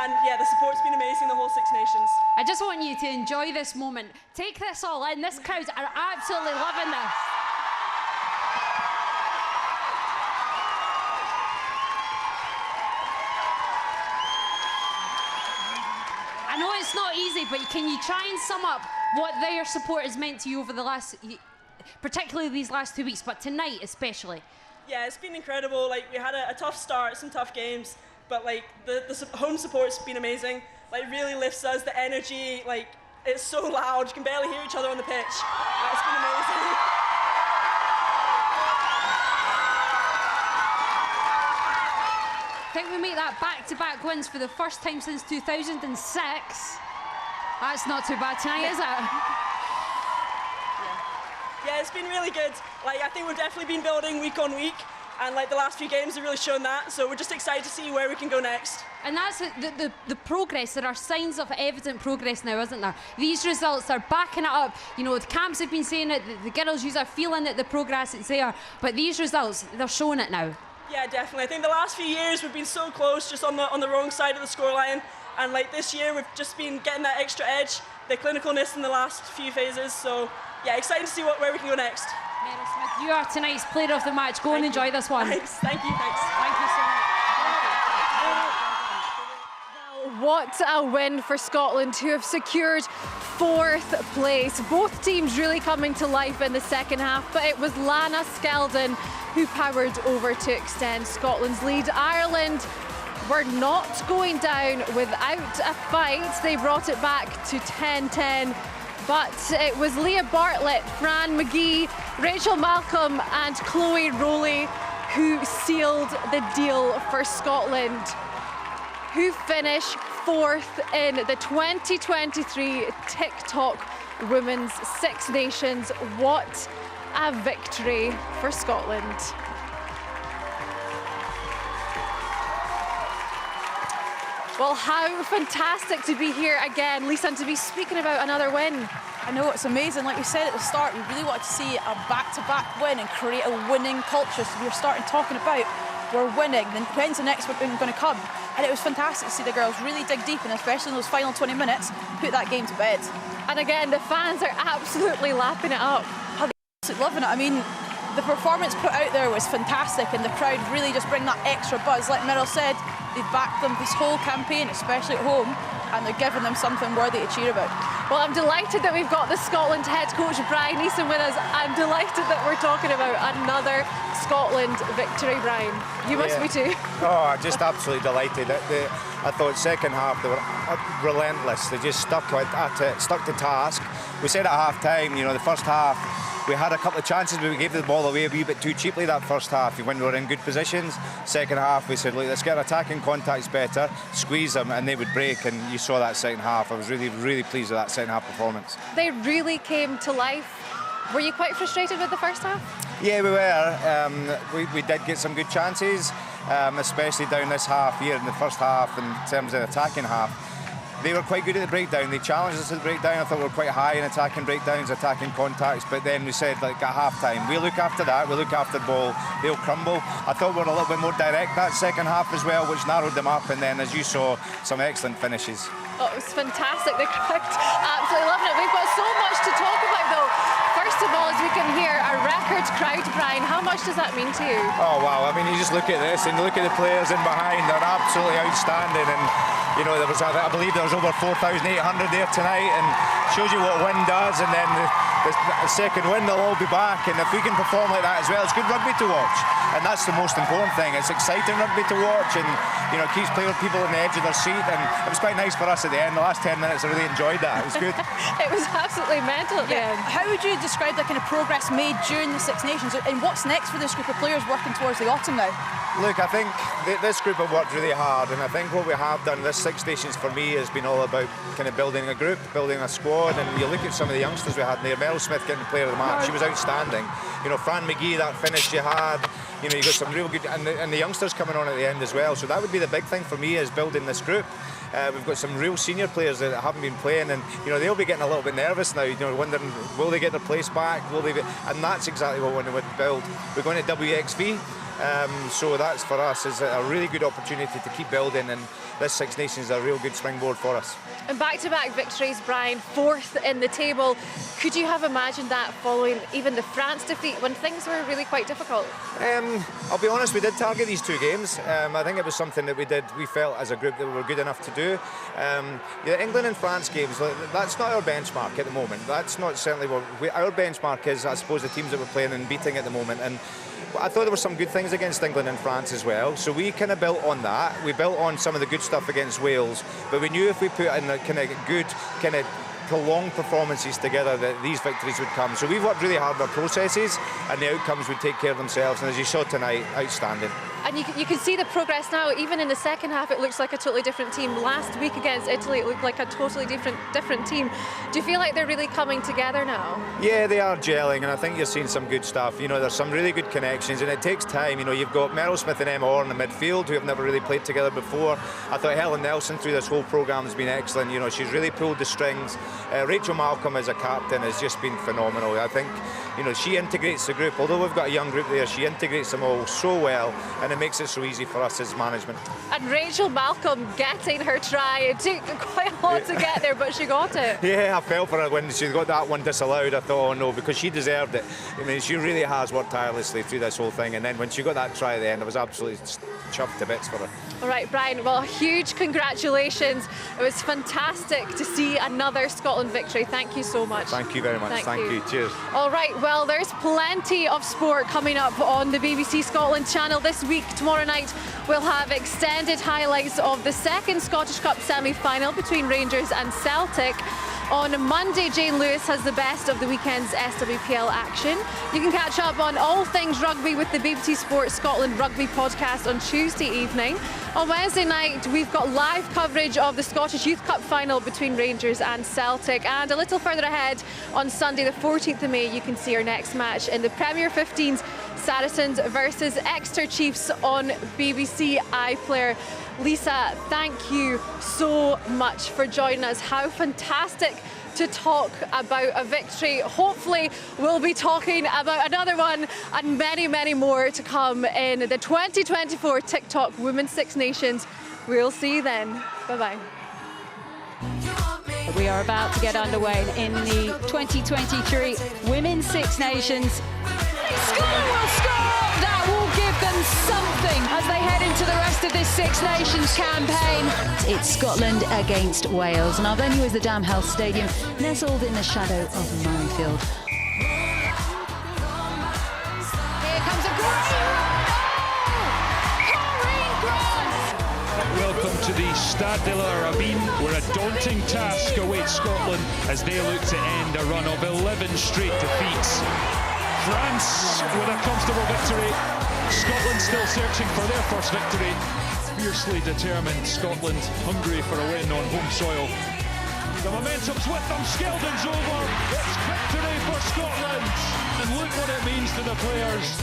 And yeah, the support's been amazing, the whole Six Nations. I just want you to enjoy this moment. Take this all in. This crowd are absolutely loving this. I know it's not easy, but can you try and sum up what their support has meant to you over the last, particularly these last 2 weeks, but tonight especially? Yeah, it's been incredible. Like, we had a tough start, some tough games, but like the home support's been amazing. Like, really lifts us, the energy, like, it's so loud, you can barely hear each other on the pitch. It's been amazing. I think we make that back-to-back wins for the first time since 2006. That's not too bad tonight, is it? Yeah, it's been really good. Like, I think we've definitely been building week on week, and like the last few games have really shown that. So we're just excited to see where we can go next. And that's the progress. There are signs of evident progress now, isn't there? These results are backing it up. You know, the camps have been saying it, the girls are feeling that the progress is there, but these results, they're showing it now. Yeah, definitely. I think the last few years we've been so close, just on the wrong side of the scoreline, and like this year we've just been getting that extra edge, the clinicalness in the last few phases. So yeah, excited to see where we can go next. Meryl Smith, you are tonight's player of the match. Go and enjoy this one. Thanks. Thank you. Thanks. Thank you so much. What a win for Scotland, who have secured 4th place. Both teams really coming to life in the second half, but it was Lana Skeldon who powered over to extend Scotland's lead. Ireland were not going down without a fight. They brought it back to 10-10. But it was Leah Bartlett, Fran McGee, Rachel Malcolm and Chloe Rowley who sealed the deal for Scotland, who finish 4th in the 2023 TikTok Women's Six Nations. What a victory for Scotland. Well, how fantastic to be here again, Lisa, and to be speaking about another win. I know, it's amazing. Like we said at the start, we really wanted to see a back-to-back win and create a winning culture. So we were starting talking about, we're winning, then when's the next one going to come? And it was fantastic to see the girls really dig deep, and especially in those final 20 minutes, put that game to bed. And again, the fans are absolutely lapping it up. Oh, they're absolutely loving it. I mean, the performance put out there was fantastic, and the crowd really just bring that extra buzz. Like Meryl said, they've backed them this whole campaign, especially at home, and they're giving them something worthy to cheer about. Well, I'm delighted that we've got the Scotland head coach Brian Easton with us. I'm delighted that we're talking about another Scotland victory, Brian. You must be too. Oh, just absolutely delighted. I thought second half they were relentless. They just stuck to task. We said at half time, you know, the first half we had a couple of chances, but we gave the ball away a wee bit too cheaply that first half when we were in good positions. Second half we said, look, let's get our attacking contacts better, squeeze them, and they would break, and you saw that second half. I was really, really pleased with that second half performance. They really came to life. Were you quite frustrated with the first half? Yeah, we were. We did get some good chances, especially down this half here in the first half in terms of the attacking half. They were quite good at the breakdown. They challenged us at the breakdown. I thought we were quite high in attacking breakdowns, attacking contacts, but then we said, like, at half-time, we look after that, we look after the ball, they'll crumble. I thought we were a little bit more direct that second half as well, which narrowed them up, and then, as you saw, some excellent finishes. Oh, it was fantastic. The crowd absolutely loving it. We've got so much to talk about, though. First of all, as we can hear, a record crowd, Brian. How much does that mean to you? Oh, wow. I mean, you just look at this and look at the players in behind. They're absolutely outstanding. And, you know, there was, I believe there was over 4,800 there tonight, and shows you what win does. And then the second win, they'll all be back. And if we can perform like that as well, it's good rugby to watch. And that's the most important thing. It's exciting rugby to watch, and, you know, it keeps people on the edge of their seat. And it was quite nice for us at the end. The last 10 minutes, I really enjoyed that. It was good. It was absolutely mental at the end. How would you describe the kind of progress made during the Six Nations, and what's next for this group of players working towards the autumn now? Look, I think this group have worked really hard, and I think what we have done this Six Nations for me has been all about kind of building a group, building a squad. And you look at some of the youngsters we had there. Meryl Smith getting player of the match, she was outstanding. You know, Fran McGee, that finish she had. You know, you got some real good, and the youngsters coming on at the end as well. So that would be the big thing for me, is building this group. We've got some real senior players that haven't been playing, and, you know, they'll be getting a little bit nervous now, you know, wondering, will they get their place back? Will they be? And that's exactly what we want to build. We're going to WXV. So that's for us is a really good opportunity to keep building, and this Six Nations is a real good springboard for us. And back-to-back victories, Brian, 4th in the table. Could you have imagined that following even the France defeat when things were really quite difficult? I'll be honest, we did target these two games. I think it was something that we felt as a group that we were good enough to do. The England and France games, that's not our benchmark at the moment. That's not certainly what our benchmark is, I suppose, the teams that we're playing and beating at the moment. And I thought there were some good things against England and France as well. So we kind of built on that. We built on some of the good stuff against Wales, but we knew if we put in the kind of good, kind of prolonged performances together that these victories would come. So we've worked really hard on our processes, and the outcomes would take care of themselves. And as you saw tonight, outstanding. And you can see the progress now. Even in the second half, it looks like a totally different team. Last week against Italy, it looked like a totally different team. Do you feel like they're really coming together now? Yeah, they are gelling, and I think you're seeing some good stuff. You know, there's some really good connections, and it takes time. You know, you've got Meryl Smith and Emma Orr in the midfield, who have never really played together before. I thought Helen Nelson through this whole programme has been excellent. You know, she's really pulled the strings. Rachel Malcolm as a captain has just been phenomenal. I think, you know, she integrates the group. Although we've got a young group there, she integrates them all so well, and it makes it so easy for us as management. And Rachel Malcolm getting her try. It took quite a lot to get there, but she got it. Yeah, I felt for her when she got that one disallowed. I thought, oh no, because she deserved it. I mean, she really has worked tirelessly through this whole thing, and then when she got that try at the end, I was absolutely chuffed to bits for her. All right, Brian, well, huge congratulations. It was fantastic to see another Scotland victory. Thank you so much. Thank you very much. Thank you. Cheers. All right, well, there's plenty of sport coming up on the BBC Scotland channel this week. Tomorrow night, we'll have extended highlights of the second Scottish Cup semi-final between Rangers and Celtic. On Monday, Jane Lewis has the best of the weekend's SWPL action. You can catch up on all things rugby with the BBC Sport Scotland Rugby podcast on Tuesday evening. On Wednesday night, we've got live coverage of the Scottish Youth Cup final between Rangers and Celtic. And a little further ahead, on Sunday the 14th of May, you can see our next match in the Premier 15s, Saracens versus Exeter Chiefs on BBC iPlayer. Lisa, thank you so much for joining us. How fantastic to talk about a victory. Hopefully we'll be talking about another one and many, many more to come in the 2024 TikTok Women's Six Nations. We'll see you then. Bye-bye. We are about to get underway in the 2023 Women's Six Nations. Scotland will score! That will give them something as they head into the rest of this Six Nations campaign. It's Scotland against Wales, and our venue is the Dam Health Stadium, nestled in the shadow of Murrayfield. Here comes a great Welcome to the Stade de la Rabine, where a daunting task awaits Scotland as they look to end a run of 11 straight defeats. France with a comfortable victory. Scotland still searching for their first victory. Fiercely determined Scotland, hungry for a win on home soil. The momentum's with them, Skeldon's over. It's victory for Scotland. And look what it means to the players.